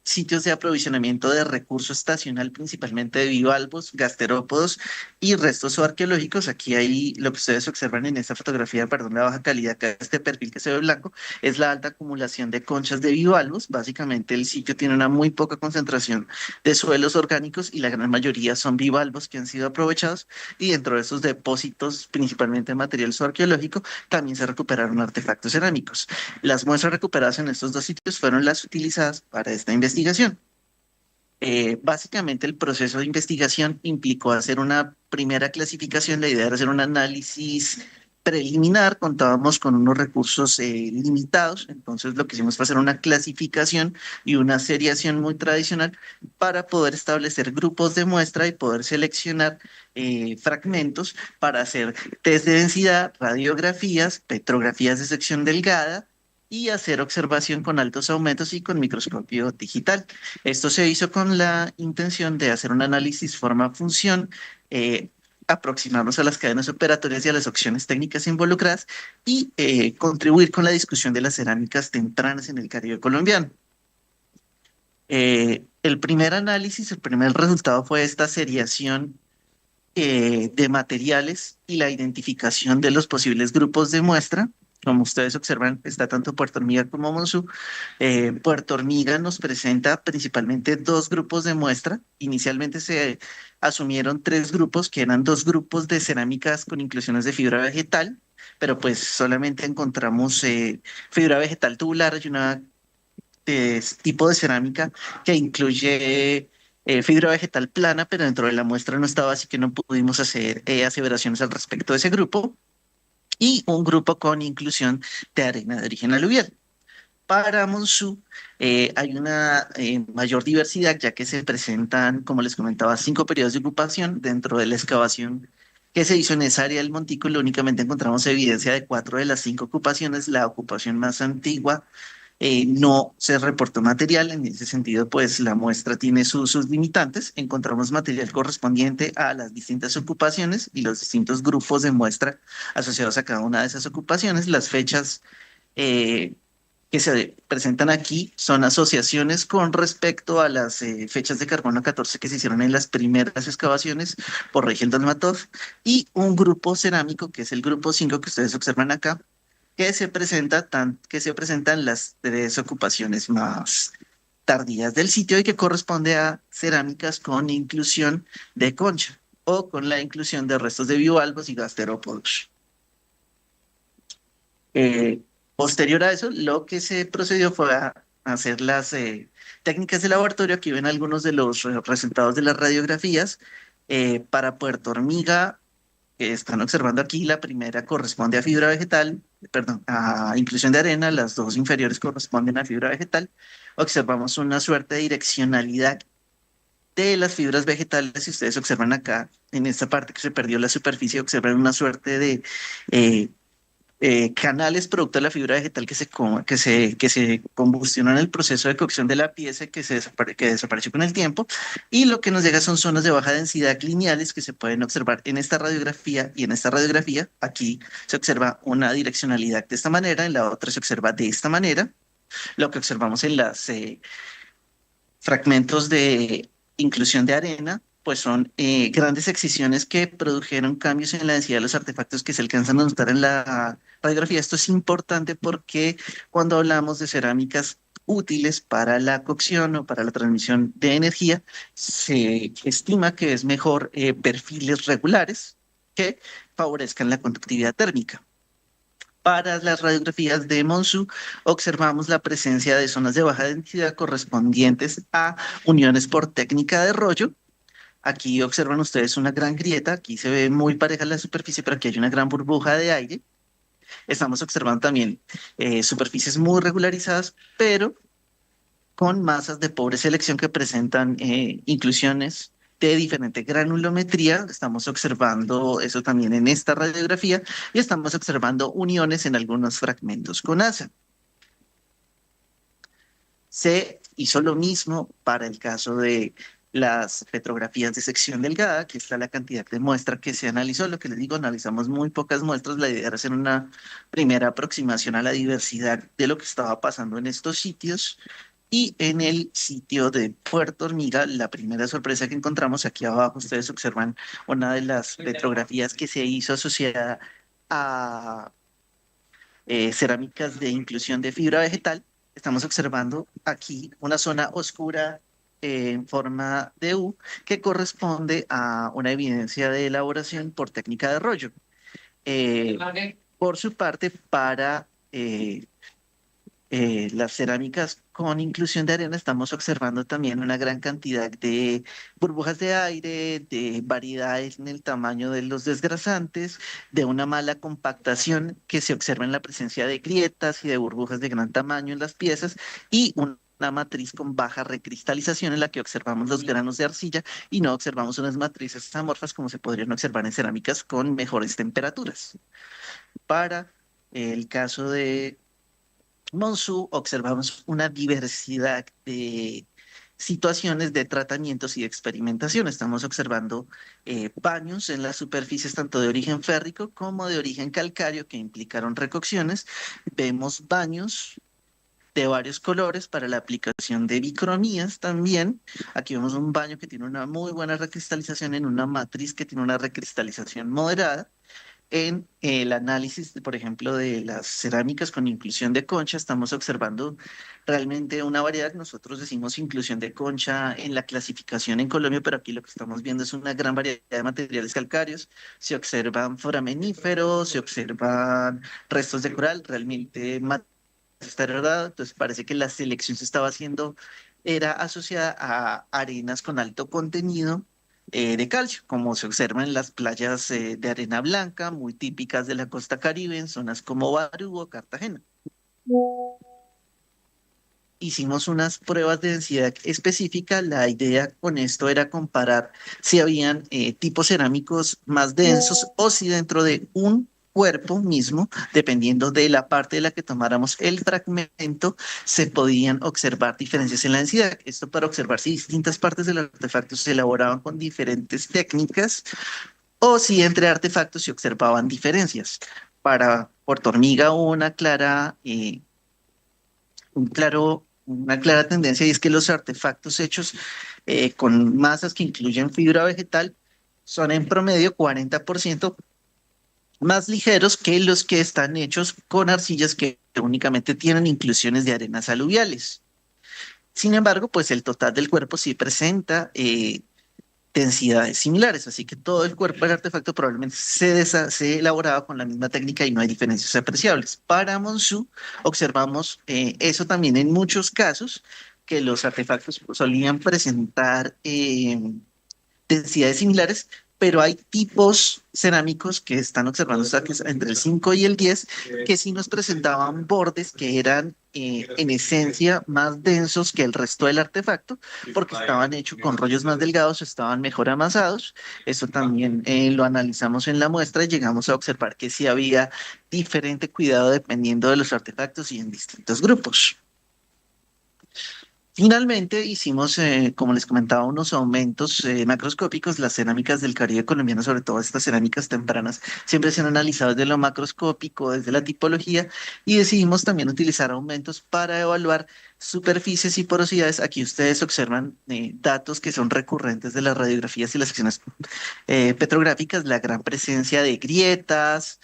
sitios de aprovisionamiento de recurso estacional, principalmente de bivalvos, gasterópodos y restos arqueológicos. Aquí hay lo que ustedes observan en esta fotografía, perdón, la baja calidad, acá este perfil que se ve blanco, es la alta acumulación de conchas de bivalvos. Básicamente el sitio tiene una muy poca concentración de suelos orgánicos y la gran mayoría son bivalvos que han sido aprovechados, y dentro de esos depósitos, principalmente de material arqueológico, también se recuperaron artefactos cerámicos. Las muestras recuperadas en estos dos sitios fueron las utilizadas para esta investigación. Básicamente el proceso de investigación implicó hacer una primera clasificación. La idea era hacer un análisis preliminar. Contábamos con unos recursos limitados, entonces lo que hicimos fue hacer una clasificación y una seriación muy tradicional para poder establecer grupos de muestra y poder seleccionar fragmentos para hacer test de densidad, radiografías, petrografías de sección delgada y hacer observación con altos aumentos y con microscopio digital. Esto se hizo con la intención de hacer un análisis forma-función, aproximarnos a las cadenas operatorias y a las opciones técnicas involucradas y contribuir con la discusión de las cerámicas tempranas en el Caribe colombiano. El primer análisis, el primer resultado fue esta seriación de materiales y la identificación de los posibles grupos de muestra. Como ustedes observan, está tanto Puerto Hormiga como Monzú. Puerto Hormiga nos presenta principalmente dos grupos de muestra. Inicialmente se asumieron 3 grupos, que eran 2 grupos de cerámicas con inclusiones de fibra vegetal, pero pues solamente encontramos fibra vegetal tubular y una tipo de cerámica que incluye fibra vegetal plana, pero dentro de la muestra no estaba, así que no pudimos hacer aseveraciones al respecto de ese grupo. Y un grupo con inclusión de arena de origen aluvial. Para Monzú hay una mayor diversidad, ya que se presentan, como les comentaba, 5 periodos de ocupación. Dentro de la excavación que se hizo en esa área del montículo únicamente encontramos evidencia de 4 de las 5 ocupaciones. La ocupación más antigua no se reportó material. En ese sentido, pues la muestra tiene sus limitantes. Encontramos material correspondiente a las distintas ocupaciones y los distintos grupos de muestra asociados a cada una de esas ocupaciones. Las fechas que se presentan aquí son asociaciones con respecto a las fechas de carbono 14 que se hicieron en las primeras excavaciones por Regel Dolmatov, y un grupo cerámico, que es el grupo 5 que ustedes observan acá, que se presentan las 3 ocupaciones más tardías del sitio y que corresponde a cerámicas con inclusión de concha o con la inclusión de restos de bivalvos y gasterópodos. Posterior a eso, lo que se procedió fue a hacer las técnicas de laboratorio. Aquí ven algunos de los resultados de las radiografías. Para Puerto Hormiga, que están observando aquí, la primera corresponde a fibra vegetal, perdón, a inclusión de arena, las dos inferiores corresponden a fibra vegetal. Observamos una suerte de direccionalidad de las fibras vegetales. Si ustedes observan acá, en esta parte que se perdió la superficie, observan una suerte de canales producto de la fibra vegetal que se combustionó en el proceso de cocción de la pieza que desapareció con el tiempo, y lo que nos llega son zonas de baja densidad lineales que se pueden observar en esta radiografía y en esta radiografía. Aquí se observa una direccionalidad de esta manera, en la otra se observa de esta manera. Lo que observamos en los fragmentos de inclusión de arena pues son grandes excisiones que produjeron cambios en la densidad de los artefactos que se alcanzan a notar en la radiografía. Esto es importante porque cuando hablamos de cerámicas útiles para la cocción o para la transmisión de energía, se estima que es mejor perfiles regulares que favorezcan la conductividad térmica. Para las radiografías de Monzú, observamos la presencia de zonas de baja densidad correspondientes a uniones por técnica de rollo. Aquí observan ustedes una gran grieta, aquí se ve muy pareja la superficie, pero aquí hay una gran burbuja de aire. Estamos observando también superficies muy regularizadas, pero con masas de pobre selección que presentan inclusiones de diferente granulometría. Estamos observando eso también en esta radiografía y estamos observando uniones en algunos fragmentos con asa. Se hizo lo mismo para el caso de las petrografías de sección delgada. Aquí está la cantidad de muestra que se analizó. Lo que les digo, analizamos muy pocas muestras. La idea era hacer una primera aproximación a la diversidad de lo que estaba pasando en estos sitios. Y en el sitio de Puerto Hormiga, la primera sorpresa que encontramos, aquí abajo ustedes observan una de las petrografías que se hizo asociada a cerámicas de inclusión de fibra vegetal. Estamos observando aquí una zona oscura en forma de U que corresponde a una evidencia de elaboración por técnica de rollo. Por su parte, para las cerámicas con inclusión de arena, estamos observando también una gran cantidad de burbujas de aire, de variedades en el tamaño de los desgrasantes, de una mala compactación que se observa en la presencia de grietas y de burbujas de gran tamaño en las piezas, y una matriz con baja recristalización en la que observamos los granos de arcilla y no observamos unas matrices amorfas como se podrían observar en cerámicas con mejores temperaturas. Para el caso de Monzú, observamos una diversidad de situaciones de tratamientos y de experimentación. Estamos observando baños en las superficies tanto de origen férrico como de origen calcáreo que implicaron recocciones. Vemos baños de varios colores para la aplicación de bicromías también. Aquí vemos un baño que tiene una muy buena recristalización en una matriz que tiene una recristalización moderada. En el análisis, por ejemplo, de las cerámicas con inclusión de concha, estamos observando realmente una variedad. Nosotros decimos inclusión de concha en la clasificación en Colombia, pero aquí lo que estamos viendo es una gran variedad de materiales calcáreos. Se observan forameníferos, se observan restos de coral, realmente está erodado. Entonces parece que la selección se estaba haciendo, era asociada a arenas con alto contenido de calcio, como se observa en las playas de arena blanca, muy típicas de la costa caribe, en zonas como Barú o Cartagena. Hicimos unas pruebas de densidad específica. La idea con esto era comparar si habían tipos cerámicos más densos o si dentro de un cuerpo mismo, dependiendo de la parte de la que tomáramos el fragmento, se podían observar diferencias en la densidad. Esto para observar si distintas partes del artefacto se elaboraban con diferentes técnicas o si entre artefactos se observaban diferencias. Para Puerto Hormiga hubo una clara tendencia, y es que los artefactos hechos con masas que incluyen fibra vegetal son en promedio 40% más ligeros que los que están hechos con arcillas que únicamente tienen inclusiones de arenas aluviales. Sin embargo, pues el total del cuerpo sí presenta densidades similares, así que todo el cuerpo del artefacto probablemente se elaboraba con la misma técnica y no hay diferencias apreciables. Para Monzú observamos eso también en muchos casos, que los artefactos solían presentar densidades similares, pero hay tipos cerámicos que están observando entre el 5 y el 10 que sí nos presentaban bordes que eran en esencia más densos que el resto del artefacto, porque estaban hechos con rollos más delgados, estaban mejor amasados. Eso también lo analizamos en la muestra y llegamos a observar que sí había diferente cuidado dependiendo de los artefactos y en distintos grupos. Finalmente hicimos, como les comentaba, unos aumentos macroscópicos. Las cerámicas del Caribe colombiano, sobre todo estas cerámicas tempranas, siempre se han analizado desde lo macroscópico, desde la tipología, y decidimos también utilizar aumentos para evaluar superficies y porosidades. Aquí ustedes observan datos que son recurrentes de las radiografías y las secciones petrográficas, la gran presencia de grietas,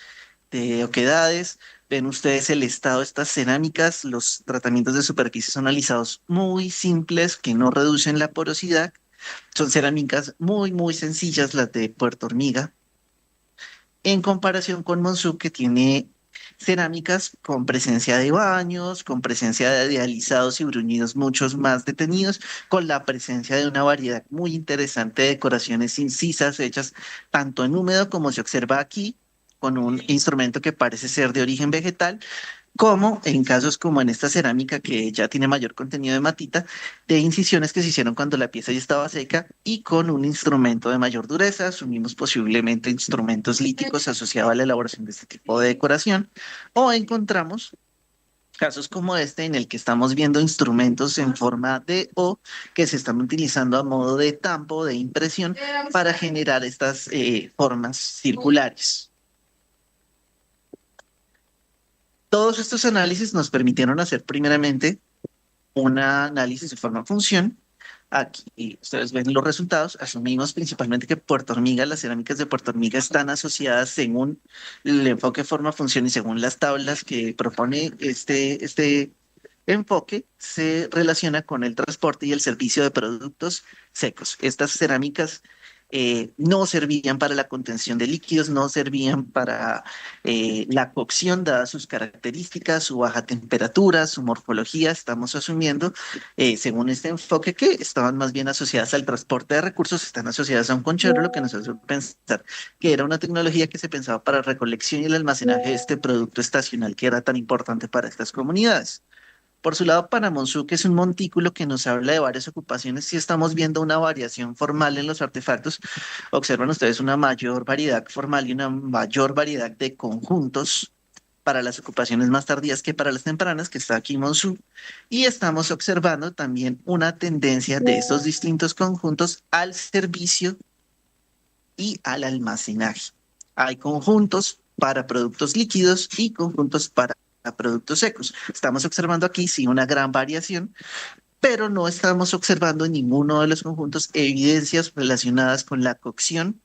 de oquedades. Ven ustedes el estado de estas cerámicas, los tratamientos de superficie son analizados muy simples que no reducen la porosidad. Son cerámicas muy sencillas, las de Puerto Hormiga, en comparación con Monzú, que tiene cerámicas con presencia de baños, con presencia de alisados y bruñidos muchos más detenidos, con la presencia de una variedad muy interesante de decoraciones incisas hechas tanto en húmedo como se observa aquí, con un instrumento que parece ser de origen vegetal, como en casos como en esta cerámica que ya tiene mayor contenido de matita, de incisiones que se hicieron cuando la pieza ya estaba seca y con un instrumento de mayor dureza. Asumimos posiblemente instrumentos líticos asociados a la elaboración de este tipo de decoración, o encontramos casos como este en el que estamos viendo instrumentos en forma de O que se están utilizando a modo de tampo, de impresión, para generar estas formas circulares. Todos estos análisis nos permitieron hacer primeramente un análisis de forma-función. Aquí ustedes ven los resultados. Asumimos principalmente que Puerto Hormiga, las cerámicas de Puerto Hormiga están asociadas según el enfoque forma-función y según las tablas que propone este enfoque, se relaciona con el transporte y el servicio de productos secos. Estas cerámicas no servían para la contención de líquidos, no servían para la cocción, dadas sus características, su baja temperatura, su morfología. Estamos asumiendo, según este enfoque, que estaban más bien asociadas al transporte de recursos, están asociadas a un conchero, lo que nos hace pensar que era una tecnología que se pensaba para la recolección y el almacenaje de este producto estacional que era tan importante para estas comunidades. Por su lado, para Monzú, que es un montículo que nos habla de varias ocupaciones, sí estamos viendo una variación formal en los artefactos. Observan ustedes una mayor variedad formal y una mayor variedad de conjuntos para las ocupaciones más tardías que para las tempranas, que está aquí Monzú. Y estamos observando también una tendencia de estos distintos conjuntos al servicio y al almacenaje. Hay conjuntos para productos líquidos y conjuntos para productos secos. Estamos observando aquí sí una gran variación, pero no estamos observando en ninguno de los conjuntos evidencias relacionadas con la cocción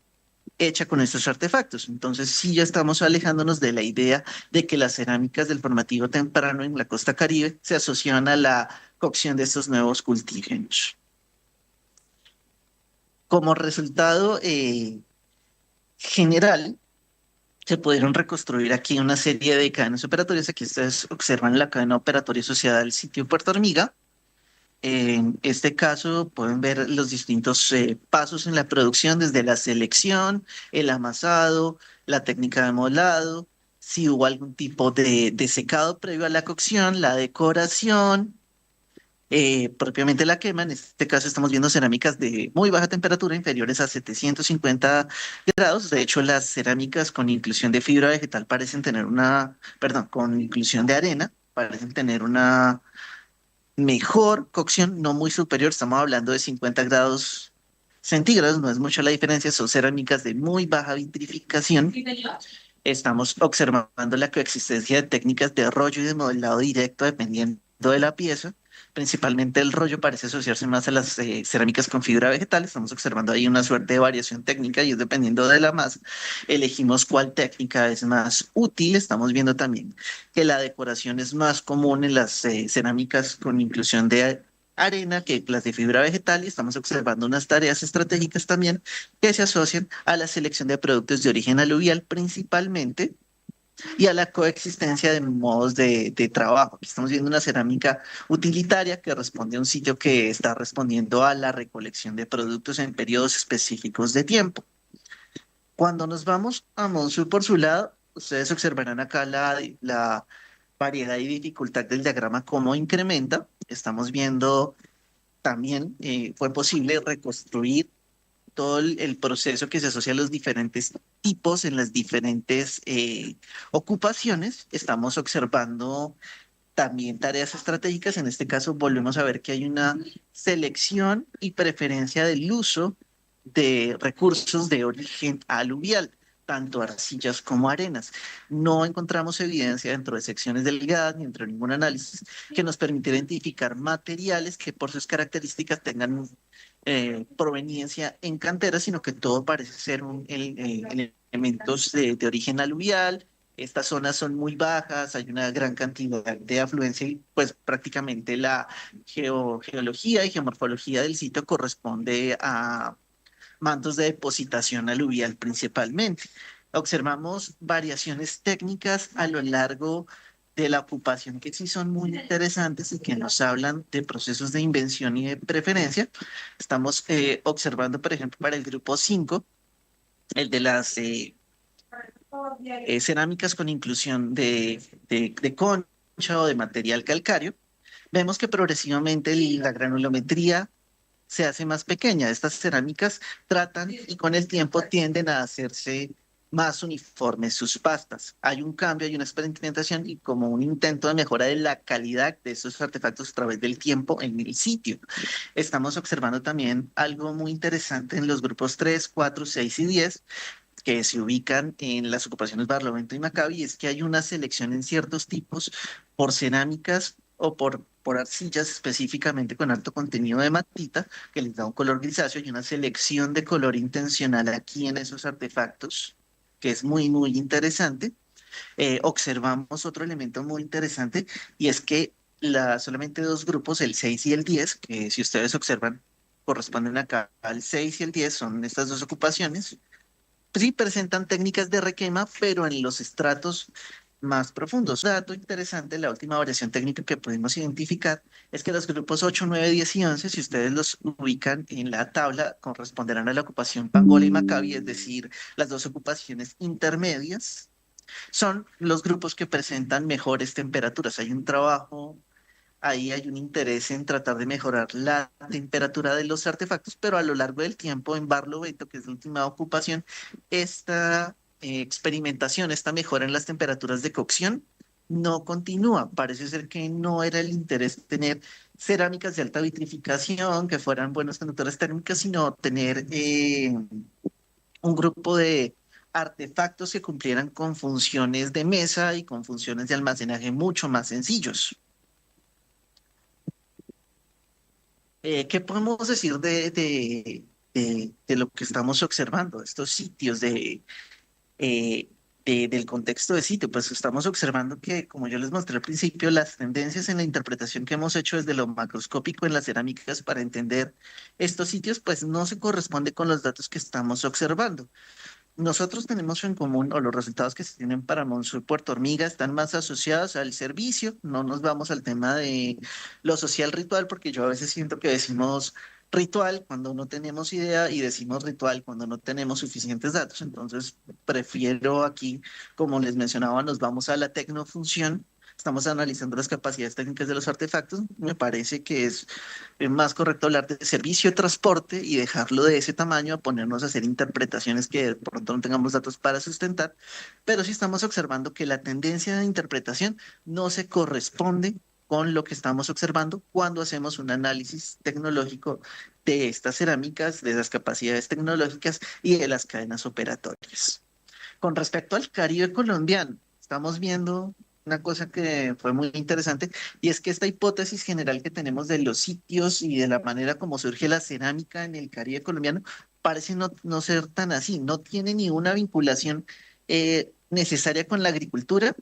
hecha con estos artefactos. Entonces sí ya estamos alejándonos de la idea de que las cerámicas del formativo temprano en la costa Caribe se asocian a la cocción de estos nuevos cultígenos. Como resultado general, se pudieron reconstruir aquí una serie de cadenas operatorias. Aquí ustedes observan la cadena operatoria asociada al sitio Puerto Hormiga. En este caso pueden ver los distintos pasos en la producción, desde la selección, el amasado, la técnica de molado, si hubo algún tipo de secado previo a la cocción, la decoración, propiamente la quema. En este caso estamos viendo cerámicas de muy baja temperatura, inferiores a 750 grados. De hecho, las cerámicas con inclusión de fibra vegetal parecen tener con inclusión de arena, parecen tener una mejor cocción, no muy superior. Estamos hablando de 50 grados centígrados, no es mucho la diferencia. Son cerámicas de muy baja vitrificación. Estamos observando la coexistencia de técnicas de rollo y de modelado directo dependiendo de la pieza. Principalmente el rollo parece asociarse más a las cerámicas con fibra vegetal. Estamos observando ahí una suerte de variación técnica y es dependiendo de la masa. Elegimos cuál técnica es más útil. Estamos viendo también que la decoración es más común en las cerámicas con inclusión de arena que las de fibra vegetal y estamos observando unas tareas estratégicas también que se asocian a la selección de productos de origen aluvial principalmente y a la coexistencia de modos de trabajo. Aquí estamos viendo una cerámica utilitaria que responde a un sitio que está respondiendo a la recolección de productos en periodos específicos de tiempo. Cuando nos vamos a Monsul por su lado, ustedes observarán acá la variedad y dificultad del diagrama, cómo incrementa. Estamos viendo también, fue posible reconstruir todo el proceso que se asocia a los diferentes tipos en las diferentes ocupaciones. Estamos observando también tareas estratégicas. En este caso, volvemos a ver que hay una selección y preferencia del uso de recursos de origen aluvial, tanto arcillas como arenas. No encontramos evidencia dentro de secciones delgadas ni dentro de ningún análisis que nos permita identificar materiales que por sus características tengan proveniencia en cantera, sino que todo parece ser elementos de origen aluvial. Estas zonas son muy bajas, hay una gran cantidad de afluencia y pues prácticamente la geología y geomorfología del sitio corresponde a mantos de depositación aluvial principalmente. Observamos variaciones técnicas a lo largo de la ocupación que sí son muy interesantes y que nos hablan de procesos de invención y de preferencia. Estamos observando, por ejemplo, para el grupo 5, el de las cerámicas con inclusión de concha o de material calcáreo. Vemos que progresivamente la granulometría se hace más pequeña. Estas cerámicas tratan y con el tiempo tienden a hacerse más uniformes sus pastas. Hay un cambio, hay una experimentación y como un intento de mejora de la calidad de esos artefactos a través del tiempo en el sitio. Estamos observando también algo muy interesante en los grupos 3, 4, 6 y 10 que se ubican en las ocupaciones Barlovento y Maccabi, es que hay una selección en ciertos tipos por cerámicas o por arcillas específicamente con alto contenido de matita, que les da un color grisáceo y una selección de color intencional aquí en esos artefactos, que es muy, muy interesante. Observamos otro elemento muy interesante y es que solamente dos grupos, el 6 y el 10, que si ustedes observan corresponden acá al 6 y el 10, son estas dos ocupaciones, sí presentan técnicas de requema, pero en los estratos más profundos. Dato interesante, la última variación técnica que pudimos identificar es que los grupos 8, 9, 10 y 11, si ustedes los ubican en la tabla, corresponderán a la ocupación Pangola y Maccabi, es decir, las dos ocupaciones intermedias, son los grupos que presentan mejores temperaturas. Hay un trabajo, ahí hay un interés en tratar de mejorar la temperatura de los artefactos, pero a lo largo del tiempo en Barlovento, que es la última ocupación, esta experimentación, esta mejora en las temperaturas de cocción no continúa. Parece ser que no era el interés tener cerámicas de alta vitrificación, que fueran buenos conductores térmicos, sino tener un grupo de artefactos que cumplieran con funciones de mesa y con funciones de almacenaje mucho más sencillos. ¿Qué podemos decir de lo que estamos observando, estos sitios del contexto de sitio? Pues estamos observando que, como yo les mostré al principio, las tendencias en la interpretación que hemos hecho desde lo macroscópico en las cerámicas para entender estos sitios, pues no se corresponde con los datos que estamos observando. Nosotros tenemos en común, o los resultados que se tienen para Monsul Puerto Hormiga están más asociados al servicio, no nos vamos al tema de lo social ritual, porque yo a veces siento que decimos ritual cuando no tenemos idea y decimos ritual cuando no tenemos suficientes datos, entonces prefiero aquí, como les mencionaba, nos vamos a la tecnofunción. Estamos analizando las capacidades técnicas de los artefactos. Me parece que es más correcto hablar de servicio de transporte y dejarlo de ese tamaño a ponernos a hacer interpretaciones que de pronto no tengamos datos para sustentar, pero sí estamos observando que la tendencia de interpretación no se corresponde con lo que estamos observando cuando hacemos un análisis tecnológico de estas cerámicas, de las capacidades tecnológicas y de las cadenas operatorias. Con respecto al Caribe colombiano, estamos viendo una cosa que fue muy interesante y es que esta hipótesis general que tenemos de los sitios y de la manera como surge la cerámica en el Caribe colombiano parece no ser tan así, no tiene ninguna vinculación necesaria con la agricultura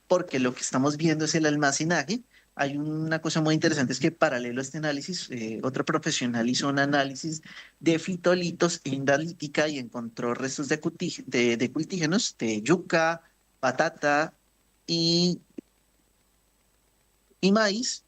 porque lo que estamos viendo es el almacenaje. hay una cosa muy interesante, es que paralelo a este análisis, otro profesional hizo un análisis de fitolitos en la lítica y encontró restos de cultígenos de yuca, patata y, y maíz,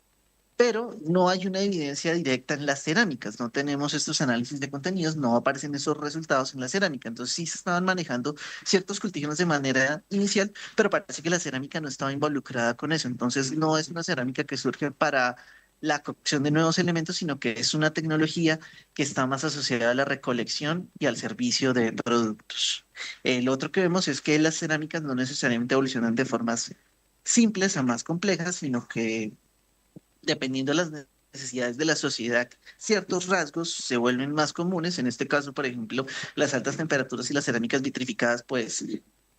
pero no hay una evidencia directa en las cerámicas, no tenemos estos análisis de contenidos, no aparecen esos resultados en la cerámica, entonces sí se estaban manejando ciertos cultivos de manera inicial, pero parece que la cerámica no estaba involucrada con eso, entonces no es una cerámica que surge para la cocción de nuevos elementos, sino que es una tecnología que está más asociada a la recolección y al servicio de productos. Lo otro que vemos es que las cerámicas no necesariamente evolucionan de formas simples a más complejas, sino que dependiendo de las necesidades de la sociedad, ciertos rasgos se vuelven más comunes. En este caso, por ejemplo, las altas temperaturas y las cerámicas vitrificadas, pues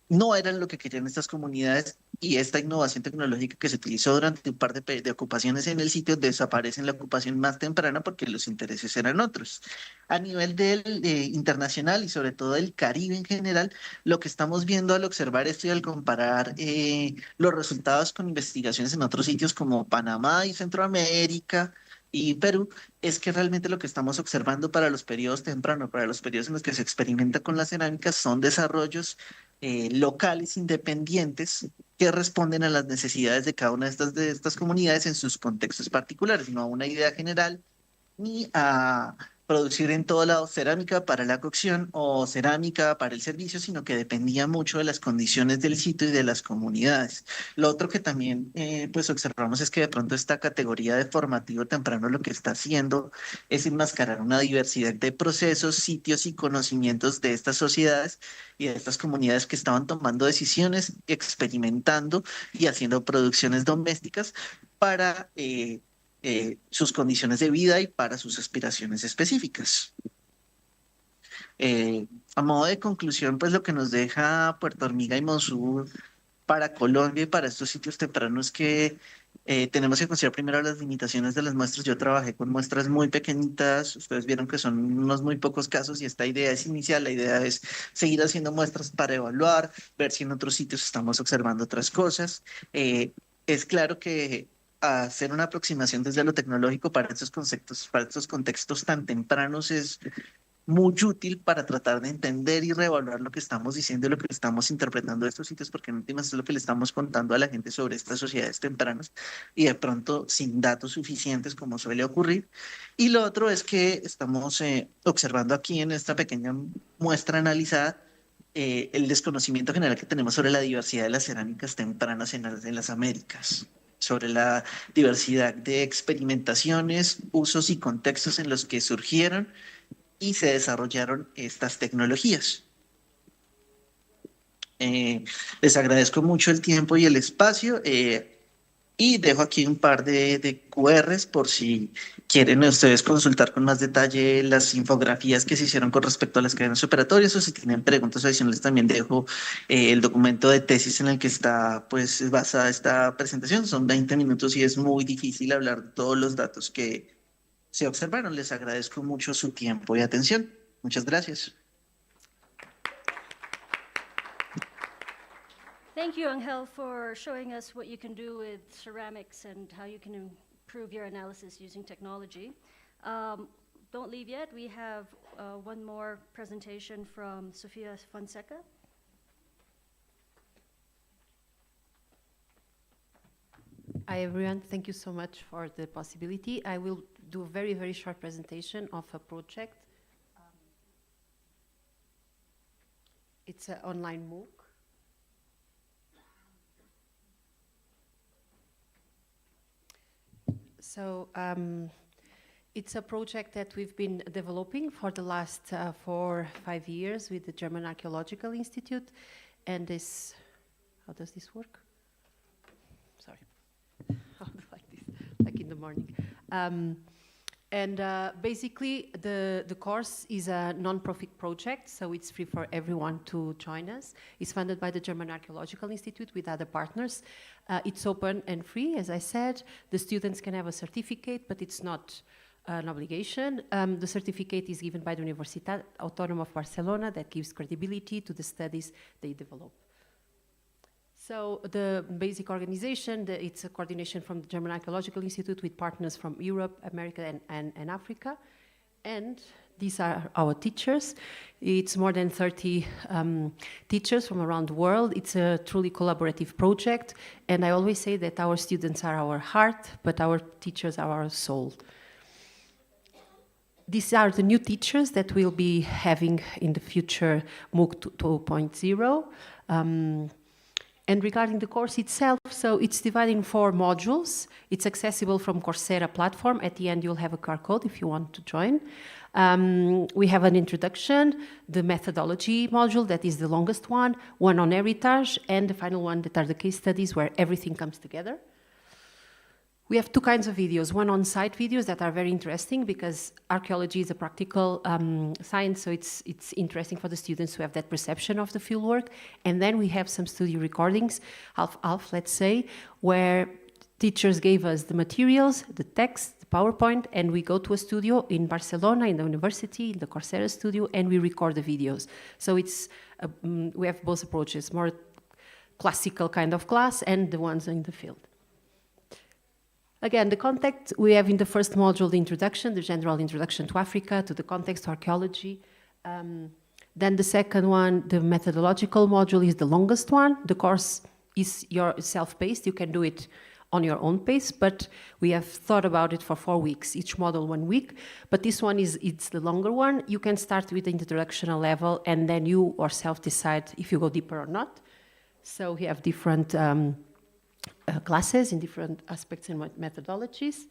no eran lo que querían estas comunidades y esta innovación tecnológica que se utilizó durante un par de ocupaciones en el sitio desaparece en la ocupación más temprana porque los intereses eran otros. A nivel internacional y sobre todo del Caribe en general, lo que estamos viendo al observar esto y al comparar los resultados con investigaciones en otros sitios como Panamá y Centroamérica y Perú, es que realmente lo que estamos observando para los periodos tempranos, para los periodos en los que se experimenta con las cerámicas, son desarrollos locales independientes que responden a las necesidades de cada una de estas comunidades en sus contextos particulares, no a una idea general ni a producir en todo lado cerámica para la cocción o cerámica para el servicio, sino que dependía mucho de las condiciones del sitio y de las comunidades. Lo otro que también pues observamos es que de pronto esta categoría de formativo temprano lo que está haciendo es enmascarar una diversidad de procesos, sitios y conocimientos de estas sociedades y de estas comunidades que estaban tomando decisiones, experimentando y haciendo producciones domésticas para sus condiciones de vida y para sus aspiraciones específicas. A modo de conclusión, pues lo que nos deja Puerto Hormiga y Monsur para Colombia y para estos sitios tempranos que tenemos que considerar primero las limitaciones de las muestras. Yo trabajé con muestras muy pequeñitas, ustedes vieron que son unos muy pocos casos y esta idea es inicial, la idea es seguir haciendo muestras para evaluar, ver si en otros sitios estamos observando otras cosas. Es claro que hacer una aproximación desde lo tecnológico para estos conceptos, para estos contextos tan tempranos es muy útil para tratar de entender y reevaluar lo que estamos diciendo y lo que estamos interpretando de estos sitios, porque en últimas es lo que le estamos contando a la gente sobre estas sociedades tempranas y de pronto sin datos suficientes como suele ocurrir. Y lo otro es que estamos observando aquí en esta pequeña muestra analizada el desconocimiento general que tenemos sobre la diversidad de las cerámicas tempranas en las Américas, sobre la diversidad de experimentaciones, usos y contextos en los que surgieron y se desarrollaron estas tecnologías. Les agradezco mucho el tiempo y el espacio y dejo aquí un par de QRs por si quieren ustedes consultar con más detalle las infografías que se hicieron con respecto a las cadenas operatorias o si tienen preguntas adicionales también dejo el documento de tesis en el que está pues basada esta presentación. Son 20 minutos y es muy difícil hablar de todos los datos que se observaron. Les agradezco mucho su tiempo y atención. Muchas gracias. Thank you, Angel, for showing us what you can do with ceramics and how you can improve your analysis using technology. Don't leave yet. We have one more presentation from Sofia Fonseca. Hi, everyone. Thank you so much for the possibility. I will do a very, very short presentation of a project. It's an online MOOC. So it's a project that we've been developing for the last 4 or 5 years with the German Archaeological Institute. And this, how does this work? Sorry. I'll do like this, like in the morning. Basically, the course is a non-profit project, so it's free for everyone to join us. It's funded by the German Archaeological Institute with other partners. It's open and free, as I said. The students can have a certificate, but it's not an obligation. The certificate is given by the Universitat Autònoma of Barcelona that gives credibility to the studies they develop. So the basic organization, it's a coordination from the German Archaeological Institute with partners from Europe, America, and Africa. And these are our teachers. It's more than 30 teachers from around the world. It's a truly collaborative project. And I always say that our students are our heart, but our teachers are our soul. These are the new teachers that we'll be having in the future MOOC 2.0. And regarding the course itself, so it's divided in 4 modules. It's accessible from Coursera platform. At the end, you'll have a QR code if you want to join. We have an introduction, the methodology module, that is the longest one on heritage, and the final one that are the case studies where everything comes together. We have 2 kinds of videos, one on-site videos that are very interesting because archaeology is a practical science, so it's interesting for the students to have that perception of the fieldwork. And then we have some studio recordings, half, let's say, where teachers gave us the materials, the text, the PowerPoint, and we go to a studio in Barcelona, in the university, in the Coursera studio, and we record the videos. So it's we have both approaches, more classical kind of class and the ones in the field. Again, the context, we have in the first module the introduction, the general introduction to Africa, to the context, to archaeology. Then the second one, the methodological module, is the longest one. The course is your self-paced. You can do it on your own pace, but we have thought about it for 4 weeks, each model 1 week. But this one it's the longer one. You can start with the introductional level, and then you yourself decide if you go deeper or not. So we have different classes in different aspects and methodologies.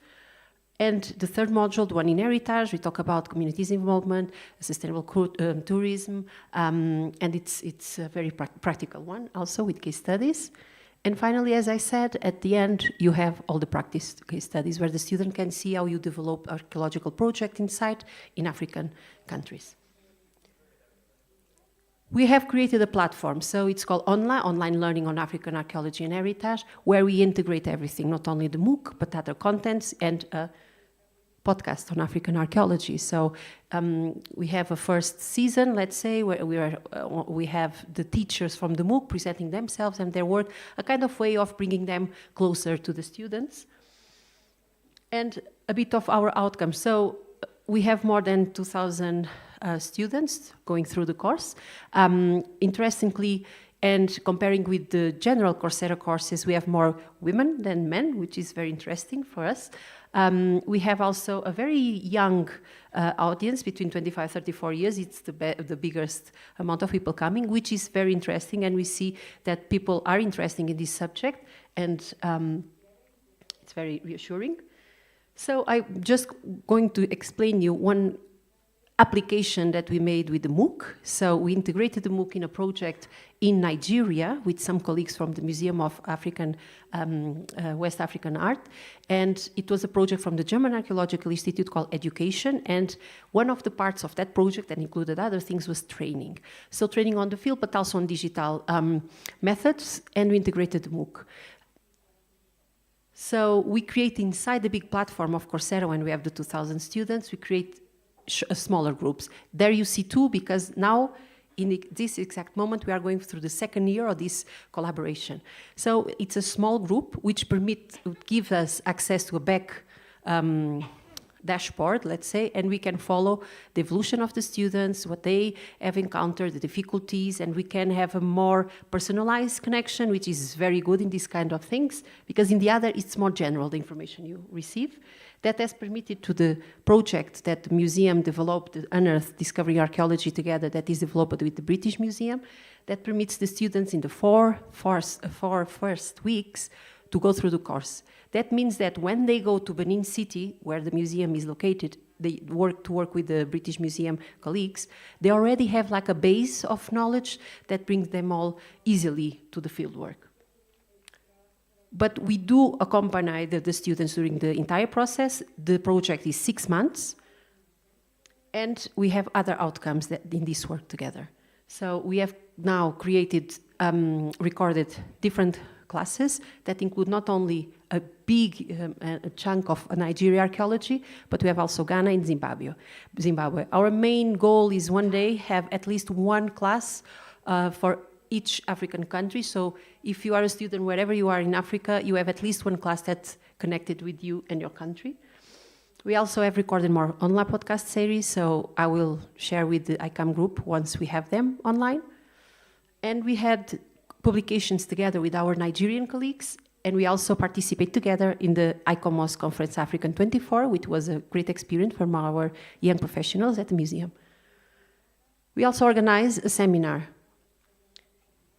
And the third module, the one in heritage, we talk about communities involvement, sustainable tourism, and it's a very practical one, also with case studies. And finally, as I said, at the end, you have all the practice case studies where the student can see how you develop archaeological project inside in African countries. We have created a platform, so it's called Online Learning on African Archaeology and Heritage, where we integrate everything, not only the MOOC, but other contents and a podcast on African archaeology. So we have a first season, let's say, where we have the teachers from the MOOC presenting themselves and their work, a kind of way of bringing them closer to the students. And a bit of our outcomes. So we have more than 2,000 students going through the course. Interestingly, and comparing with the general Coursera courses, we have more women than men, which is very interesting for us. We have also a very young audience, between 25 and 34 years. It's the biggest amount of people coming, which is very interesting, and we see that people are interested in this subject, and it's very reassuring. So I'm just going to explain you one application that we made with the MOOC. So we integrated the MOOC in a project in Nigeria with some colleagues from the Museum of West African Art. And it was a project from the German Archaeological Institute called Education. And one of the parts of that project, that included other things, was training. So training on the field, but also on digital methods, and we integrated the MOOC. So we create inside the big platform of Coursera, when we have the 2,000 students, we create smaller groups. There you see 2, because now, in this exact moment, we are going through the second year of this collaboration. So it's a small group, which gives us access to a back dashboard, let's say, and we can follow the evolution of the students, what they have encountered, the difficulties, and we can have a more personalized connection, which is very good in these kind of things, because in the other, it's more general, the information you receive. That has permitted to the project that the museum developed, the Unearth Discovering Archaeology Together, that is developed with the British Museum, that permits the students in the four first weeks to go through the course. That means that when they go to Benin City, where the museum is located, they work with the British Museum colleagues, they already have like a base of knowledge that brings them all easily to the fieldwork. But we do accompany the students during the entire process. The project is 6 months, and we have other outcomes that in this work together. So we have now recorded different classes that include not only a big chunk of Nigeria archaeology, but we have also Ghana and Zimbabwe. Our main goal is one day have at least one class for each African country. So if you are a student wherever you are in Africa, you have at least one class that's connected with you and your country. We also have recorded more online podcast series, so I will share with the ICAM group once we have them online. And we had publications together with our Nigerian colleagues, and we also participate together in the ICOMOS Conference African 24, which was a great experience from our young professionals at the museum. We also organized a seminar.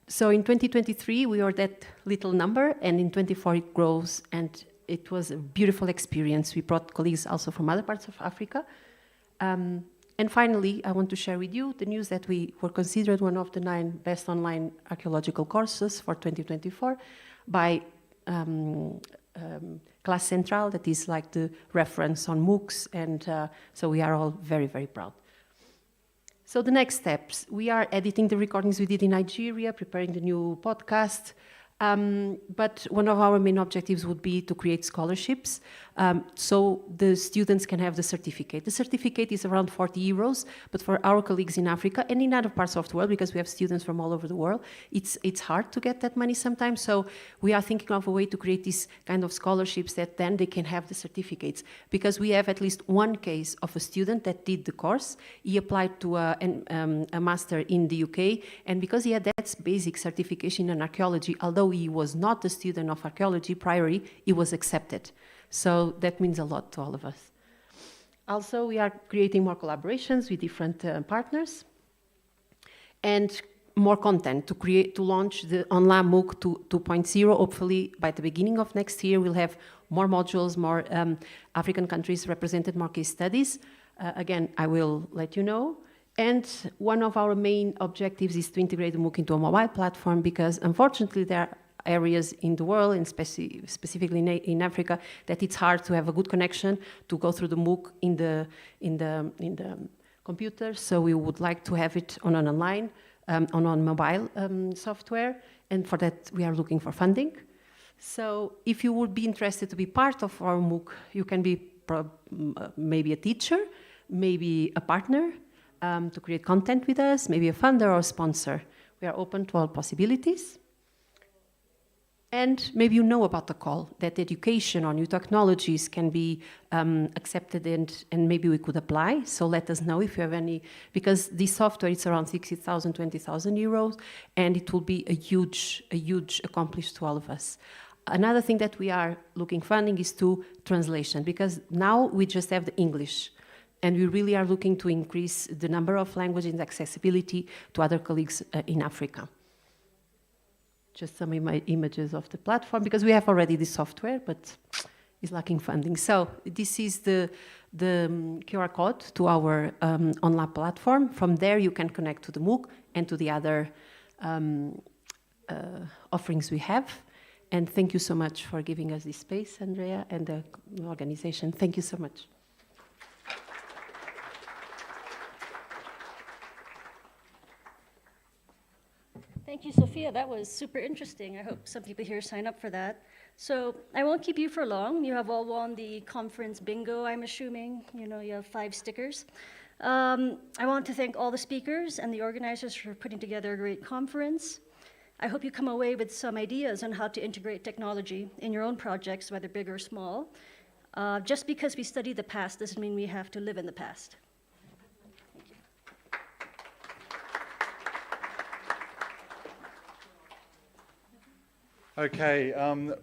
So in 2023, we were that little number, and in 24 it grows, and it was a beautiful experience. We brought colleagues also from other parts of Africa. And finally, I want to share with you the news that we were considered one of the 9 best online archaeological courses for 2024 by Classe Centrale, that is like the reference on MOOCs, and so we are all very, very proud. So the next steps, we are editing the recordings we did in Nigeria, preparing the new podcast, but one of our main objectives would be to create scholarships so the students can have the certificate. The certificate is around 40 euros, but for our colleagues in Africa and in other parts of the world, because we have students from all over the world, it's hard to get that money sometimes. So we are thinking of a way to create these kind of scholarships that then they can have the certificates. Because we have at least one case of a student that did the course. He applied to a master in the UK, and because he had that basic certification in archaeology, although he was not a student of archaeology priorly, he was accepted. So that means a lot to all of us. Also, we are creating more collaborations with different partners and more content to launch the online MOOC 2.0. Hopefully, by the beginning of next year, we'll have more modules, more African countries represented, more case studies. Again, I will let you know. And one of our main objectives is to integrate the MOOC into a mobile platform, because unfortunately there are areas in the world, and specifically in Africa, that it's hard to have a good connection to go through the MOOC in the computer. So we would like to have it on an online, on mobile software, and for that we are looking for funding. So if you would be interested to be part of our MOOC, you can be maybe a teacher, maybe a partner to create content with us, maybe a funder or a sponsor. We are open to all possibilities. And maybe you know about the call, that education on new technologies can be accepted, and maybe we could apply. So let us know if you have any, because this software is around 60,000, 20,000 euros, and it will be a huge accomplishment to all of us. Another thing that we are looking funding is to translation, because now we just have the English, and we really are looking to increase the number of languages and accessibility to other colleagues in Africa. Just some images of the platform, because we have already the software, but it's lacking funding. So this is the QR code to our online platform. From there, you can connect to the MOOC and to the other offerings we have. And thank you so much for giving us this space, Andrea, and the organization. Thank you so much. Thank you, Sophia. That was super interesting. I hope some people here sign up for that. So I won't keep you for long. You have all won the conference bingo, I'm assuming. You know, you have 5 stickers. I want to thank all the speakers and the organizers for putting together a great conference. I hope you come away with some ideas on how to integrate technology in your own projects, whether big or small. Just because we study the past doesn't mean we have to live in the past. Okay,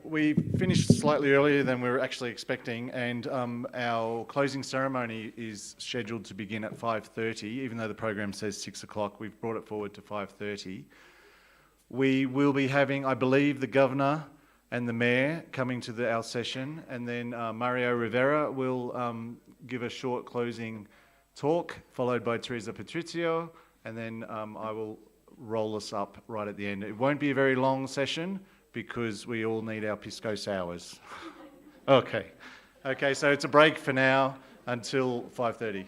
we finished slightly earlier than we were actually expecting, and our closing ceremony is scheduled to begin at 5:30, even though the program says 6 o'clock. We've brought it forward to 5:30. We will be having, I believe, the Governor and the Mayor coming to our session, and then Mario Rivera will give a short closing talk, followed by Teresa Patrizio, and then I will roll us up right at the end. It won't be a very long session, because we all need our pisco sours. Okay, so it's a break for now until 5:30.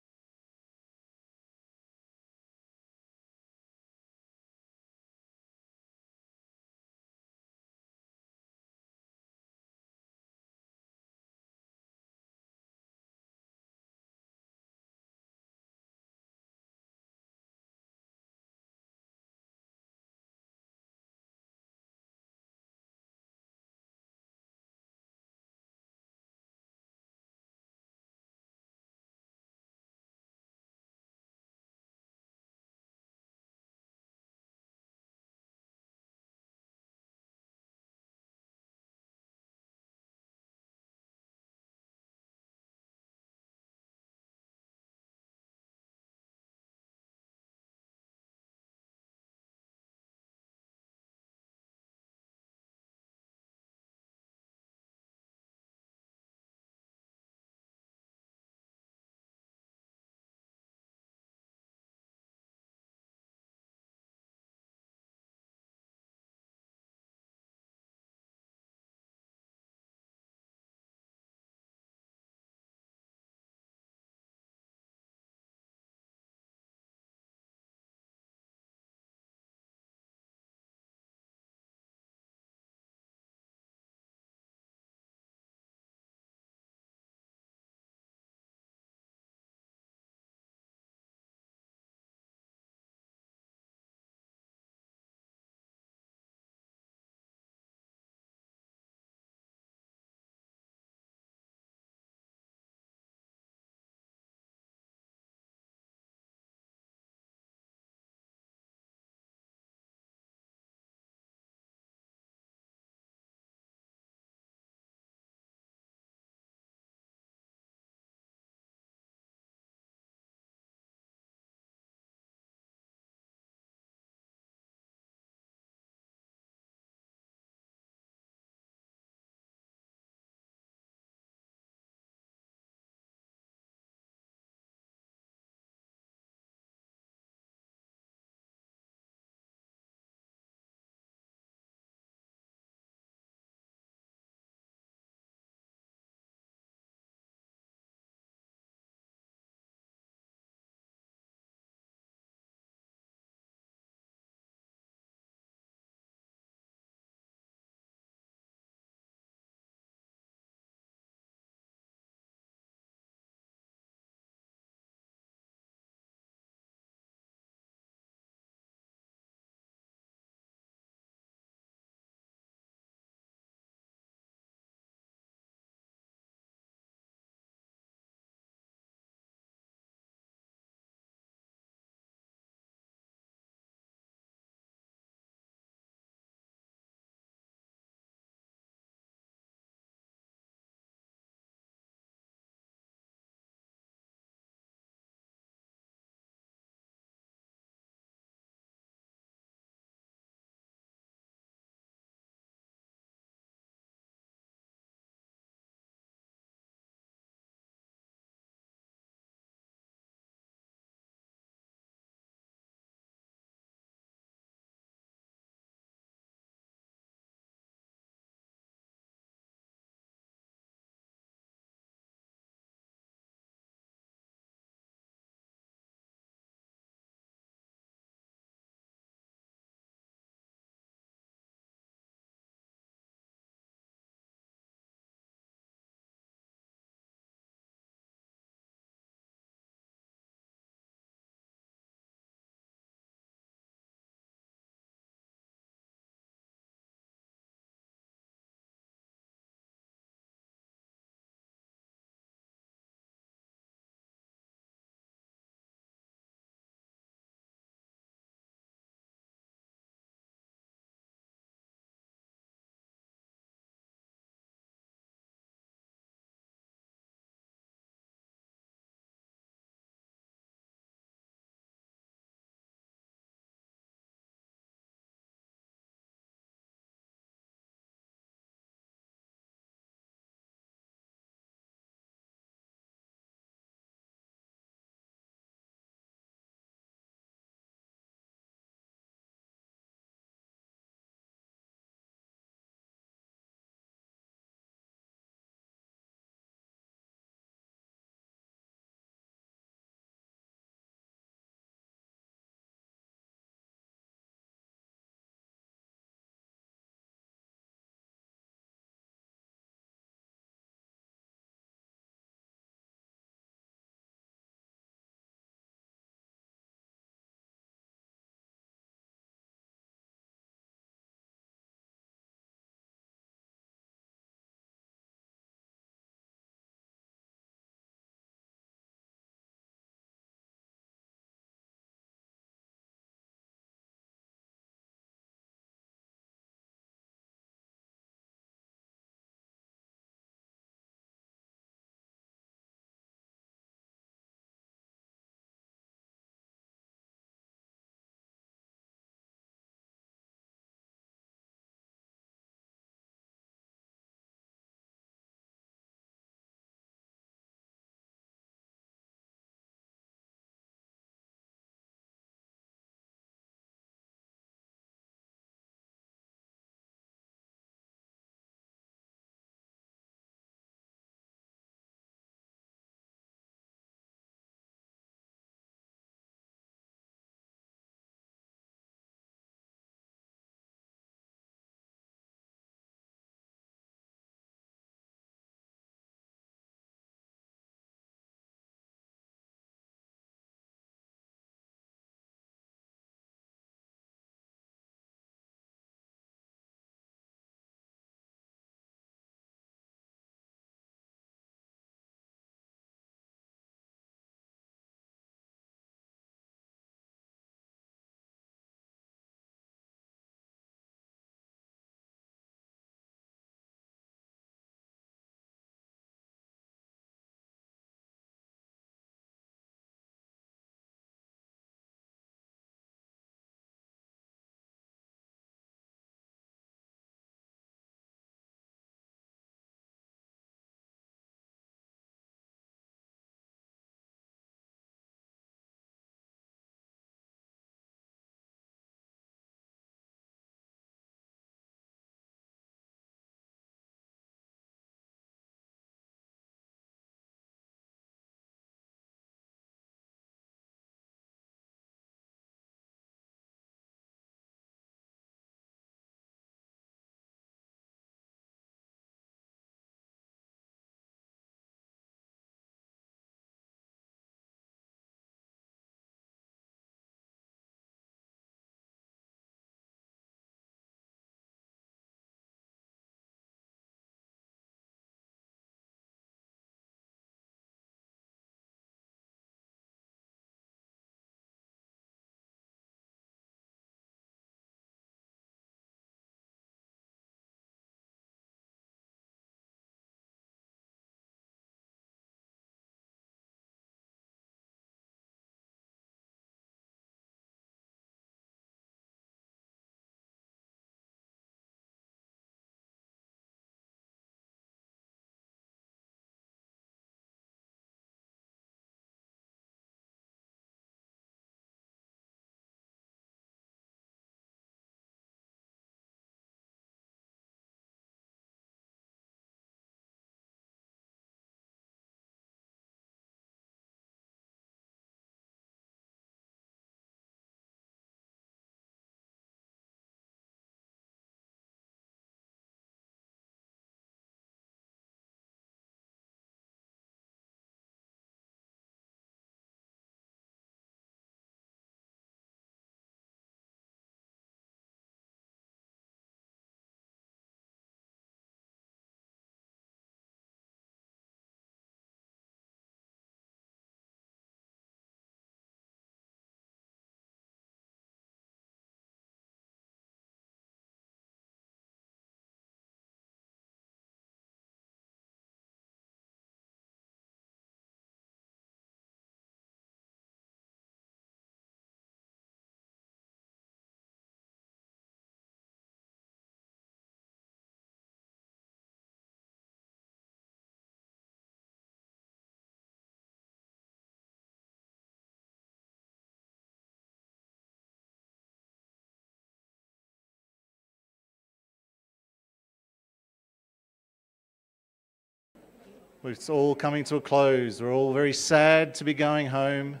It's all coming to a close. We're all very sad to be going home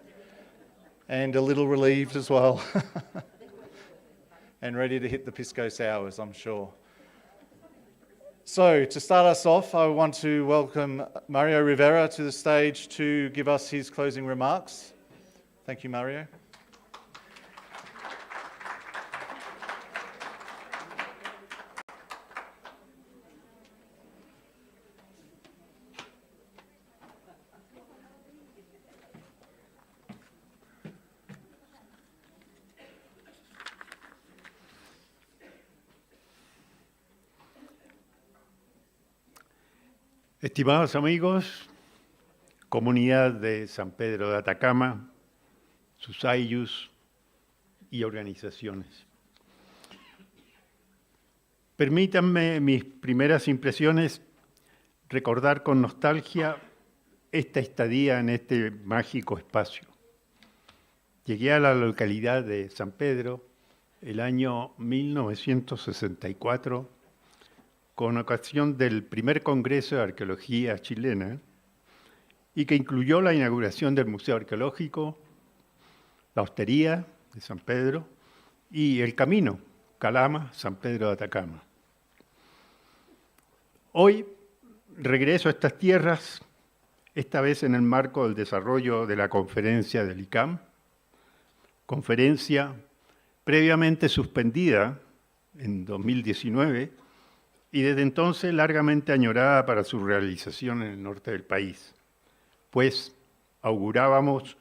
and a little relieved as well. And ready to hit the pisco sours, I'm sure. So, to start us off, I want to welcome Mario Rivera to the stage to give us his closing remarks. Thank you, Mario. Estimados amigos, comunidad de San Pedro de Atacama, sus ayllus y organizaciones. Permítanme mis primeras impresiones recordar con nostalgia esta estadía en este mágico espacio. Llegué a la localidad de San Pedro el año 1964 con ocasión del primer Congreso de Arqueología chilena y que incluyó la inauguración del Museo Arqueológico, la Hostería de San Pedro y el camino Calama-San Pedro de Atacama. Hoy regreso a estas tierras, esta vez en el marco del desarrollo de la conferencia del ICAM, conferencia previamente suspendida en 2019 y desde entonces largamente añorada para su realización en el norte del país, pues augurábamos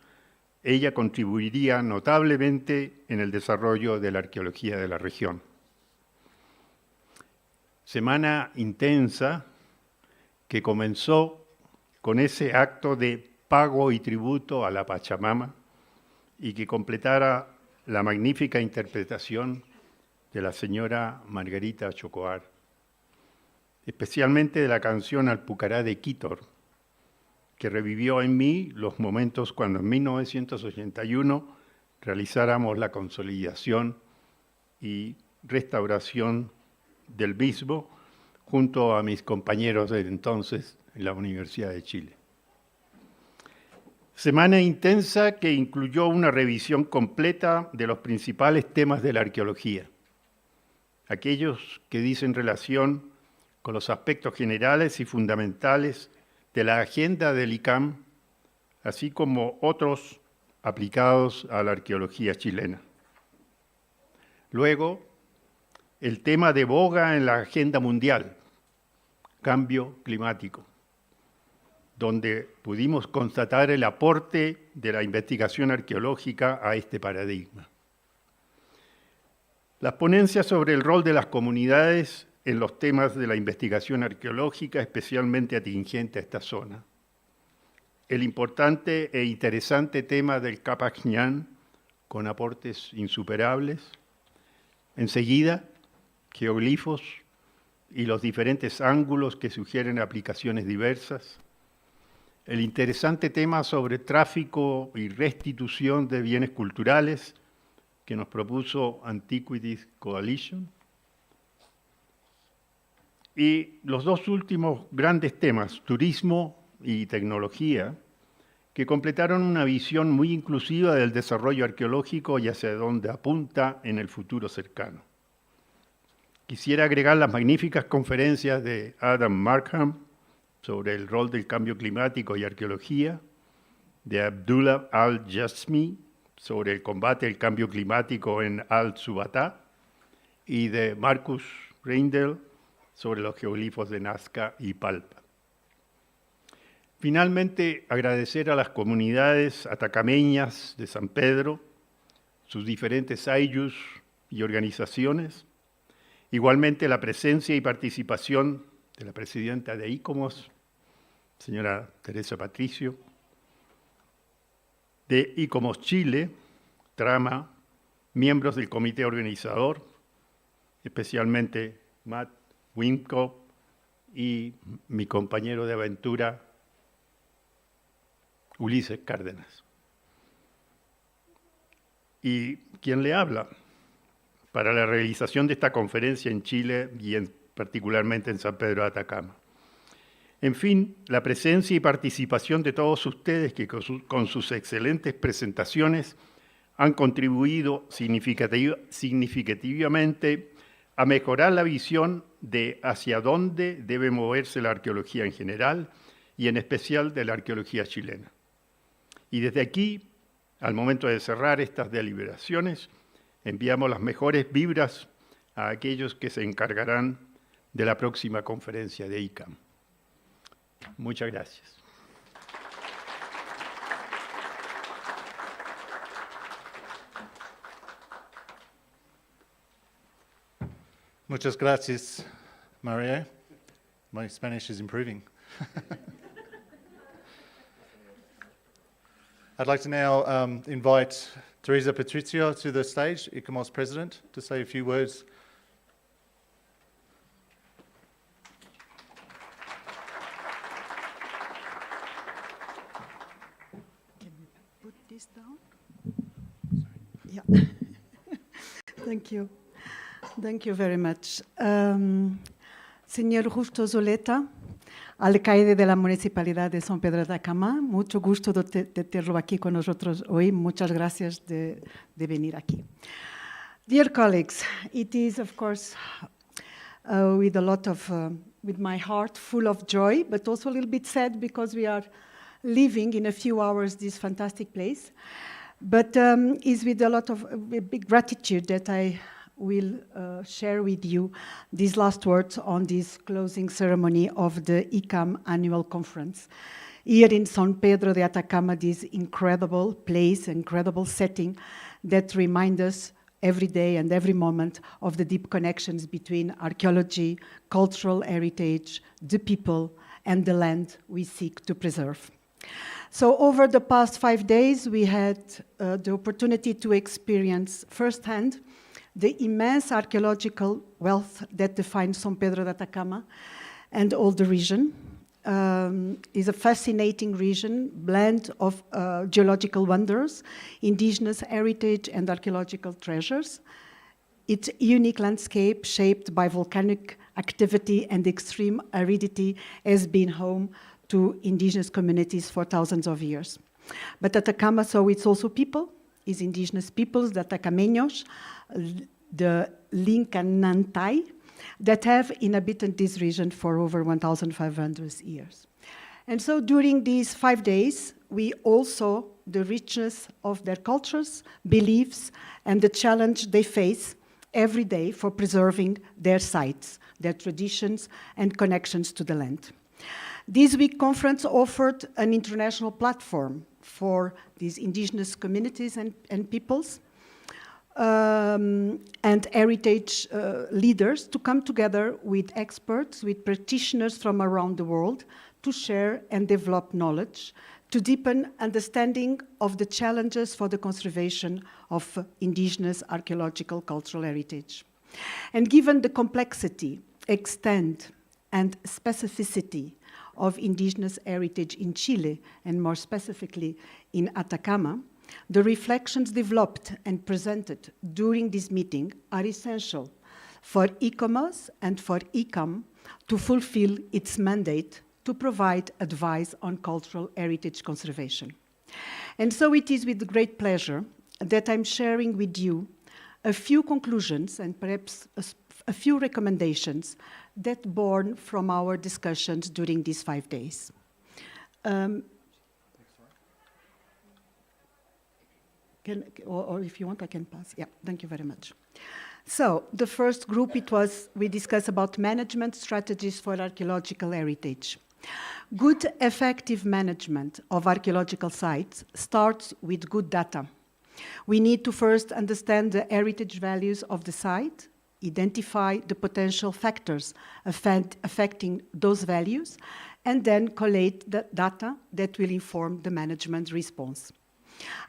ella contribuiría notablemente en el desarrollo de la arqueología de la región. Semana intensa que comenzó con ese acto de pago y tributo a la Pachamama y que completara la magnífica interpretación de la señora Margarita Chocoar, especialmente de la canción Alpucará de Quítor, que revivió en mí los momentos cuando en 1981 realizáramos la consolidación y restauración del mismo junto a mis compañeros de entonces en la Universidad de Chile. Semana intensa que incluyó una revisión completa de los principales temas de la arqueología, aquellos que dicen relación con los aspectos generales y fundamentales de la agenda del ICAM, así como otros aplicados a la arqueología chilena. Luego, el tema de boga en la agenda mundial, cambio climático, donde pudimos constatar el aporte de la investigación arqueológica a este paradigma. Las ponencias sobre el rol de las comunidades en los temas de la investigación arqueológica, especialmente atingente a esta zona. El importante e interesante tema del Capac Ñan, con aportes insuperables. Enseguida, geoglifos y los diferentes ángulos que sugieren aplicaciones diversas. El interesante tema sobre tráfico y restitución de bienes culturales que nos propuso Antiquities Coalition. Y los dos últimos grandes temas, turismo y tecnología, que completaron una visión muy inclusiva del desarrollo arqueológico y hacia dónde apunta en el futuro cercano. Quisiera agregar las magníficas conferencias de Adam Markham sobre el rol del cambio climático y arqueología, de Abdullah Al-Jasmi sobre el combate al cambio climático en Al-Subatá y de Marcus Reindel sobre los geoglifos de Nazca y Palpa. Finalmente, agradecer a las comunidades atacameñas de San Pedro, sus diferentes ayllus y organizaciones, igualmente la presencia y participación de la presidenta de ICOMOS, señora Teresa Patricio, de ICOMOS Chile, Trama, miembros del comité organizador, especialmente Matt Wimkop y mi compañero de aventura, Ulises Cárdenas. Y quien le habla para la realización de esta conferencia en Chile y particularmente en San Pedro de Atacama. En fin, la presencia y participación de todos ustedes que con sus excelentes presentaciones han contribuido significativamente a mejorar la visión de hacia dónde debe moverse la arqueología en general y en especial de la arqueología chilena. Y desde aquí, al momento de cerrar estas deliberaciones, enviamos las mejores vibras a aquellos que se encargarán de la próxima conferencia de ICAM. Muchas gracias. Muchas gracias, Maria. My Spanish is improving. I'd like to now invite Teresa Patricio to the stage, ICAMOS President, to say a few words. Can we put this down? Yeah. Thank you. Thank you very much. Señor Justo Zuleta, alcalde de la Municipalidad de San Pedro de Atacama, mucho gusto de tenerlo aquí con nosotros hoy. Muchas gracias de venir aquí. Dear colleagues, it is, of course, with my heart full of joy, but also a little bit sad because we are leaving in a few hours this fantastic place. But it's with a lot of big gratitude that I will share with you these last words on this closing ceremony of the ICAM annual conference. Here in San Pedro de Atacama, this incredible place, incredible setting that reminds us every day and every moment of the deep connections between archaeology, cultural heritage, the people, and the land we seek to preserve. So over the past 5 days, we had the opportunity to experience firsthand the immense archaeological wealth that defines San Pedro de Atacama and all the region. Is a fascinating region, blend of geological wonders, indigenous heritage and archaeological treasures. Its unique landscape, shaped by volcanic activity and extreme aridity, has been home to indigenous communities for thousands of years. But Atacama, so it's also people, is indigenous peoples, the Atacameños, the Lincanantai, that have inhabited this region for over 1,500 years. And so during these 5 days, we also the richness of their cultures, beliefs, and the challenge they face every day for preserving their sites, their traditions, and connections to the land. This week conference offered an international platform for these indigenous communities and peoples and heritage leaders to come together with experts, with practitioners from around the world to share and develop knowledge, to deepen understanding of the challenges for the conservation of indigenous archaeological cultural heritage. And given the complexity, extent, and specificity of indigenous heritage in Chile, and more specifically in Atacama, the reflections developed and presented during this meeting are essential for ICAMOS and for ICAM to fulfill its mandate to provide advice on cultural heritage conservation. And so it is with great pleasure that I'm sharing with you a few conclusions and perhaps a few recommendations that born from our discussions during these 5 days. Or if you want, I can pass. Yeah, thank you very much. So the first group, we discussed about management strategies for archaeological heritage. Good, effective management of archaeological sites starts with good data. We need to first understand the heritage values of the site, identify the potential factors affecting those values, and then collate the data that will inform the management response.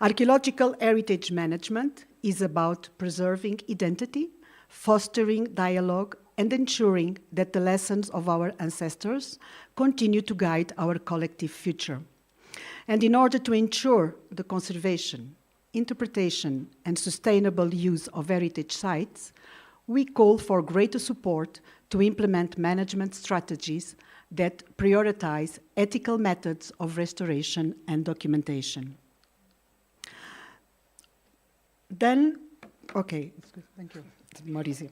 Archaeological heritage management is about preserving identity, fostering dialogue, and ensuring that the lessons of our ancestors continue to guide our collective future. And in order to ensure the conservation, interpretation, and sustainable use of heritage sites, we call for greater support to implement management strategies that prioritize ethical methods of restoration and documentation. Then, okay, thank you, it's more easy.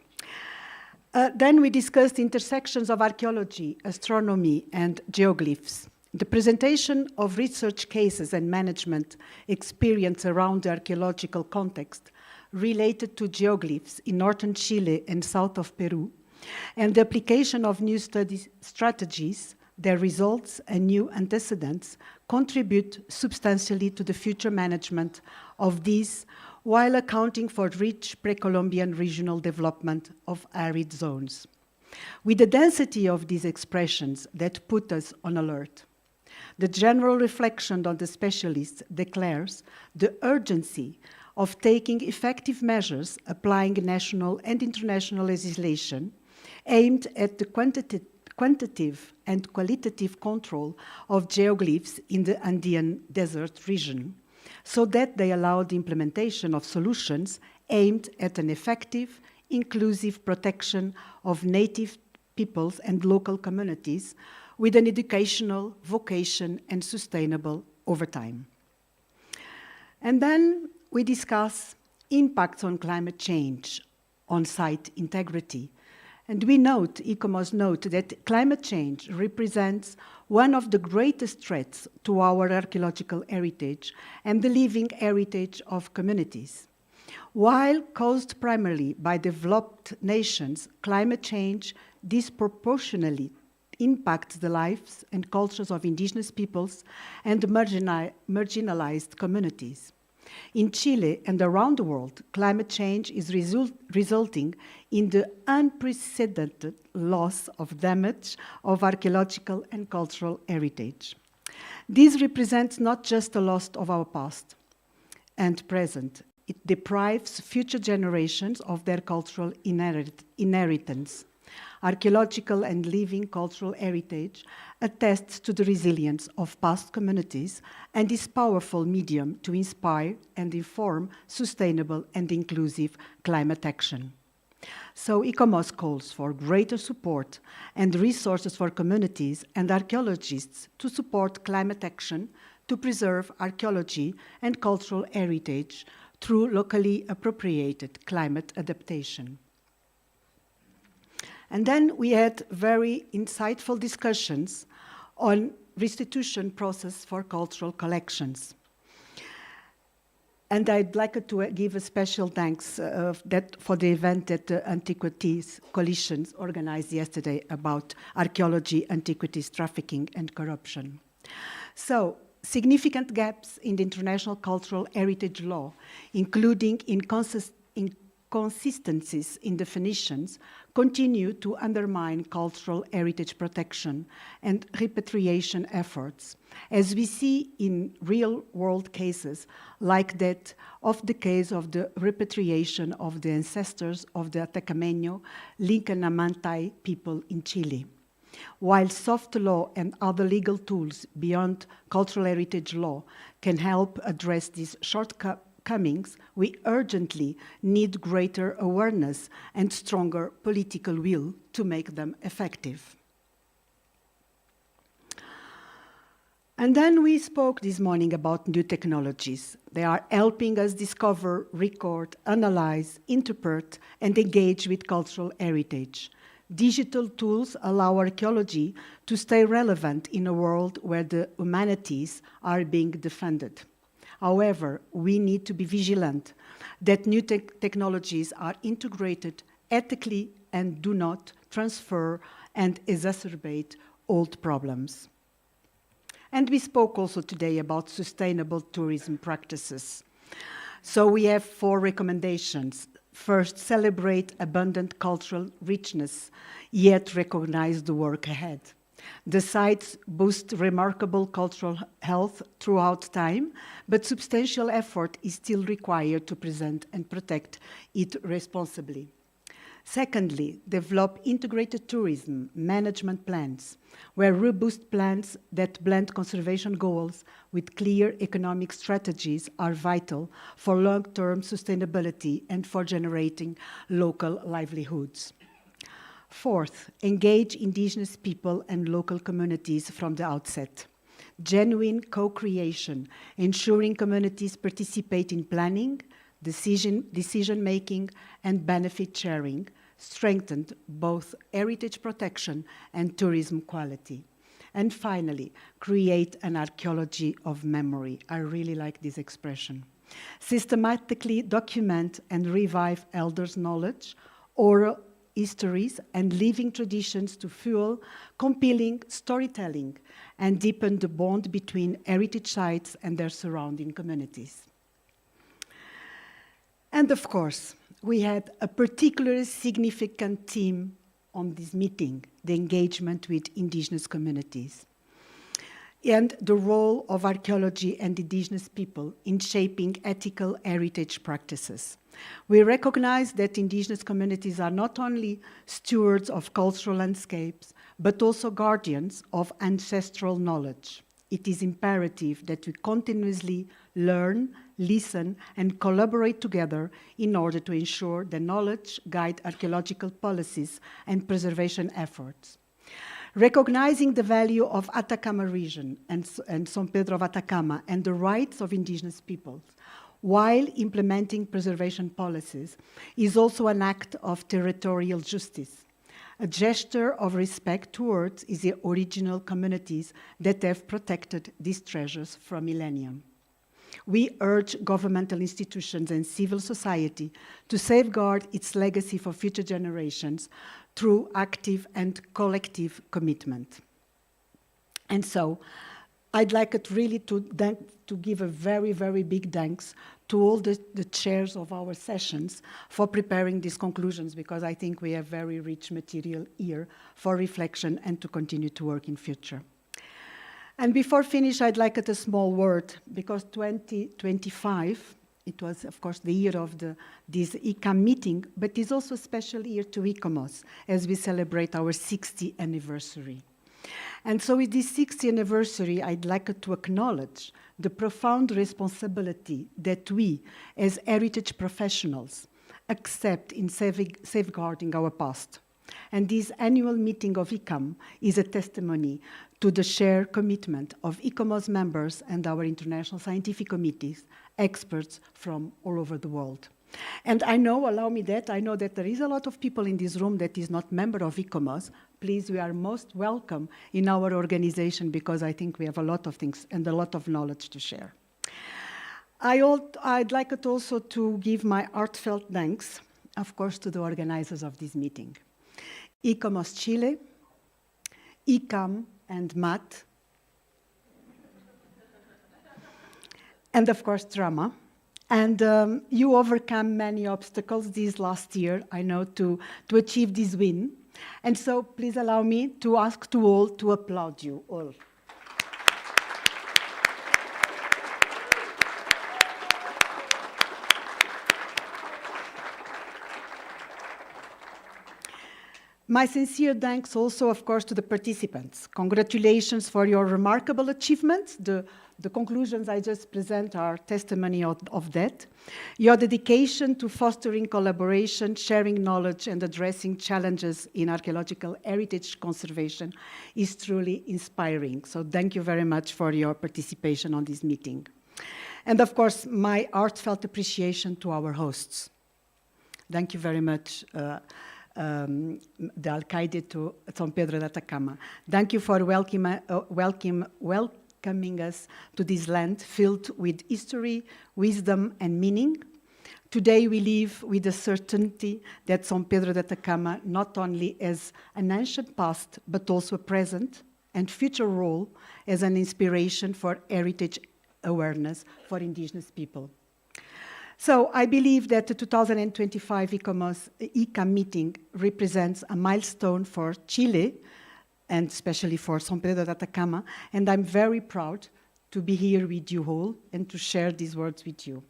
Then we discussed intersections of archaeology, astronomy, and geoglyphs. The presentation of research cases and management experience around the archaeological context related to geoglyphs in northern Chile and south of Peru, and the application of new study strategies, their results and new antecedents contribute substantially to the future management of these, while accounting for rich pre-Columbian regional development of arid zones. With the density of these expressions that put us on alert, the general reflection on the specialists declares the urgency of taking effective measures applying national and international legislation aimed at the quantitative and qualitative control of geoglyphs in the Andean desert region, so that they allow the implementation of solutions aimed at an effective, inclusive protection of native peoples and local communities with an educational vocation and sustainable over time. And then we discuss impacts on climate change, on site integrity. And we note, ICOMOS note, that climate change represents one of the greatest threats to our archaeological heritage and the living heritage of communities. While caused primarily by developed nations, climate change disproportionately impacts the lives and cultures of indigenous peoples and marginalized communities. In Chile and around the world, climate change is resulting in the unprecedented loss of damage of archaeological and cultural heritage. This represents not just a loss of our past and present, it deprives future generations of their cultural inheritance. Archaeological and living cultural heritage attests to the resilience of past communities and is a powerful medium to inspire and inform sustainable and inclusive climate action. So ICOMOS calls for greater support and resources for communities and archaeologists to support climate action to preserve archaeology and cultural heritage through locally appropriated climate adaptation. And then we had very insightful discussions on restitution process for cultural collections. And I'd like to give a special thanks for the event that the Antiquities Coalitions organized yesterday about archaeology, antiquities, trafficking, and corruption. So, significant gaps in the international cultural heritage law, including inconsistencies in definitions, continue to undermine cultural heritage protection and repatriation efforts, as we see in real-world cases like that of the case of the repatriation of the ancestors of the Atacameño, Linca-Namantai people in Chile. While soft law and other legal tools beyond cultural heritage law can help address these shortcomings, we urgently need greater awareness and stronger political will to make them effective. And then we spoke this morning about new technologies. They are helping us discover, record, analyze, interpret, and engage with cultural heritage. Digital tools allow archaeology to stay relevant in a world where the humanities are being defended. However, we need to be vigilant that new technologies are integrated ethically and do not transfer and exacerbate old problems. And we spoke also today about sustainable tourism practices. So we have 4 recommendations. First, celebrate abundant cultural richness, yet recognize the work ahead. The sites boast remarkable cultural health throughout time, but substantial effort is still required to present and protect it responsibly. Secondly, develop integrated tourism management plans, where robust plans that blend conservation goals with clear economic strategies are vital for long-term sustainability and for generating local livelihoods. Fourth, engage indigenous people and local communities from the outset. Genuine co-creation, ensuring communities participate in planning, decision-making, and benefit sharing, strengthened both heritage protection and tourism quality. And finally, create an archaeology of memory. I really like this expression. Systematically document and revive elders' knowledge, oral histories, and living traditions to fuel compelling storytelling and deepen the bond between heritage sites and their surrounding communities. And of course, we had a particularly significant theme on this meeting, the engagement with indigenous communities, and the role of archaeology and indigenous people in shaping ethical heritage practices. We recognize that indigenous communities are not only stewards of cultural landscapes, but also guardians of ancestral knowledge. It is imperative that we continuously learn, listen, and collaborate together in order to ensure the knowledge guide archaeological policies and preservation efforts. Recognizing the value of Atacama region and São Pedro of Atacama and the rights of indigenous peoples while implementing preservation policies is also an act of territorial justice, a gesture of respect towards the original communities that have protected these treasures for millennia. We urge governmental institutions and civil society to safeguard its legacy for future generations through active and collective commitment. And so, I'd like it really to give a very, very big thanks to all the chairs of our sessions for preparing these conclusions, because I think we have very rich material here for reflection and to continue to work in future. And before finish, I'd like a small word, because 2025, it was, of course, the year of this ICAM meeting, but it's also a special year to ICOMOS as we celebrate our 60th anniversary. And so with this 60th anniversary, I'd like to acknowledge the profound responsibility that we, as heritage professionals, accept in safeguarding our past. And this annual meeting of ICAM is a testimony to the shared commitment of ICOMOS members and our international scientific committees, experts from all over the world. And I know, allow me that, I know that there is a lot of people in this room that is not member of ICOMOS. Please, we are most welcome in our organization, because I think we have a lot of things and a lot of knowledge to share. I'd like it also to give my heartfelt thanks, of course, to the organizers of this meeting. ICOMOS Chile, ICAM and MAT, and of course, Drama. And you overcome many obstacles this last year, I know, to achieve this win. And so please allow me to ask to all to applaud you all. My sincere thanks also, of course, to the participants. Congratulations for your remarkable achievements. The conclusions I just present are testimony of that. Your dedication to fostering collaboration, sharing knowledge, and addressing challenges in archaeological heritage conservation is truly inspiring. So thank you very much for your participation on this meeting. And of course, my heartfelt appreciation to our hosts. Thank you very much, the Alcaide to São Pedro de Atacama. Thank you for welcoming us to this land filled with history, wisdom, and meaning. Today we live with the certainty that São Pedro de Atacama not only has an ancient past, but also a present and future role as an inspiration for heritage awareness for indigenous people. So I believe that the 2025 ICAM meeting represents a milestone for Chile, and especially for São Pedro de Atacama, and I'm very proud to be here with you all and to share these words with you.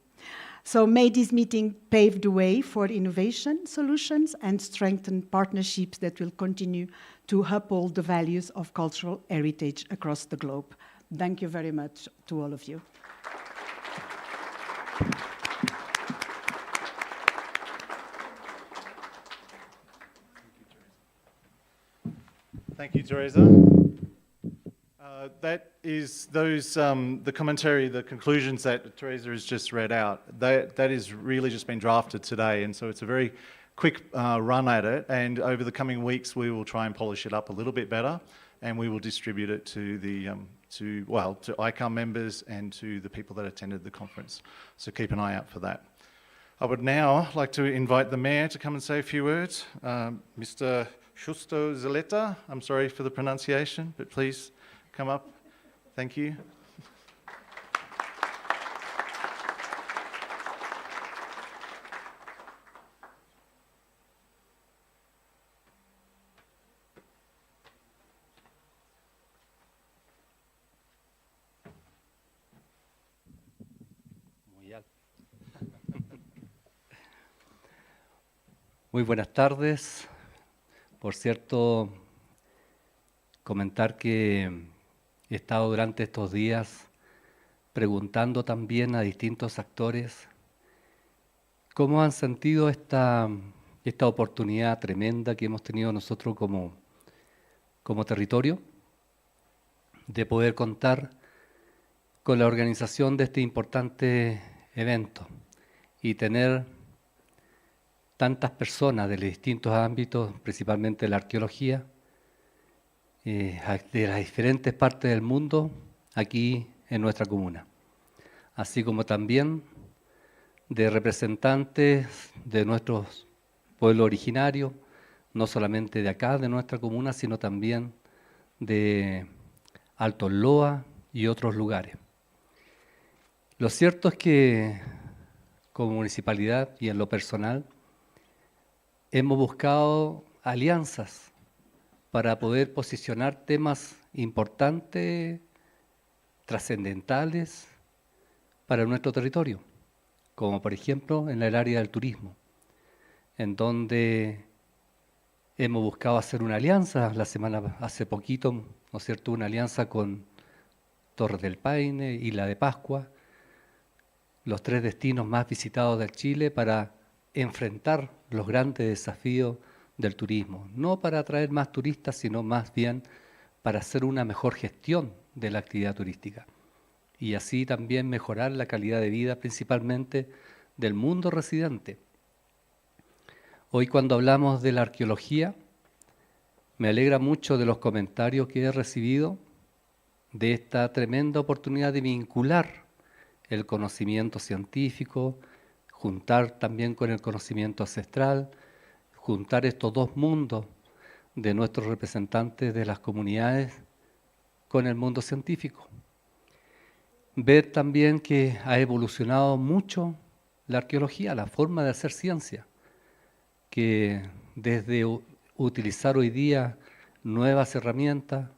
So may this meeting pave the way for innovation solutions and strengthen partnerships that will continue to uphold the values of cultural heritage across the globe. Thank you very much to all of you. Thank you, Teresa. That is the commentary, the conclusions that Teresa has just read out. That is really just been drafted today, and so it's a very quick run at it. And over the coming weeks, we will try and polish it up a little bit better, and we will distribute it to the to ICAR members and to the people that attended the conference. So keep an eye out for that. I would now like to invite the Mayor to come and say a few words. Mr. Justo Zaleta, I'm sorry for the pronunciation, but please come up. Thank you. Muy buenas tardes. Por cierto, comentar que he estado durante estos días preguntando también a distintos actores cómo han sentido esta oportunidad tremenda que hemos tenido nosotros como territorio de poder contar con la organización de este importante evento y tener tantas personas de los distintos ámbitos, principalmente de la arqueología, de las diferentes partes del mundo, aquí en nuestra comuna. Así como también de representantes de nuestros pueblos originarios, no solamente de acá, de nuestra comuna, sino también de Alto Loa y otros lugares. Lo cierto es que como municipalidad y en lo personal, hemos buscado alianzas para poder posicionar temas importantes, trascendentales para nuestro territorio, como por ejemplo en el área del turismo, en donde hemos buscado hacer una alianza hace poquito, ¿no es cierto?, una alianza con Torres del Paine, Isla de Pascua, los 3 destinos más visitados de Chile para enfrentar los grandes desafíos del turismo, no para atraer más turistas, sino más bien para hacer una mejor gestión de la actividad turística y así también mejorar la calidad de vida principalmente del mundo residente. Hoy cuando hablamos de la arqueología, me alegra mucho de los comentarios que he recibido de esta tremenda oportunidad de vincular el conocimiento científico, juntar también con el conocimiento ancestral, juntar estos dos mundos de nuestros representantes de las comunidades con el mundo científico. Ver también que ha evolucionado mucho la arqueología, la forma de hacer ciencia, que desde utilizar hoy día nuevas herramientas,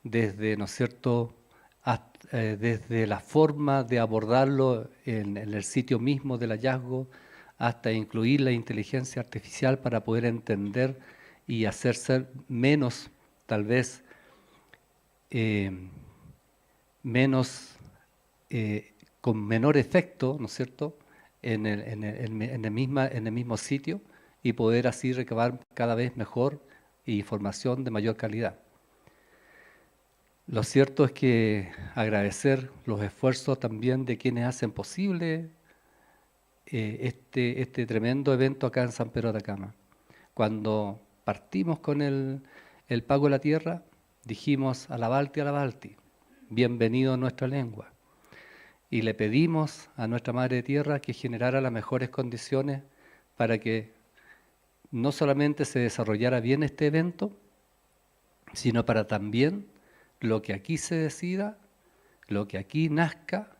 desde, ¿no es cierto?, desde la forma de abordarlo en el sitio mismo del hallazgo, hasta incluir la inteligencia artificial para poder entender y hacer ser menos, tal vez, con menor efecto, ¿no es cierto?, en el mismo sitio y poder así recabar cada vez mejor información de mayor calidad. Lo cierto es que agradecer los esfuerzos también de quienes hacen posible este tremendo evento acá en San Pedro de Atacama. Cuando partimos con el pago de la tierra, dijimos a la Balti, bienvenido a nuestra lengua. Y le pedimos a nuestra Madre Tierra que generara las mejores condiciones para que no solamente se desarrollara bien este evento, sino para también lo que aquí se decida, lo que aquí nazca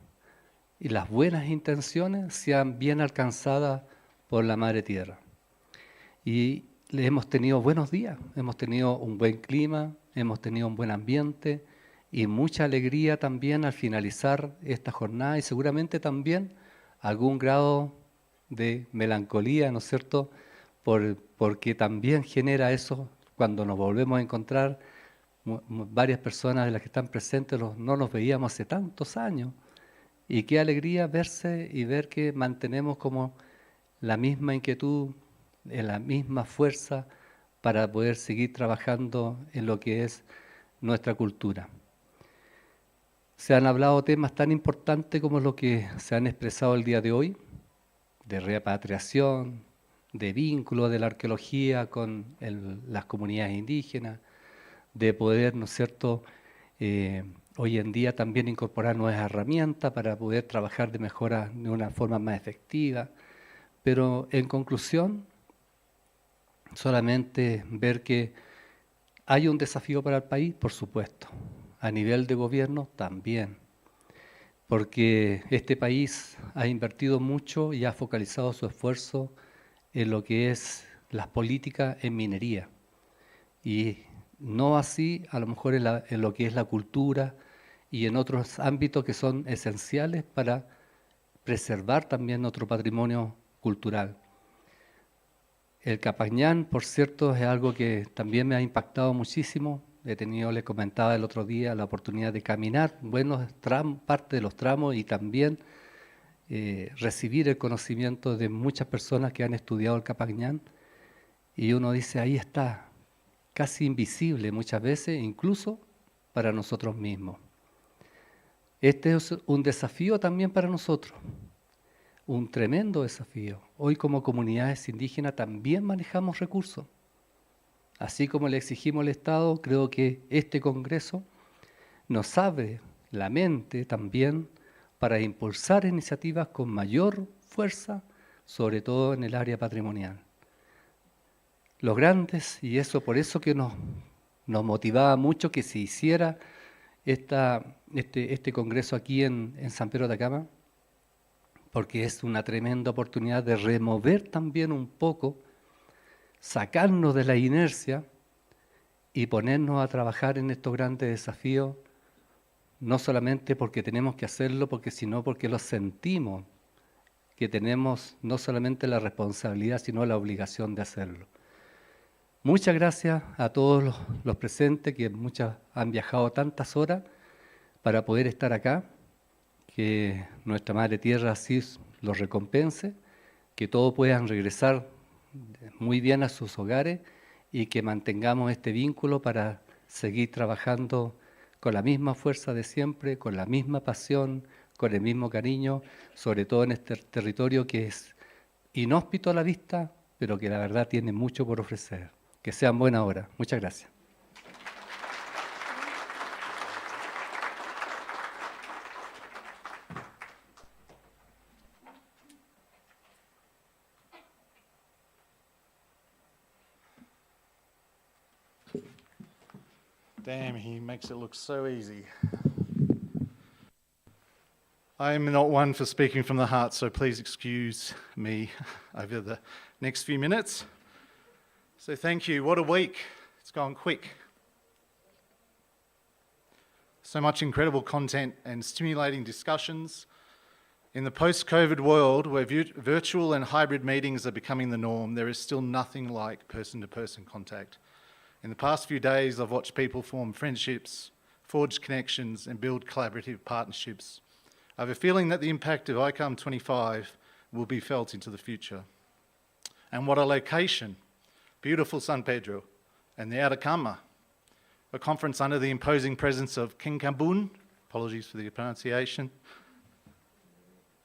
y las buenas intenciones sean bien alcanzadas por la Madre Tierra. Y hemos tenido buenos días, hemos tenido un buen clima, hemos tenido un buen ambiente y mucha alegría también al finalizar esta jornada y seguramente también algún grado de melancolía, ¿no es cierto?, porque también genera eso cuando nos volvemos a encontrar. Varias personas de las que están presentes no nos veíamos hace tantos años y qué alegría verse y ver que mantenemos como la misma inquietud, la misma fuerza para poder seguir trabajando en lo que es nuestra cultura. Se han hablado temas tan importantes como lo que se han expresado el día de hoy, de repatriación, de vínculo de la arqueología con las comunidades indígenas, de poder, ¿no es cierto?, hoy en día también incorporar nuevas herramientas para poder trabajar de una forma más efectiva. Pero en conclusión, solamente ver que hay un desafío para el país, por supuesto. A nivel de gobierno también, porque este país ha invertido mucho y ha focalizado su esfuerzo en lo que es las políticas en minería. Y no así, a lo mejor, en lo que es la cultura y en otros ámbitos que son esenciales para preservar también nuestro patrimonio cultural. El Capañán, por cierto, es algo que también me ha impactado muchísimo. Les comentaba el otro día, la oportunidad de caminar parte de los tramos y también recibir el conocimiento de muchas personas que han estudiado el Capañán. Y uno dice, ahí está, casi invisible muchas veces, incluso para nosotros mismos. Este es un desafío también para nosotros, un tremendo desafío. Hoy como comunidades indígenas también manejamos recursos. Así como le exigimos al Estado, creo que este Congreso nos abre la mente también para impulsar iniciativas con mayor fuerza, sobre todo en el área patrimonial. Los grandes, y por eso que nos motivaba mucho que se hiciera este Congreso aquí en San Pedro de Atacama, porque es una tremenda oportunidad de remover también un poco, sacarnos de la inercia y ponernos a trabajar en estos grandes desafíos, no solamente porque tenemos que hacerlo, sino porque lo sentimos, que tenemos no solamente la responsabilidad, sino la obligación de hacerlo. Muchas gracias a todos los presentes, que muchas han viajado tantas horas para poder estar acá, que nuestra Madre Tierra así los recompense, que todos puedan regresar muy bien a sus hogares y que mantengamos este vínculo para seguir trabajando con la misma fuerza de siempre, con la misma pasión, con el mismo cariño, sobre todo en este territorio que es inhóspito a la vista, pero que la verdad tiene mucho por ofrecer. Que sean buenas horas. Muchas gracias. Damn, he makes it look so easy. I'm not one for speaking from the heart, so please excuse me over the next few minutes. So thank you. What a week. It's gone quick. So much incredible content and stimulating discussions. In the post-COVID world, where virtual and hybrid meetings are becoming the norm, there is still nothing like person-to-person contact. In the past few days, I've watched people form friendships, forge connections, and build collaborative partnerships. I have a feeling that the impact of ICOM 25 will be felt into the future. And what a location. Beautiful San Pedro and the Atacama, a conference under the imposing presence of King Kambun, apologies for the pronunciation,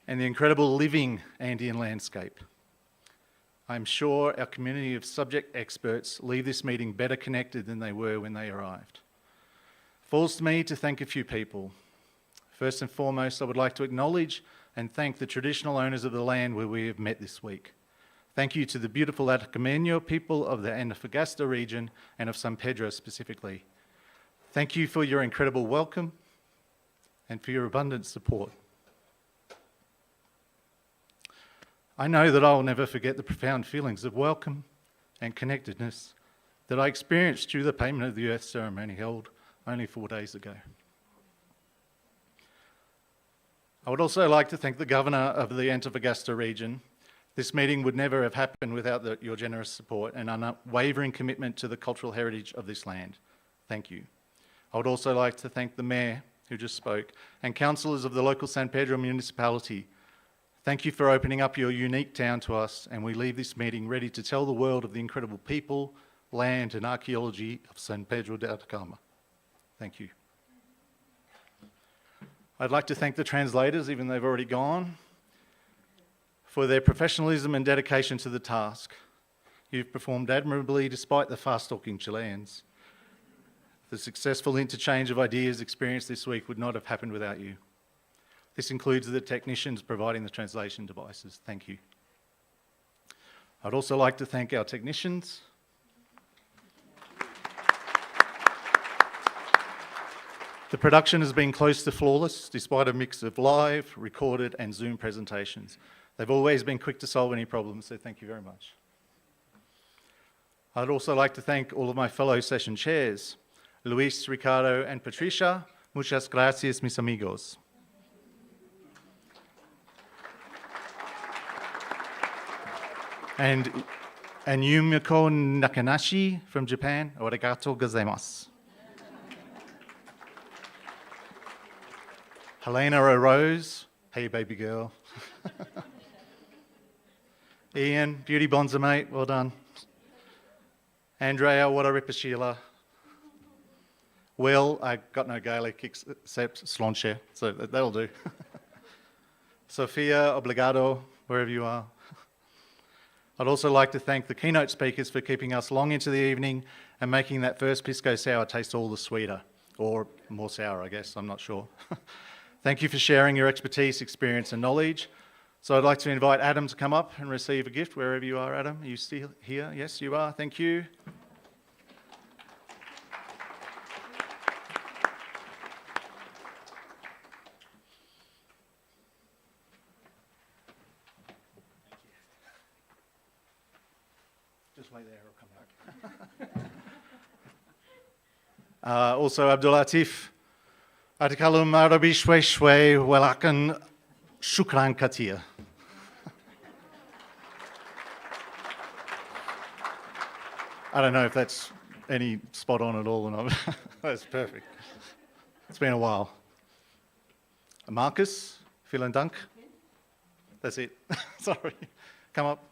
and the incredible living Andean landscape. I'm sure our community of subject experts leave this meeting better connected than they were when they arrived. Falls to me to thank a few people. First and foremost, I would like to acknowledge and thank the traditional owners of the land where we have met this week. Thank you to the beautiful Patrimonio people of the Antofagasta region and of San Pedro specifically. Thank you for your incredible welcome and for your abundant support. I know that I'll never forget the profound feelings of welcome and connectedness that I experienced through the payment of the earth ceremony held only 4 days ago. I would also like to thank the Governor of the Antofagasta region. This meeting would never have happened without your generous support and unwavering commitment to the cultural heritage of this land. Thank you. I would also like to thank the Mayor, who just spoke, and councillors of the local San Pedro municipality. Thank you for opening up your unique town to us, and we leave this meeting ready to tell the world of the incredible people, Land and Archaeology of San Pedro de Atacama. Thank you. I'd like to thank the translators, even though they've already gone, for their professionalism and dedication to the task. You've performed admirably despite the fast-talking Chileans. The successful interchange of ideas experienced this week would not have happened without you. This includes the technicians providing the translation devices. Thank you. I'd also like to thank our technicians. The production has been close to flawless, despite a mix of live, recorded, and Zoom presentations. They've always been quick to solve any problems, so thank you very much. I'd also like to thank all of my fellow session chairs, Luis, Ricardo, and Patricia. Muchas gracias, mis amigos. And Yumiko Nakanashi from Japan, arigatou gozaimasu. Helena O'Rose, hey baby girl. Ian, beauty bonza mate, well done. Andrea, what a ripashila. Will, I got no Gaelic except Slonche, so that'll do. Sophia, obrigado, wherever you are. I'd also like to thank the keynote speakers for keeping us long into the evening and making that first pisco sour taste all the sweeter, or more sour, I guess, I'm not sure. Thank you for sharing your expertise, experience, and knowledge. So I'd like to invite Adam to come up and receive a gift, wherever you are, Adam. Are you still here? Yes, you are. Thank you. Just wait there, I'll come back. Also, Abdul Latif. Atikalum Arabi Shwe Shwe Welakan Shukran Katia. I don't know if that's any spot on at all or not. That's perfect. It's been a while. Marcus, vielen Dank. That's it. Sorry. Come up.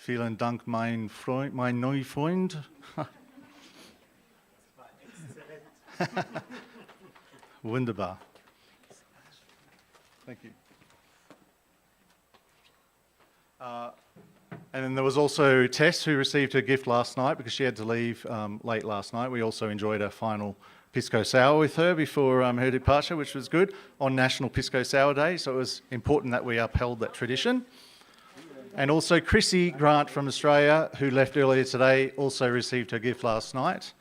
Vielen Dank, mein Freund, mein neuer Freund. Wunderbar. Thank you. And then there was also Tess, who received her gift last night because she had to leave late last night. We also enjoyed a final Pisco Sour with her before her departure, which was good, on National Pisco Sour Day. So it was important that we upheld that tradition. And also Chrissy Grant from Australia, who left earlier today, also received her gift last night.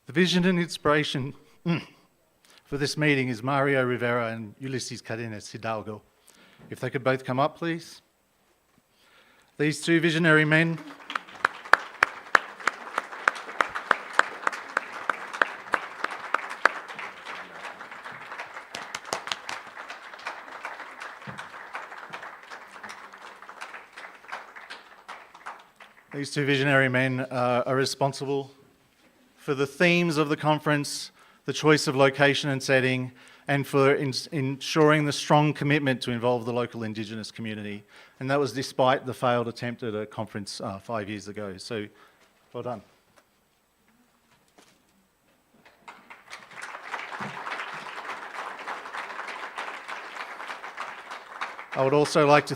The vision and inspiration for this meeting is Mario Rivera and Ulysses Cadenas Hidalgo. If they could both come up, please. These two visionary men are responsible for the themes of the conference, the choice of location and setting, and for ensuring the strong commitment to involve the local Indigenous community. And that was despite the failed attempt at a conference 5 years ago. So, well done. I would also like to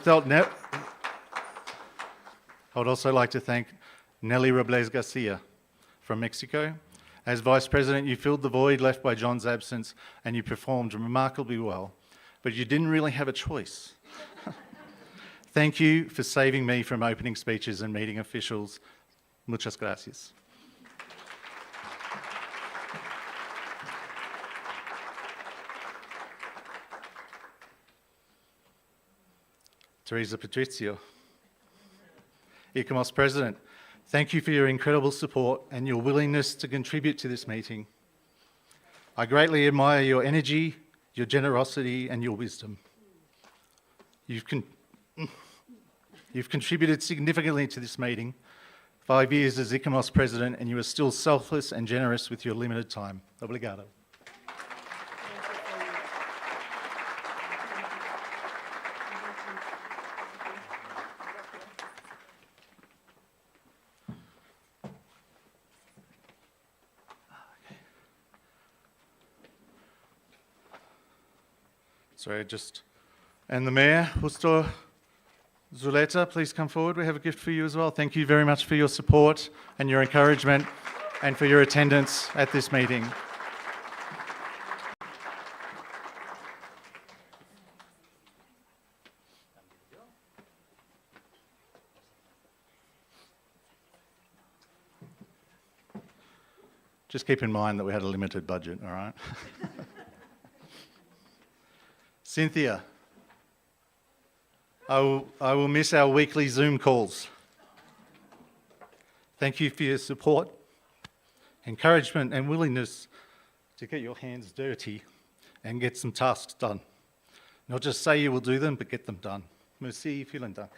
thank Nelly Robles Garcia from Mexico. As Vice President, you filled the void left by John's absence and you performed remarkably well, but you didn't really have a choice. Thank you for saving me from opening speeches and meeting officials. Muchas gracias. Teresa Patrizio. ICOMOS President, thank you for your incredible support and your willingness to contribute to this meeting. I greatly admire your energy, your generosity, and your wisdom. You've contributed significantly to this meeting 5 years as ICOMOS president, and you are still selfless and generous with your limited time. Obrigado. Sorry, and the Mayor, Justo Zuleta, please come forward. We have a gift for you as well. Thank you very much for your support and your encouragement and for your attendance at this meeting. Just keep in mind that we had a limited budget, all right? Cynthia, I will miss our weekly Zoom calls. Thank you for your support, encouragement and willingness to get your hands dirty and get some tasks done. Not just say you will do them, but get them done. Merci, vielen Dank.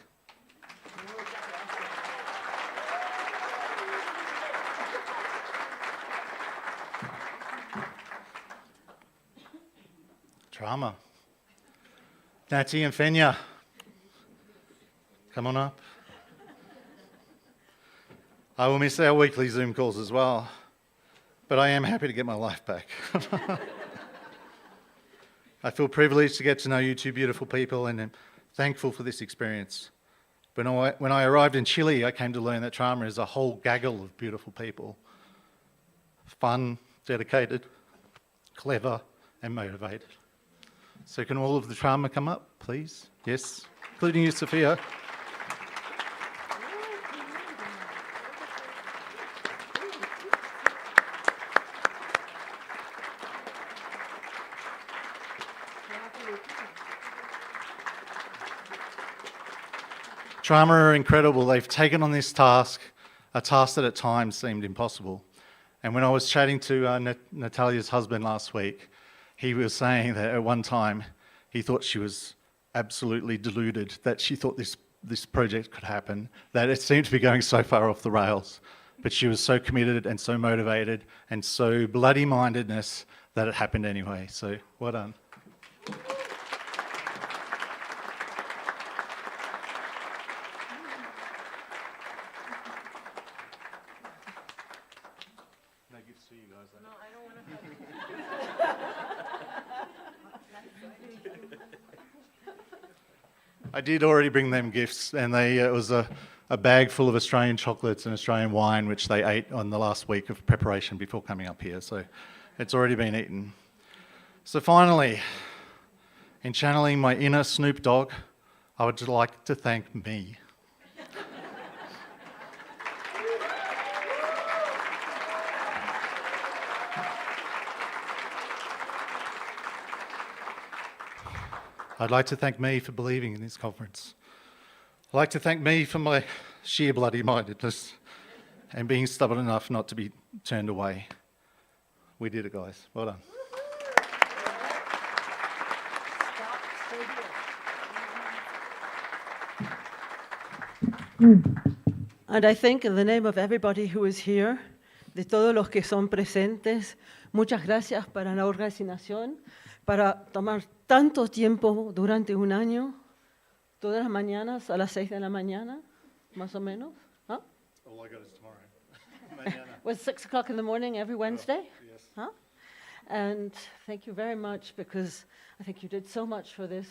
Drama. Natty and Fenya, come on up. I will miss our weekly Zoom calls as well, but I am happy to get my life back. I feel privileged to get to know you two beautiful people and am thankful for this experience. But when I arrived in Chile, I came to learn that Trama is a whole gaggle of beautiful people. Fun, dedicated, clever, and motivated. So can all of the Trama come up, please? Yes, including you, Sophia. Trama are incredible. They've taken on this task, a task that at times seemed impossible. And when I was chatting to Natalia's husband last week, he was saying that at one time he thought she was absolutely deluded, that she thought this project could happen, that it seemed to be going so far off the rails. But she was so committed and so motivated and so bloody-mindedness that it happened anyway. So well done. No gifts for you guys. No, I don't want to. I did already bring them gifts, and it was a bag full of Australian chocolates and Australian wine, which they ate on the last week of preparation before coming up here. So it's already been eaten. So finally, in channeling my inner Snoop Dogg, I would like to thank me. I'd like to thank me for believing in this conference. I'd like to thank me for my sheer bloody-mindedness and being stubborn enough not to be turned away. We did it, guys. Well done. And I think in the name of everybody who is here, de todos los que son presentes, muchas gracias para la organización, para tomar tanto tiempo durante un año, todas las mañanas a las 6 de la mañana, más o menos. Huh? All I got is tomorrow. Was 6 o'clock in the morning every Wednesday? Yes. Huh? And thank you very much, because I think you did so much for this.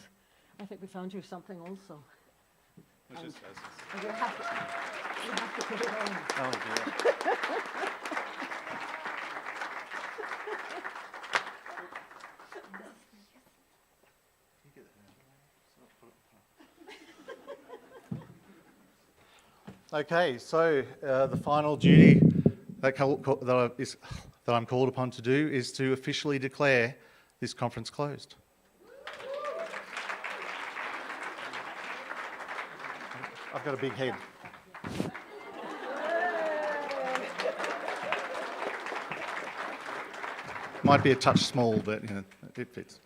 I think we found you something also. Which is And you have to put it on. Oh, dear. Okay, so the final duty that I'm called upon to do is to officially declare this conference closed. I've got a big head. Might be a touch small, but you know, it fits.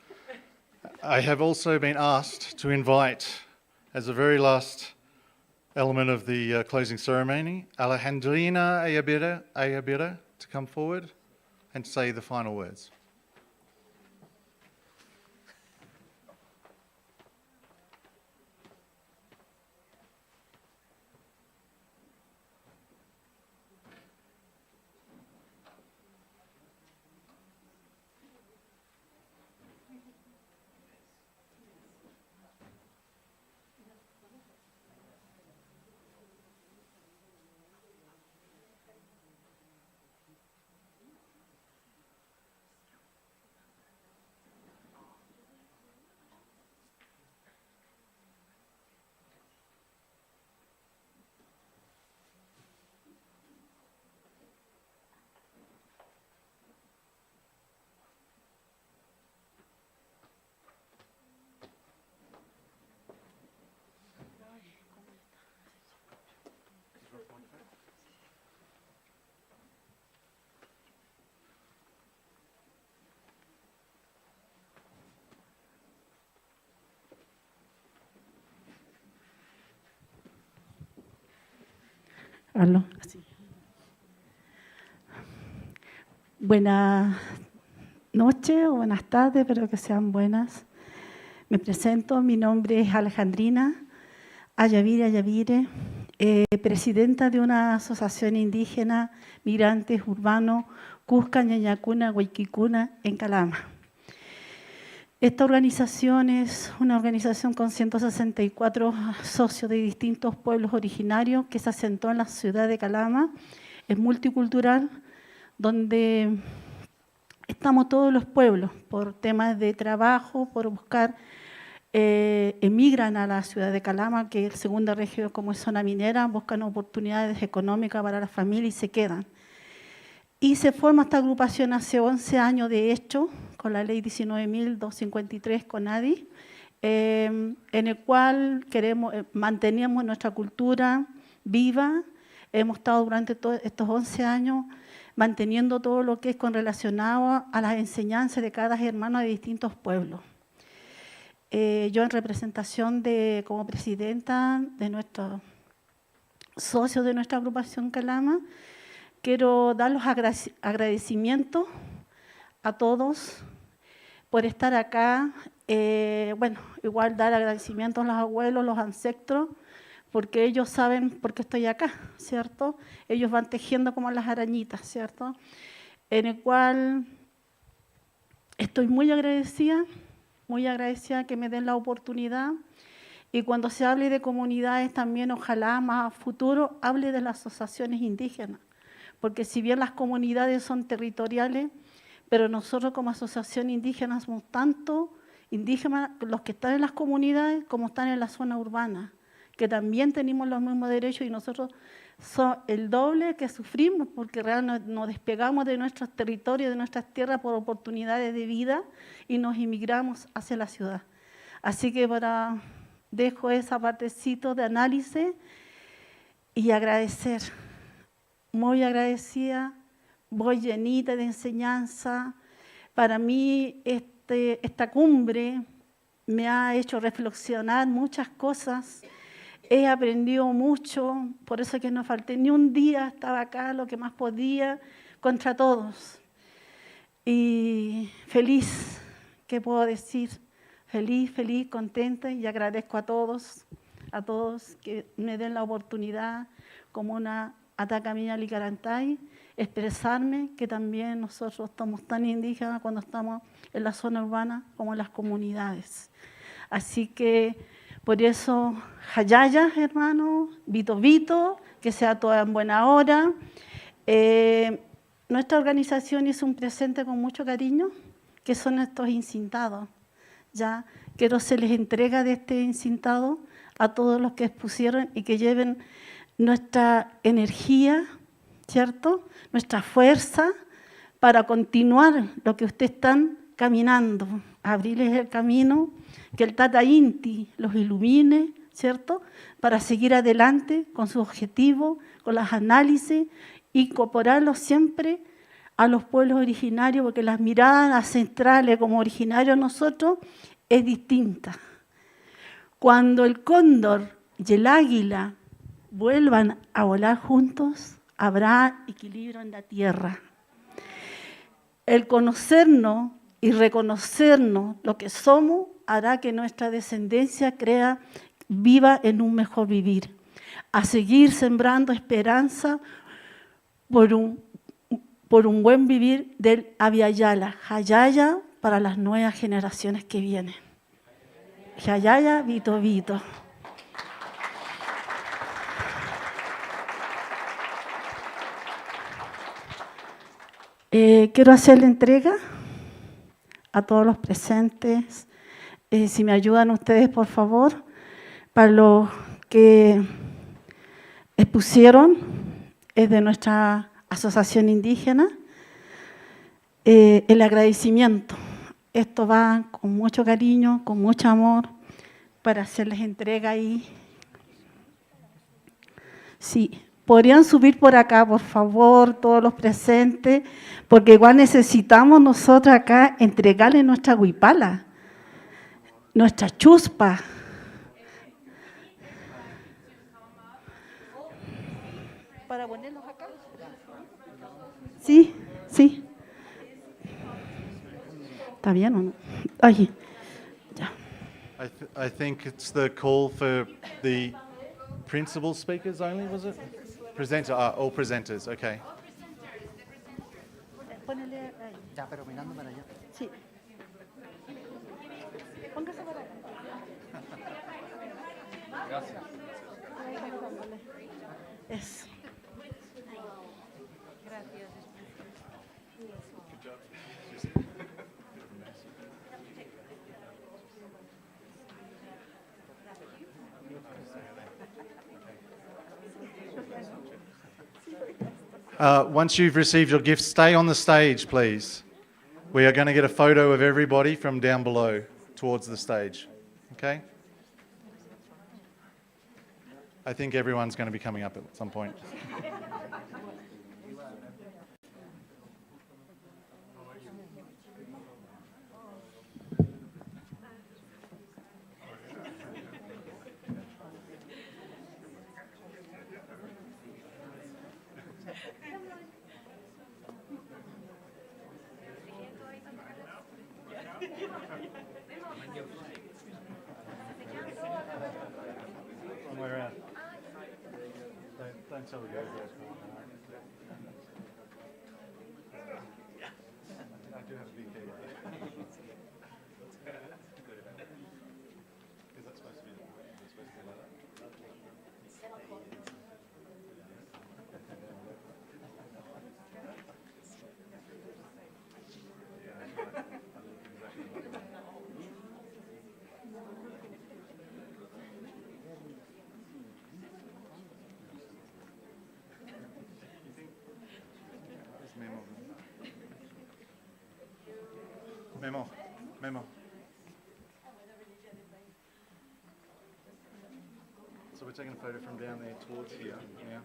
I have also been asked to invite, as a very last element of the closing ceremony, Alejandrina Ayabira, to come forward and say the final words. Aló. Sí. Buenas noches o buenas tardes, espero que sean buenas. Me presento, mi nombre es Alejandrina Ayavire, presidenta de una asociación indígena, migrantes urbanos, Cusca, Ñañacuna, Huayquicuna, en Calama. Esta organización es una organización con 164 socios de distintos pueblos originarios que se asentó en la ciudad de Calama. Es multicultural, donde estamos todos los pueblos por temas de trabajo, por buscar, emigran a la ciudad de Calama, que es segunda región como es zona minera, buscan oportunidades económicas para la familia y se quedan. Y se forma esta agrupación hace 11 años de hecho, con la ley 19.253 con ADI, en el cual mantenemos nuestra cultura viva. Hemos estado durante todos estos 11 años manteniendo todo lo que es relacionado a las enseñanzas de cada hermano de distintos pueblos. Yo en representación como presidenta de nuestros socios de nuestra agrupación Calama, quiero dar los agradecimientos a todos por estar acá. Igual dar agradecimientos a los abuelos, los ancestros, porque ellos saben por qué estoy acá, ¿cierto? Ellos van tejiendo como las arañitas, ¿cierto? En el cual estoy muy agradecida que me den la oportunidad. Y cuando se hable de comunidades también, ojalá más a futuro, hable de las asociaciones indígenas. Porque si bien las comunidades son territoriales, pero nosotros como asociación indígena somos tanto indígenas los que están en las comunidades como están en la zona urbana, que también tenemos los mismos derechos y nosotros somos el doble que sufrimos porque realmente nos despegamos de nuestros territorios, de nuestras tierras por oportunidades de vida y nos inmigramos hacia la ciudad. Así que dejo esa partecito de análisis y agradecer. Muy agradecida, voy llenita de enseñanza. Para mí esta cumbre me ha hecho reflexionar muchas cosas. He aprendido mucho, por eso que no falté ni un día, estaba acá lo que más podía, contra todos. Y feliz, ¿qué puedo decir? Feliz, contenta y agradezco a todos que me den la oportunidad como una Atacamilla Licarantay, expresarme que también nosotros estamos tan indígenas cuando estamos en la zona urbana como en las comunidades. Así que por eso, Hayaya, hermano, Vito, que sea toda en buena hora. Nuestra organización hizo un presente con mucho cariño, que son estos incintados. Ya quiero se les entrega de este incintado a todos los que expusieron y que lleven nuestra energía, ¿cierto? Nuestra fuerza para continuar lo que ustedes están caminando, abrirles el camino, que el Tata Inti los ilumine, ¿cierto? Para seguir adelante con su objetivo, con los análisis, incorporarlos siempre a los pueblos originarios, porque las miradas ancestrales como originarios nosotros es distinta. Cuando el cóndor y el águila vuelvan a volar juntos, habrá equilibrio en la tierra. El conocernos y reconocernos lo que somos hará que nuestra descendencia viva en un mejor vivir, a seguir sembrando esperanza por un buen vivir del Abiyayala, Hayaya para las nuevas generaciones que vienen. Hayaya, Vito, Vito. Quiero hacer la entrega a todos los presentes. Si me ayudan ustedes, por favor, para los que expusieron, es de nuestra asociación indígena, el agradecimiento. Esto va con mucho cariño, con mucho amor, para hacerles entrega ahí. Sí. ¿Podrían subir por acá, por favor, todos los presentes? Porque igual necesitamos nosotros acá entregarle nuestra huipala, nuestra chuspa. ¿Para ponerlos acá? Sí, sí. ¿Está bien o no? Ay, ya. I think it's the call for the principal speakers only, was it? Presenter, all presenters, okay. Ya, pero mirando para allá. Sí. Póngase para acá. Gracias. Eso. Once you've received your gifts, stay on the stage, please. We are going to get a photo of everybody from down below towards the stage. Okay? I think everyone's going to be coming up at some point. One way around. Don't tell the guys that. I do have a big head. Is that supposed to be like that? Memo. So we're taking a photo from down there towards here. Yeah.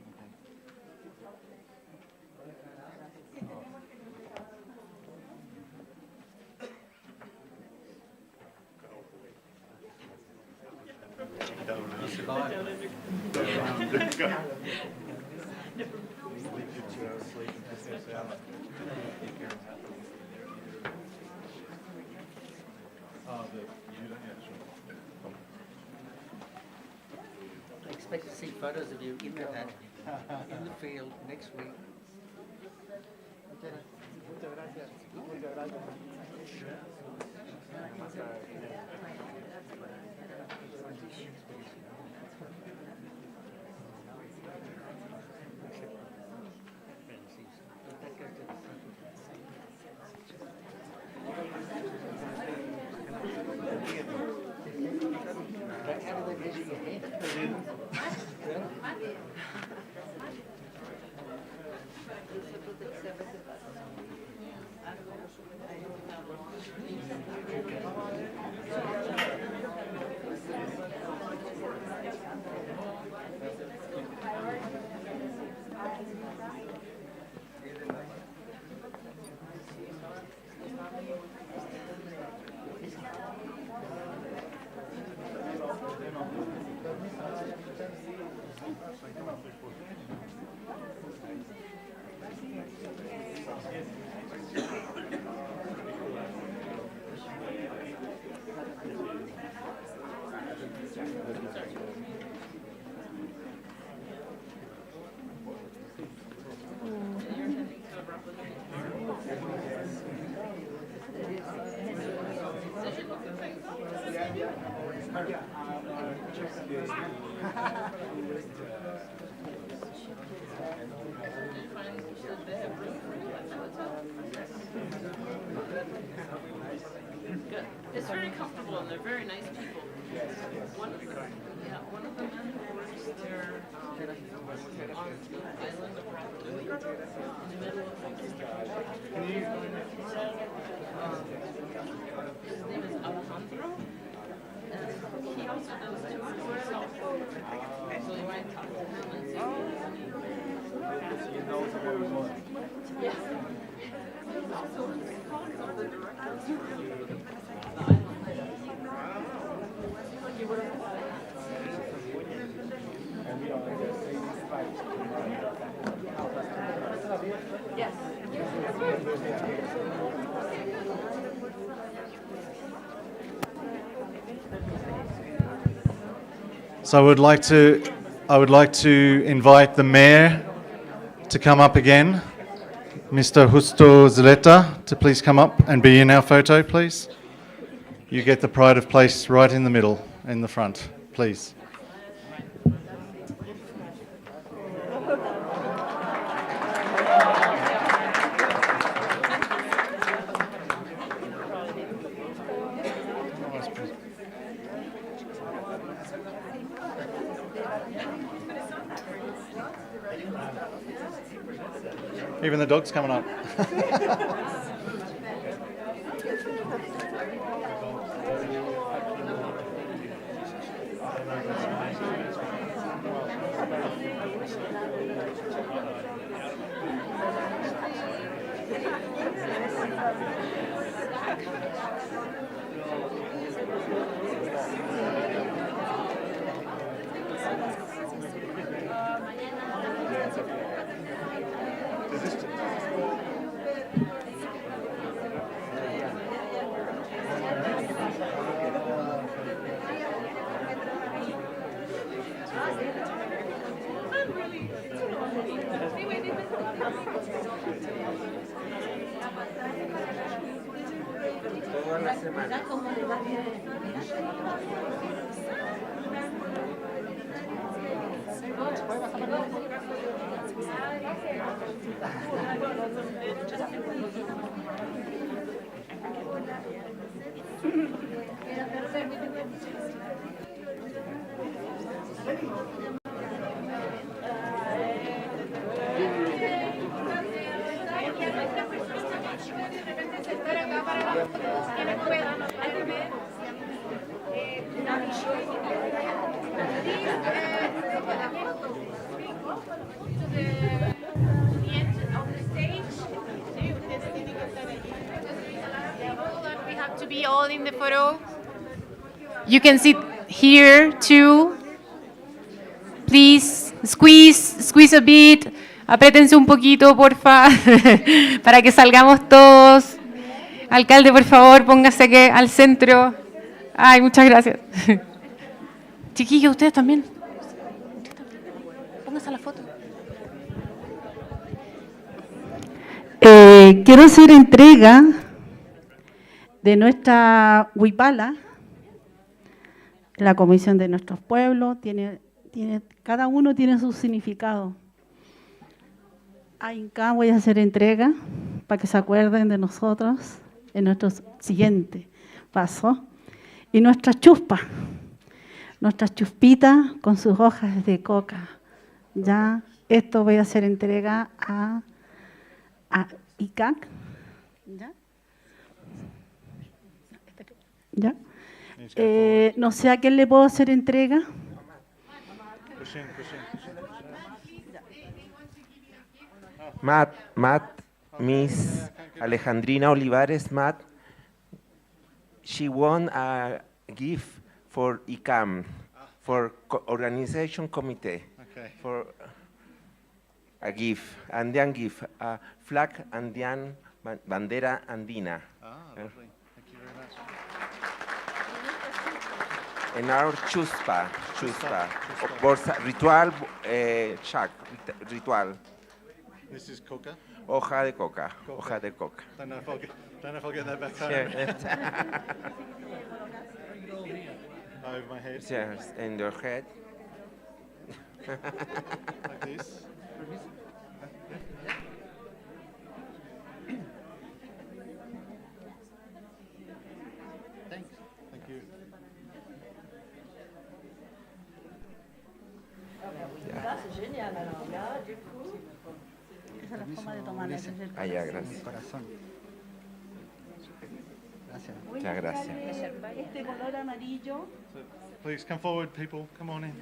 I expect to see photos of you in the field next week. It's very comfortable and they're very nice people. One of them, one of them works there on the island of Ratatouille, in the middle of his name is Alejandro, and he also does tours himself. So you might talk to him and see if he knows what we want. Yes. He's also one of the directors. Yes. So I would like to invite the mayor to come up again, Mr. Justo Zaleta, to please come up and be in our photo, please. You get the pride of place right in the middle, in the front, please. Even the dog's coming up. We have to be all in the photo. You can sit here too. Please squeeze a bit. Apriétense un poquito, porfa, para que salgamos todos. Alcalde, por favor, póngase aquí al centro. Ay, muchas gracias. Chiquillos, ustedes también. Pónganse a la foto. Quiero hacer entrega de nuestra huipala, la comisión de nuestros pueblos, cada uno tiene su significado. Acá voy a hacer entrega para que se acuerden de nosotros en nuestro siguiente paso. Y nuestra chuspa, nuestras chuspitas con sus hojas de coca. Ya, esto voy a hacer entrega a ICAC. ¿Ya? ¿Ya? No sé a quién le puedo hacer entrega. Miss Alejandrina Olivares, Matt, she won a gift for ICAM, for organization committee, for a gift, Andean gift, a flag Andean, bandera andina. Lovely. Thank you very much. En our chuspa, bolsa, ritual, ritual. This is coca? Hoja de coca, hoja de coca. Don't know if I'll get that back home. Over my head. Yes, in your head. Like this. Thanks. Thank you. Esa es la forma de tomar desde el Ah, ya, corazón. gracias. Corazón. Gracias. Voy a Muchas gracias. entregarle este color amarillo. So, please come forward, people. Come on in.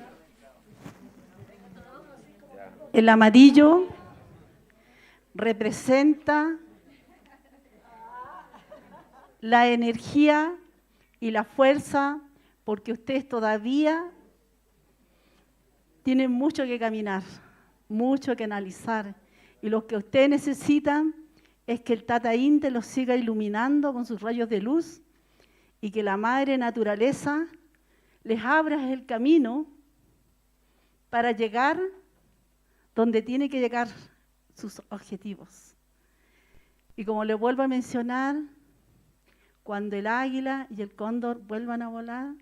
El amarillo representa la energía y la fuerza, porque ustedes todavía tienen mucho que caminar, mucho que analizar. Y lo que ustedes necesitan es que el Tata Inte los siga iluminando con sus rayos de luz y que la Madre Naturaleza les abra el camino para llegar donde tiene que llegar sus objetivos. Y como les vuelvo a mencionar, cuando el águila y el cóndor vuelvan a volar,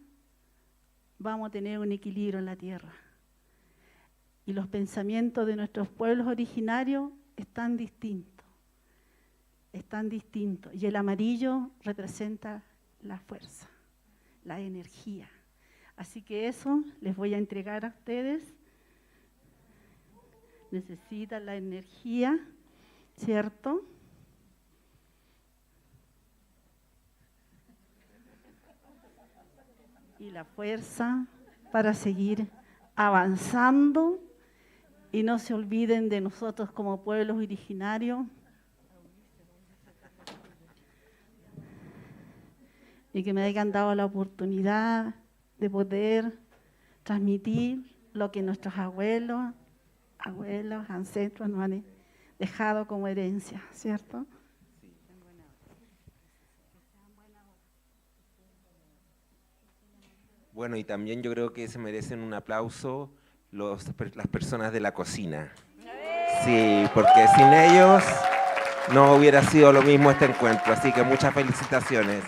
vamos a tener un equilibrio en la tierra. Y los pensamientos de nuestros pueblos originarios están distintos. Están distintos. Y el amarillo representa la fuerza, la energía. Así que eso les voy a entregar a ustedes. Necesitan la energía, ¿cierto? Y la fuerza para seguir avanzando. Y no se olviden de nosotros como pueblos originarios. Y que me hayan dado la oportunidad de poder transmitir lo que nuestros abuelos, ancestros nos han dejado como herencia, ¿cierto? Bueno, y también yo creo que se merecen un aplauso las personas de la cocina. Sí, porque sin ellos no hubiera sido lo mismo este encuentro, así que muchas felicitaciones.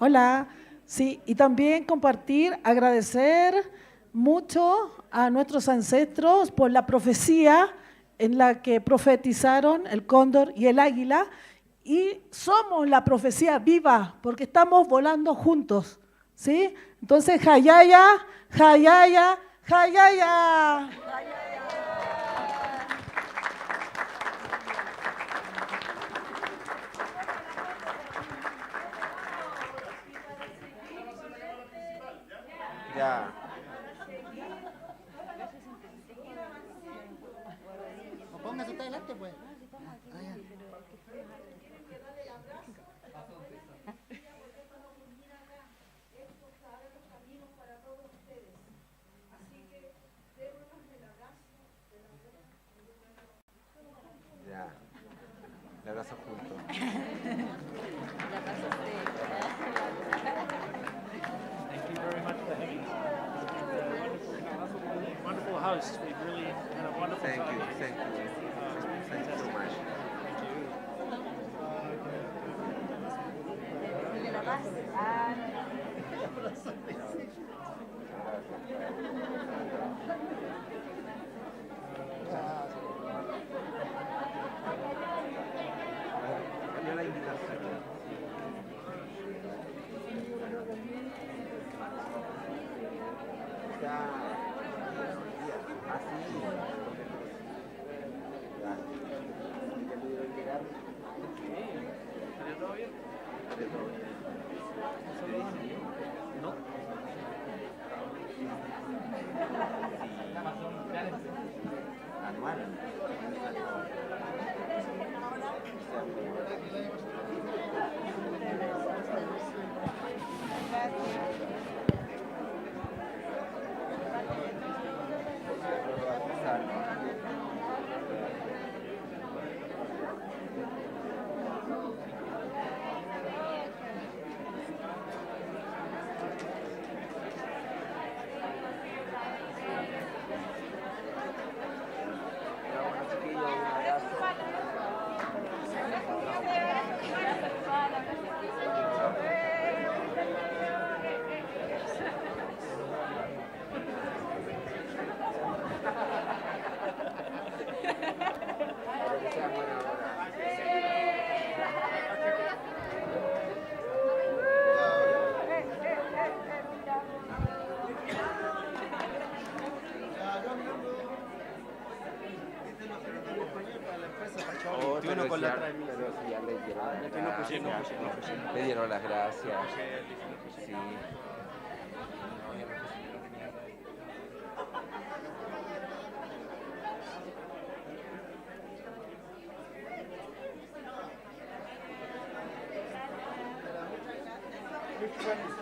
Hola, sí, y también compartir, agradecer mucho a nuestros ancestros por la profecía en la que profetizaron el cóndor y el águila, y somos la profecía viva porque estamos volando juntos, ¿sí? Entonces, Hayaya, Hayaya, Hayaya. Ya. Póngase usted adelante, pues. Ya. Le abrazo juntos. Thank you very much for having us. Wonderful host. We've really had a wonderful Thank time. you, thank you. Thank you so much. La invitación. especial, pero sí, ya le dieron las gracias. Le dieron las gracias. Sí. Which one is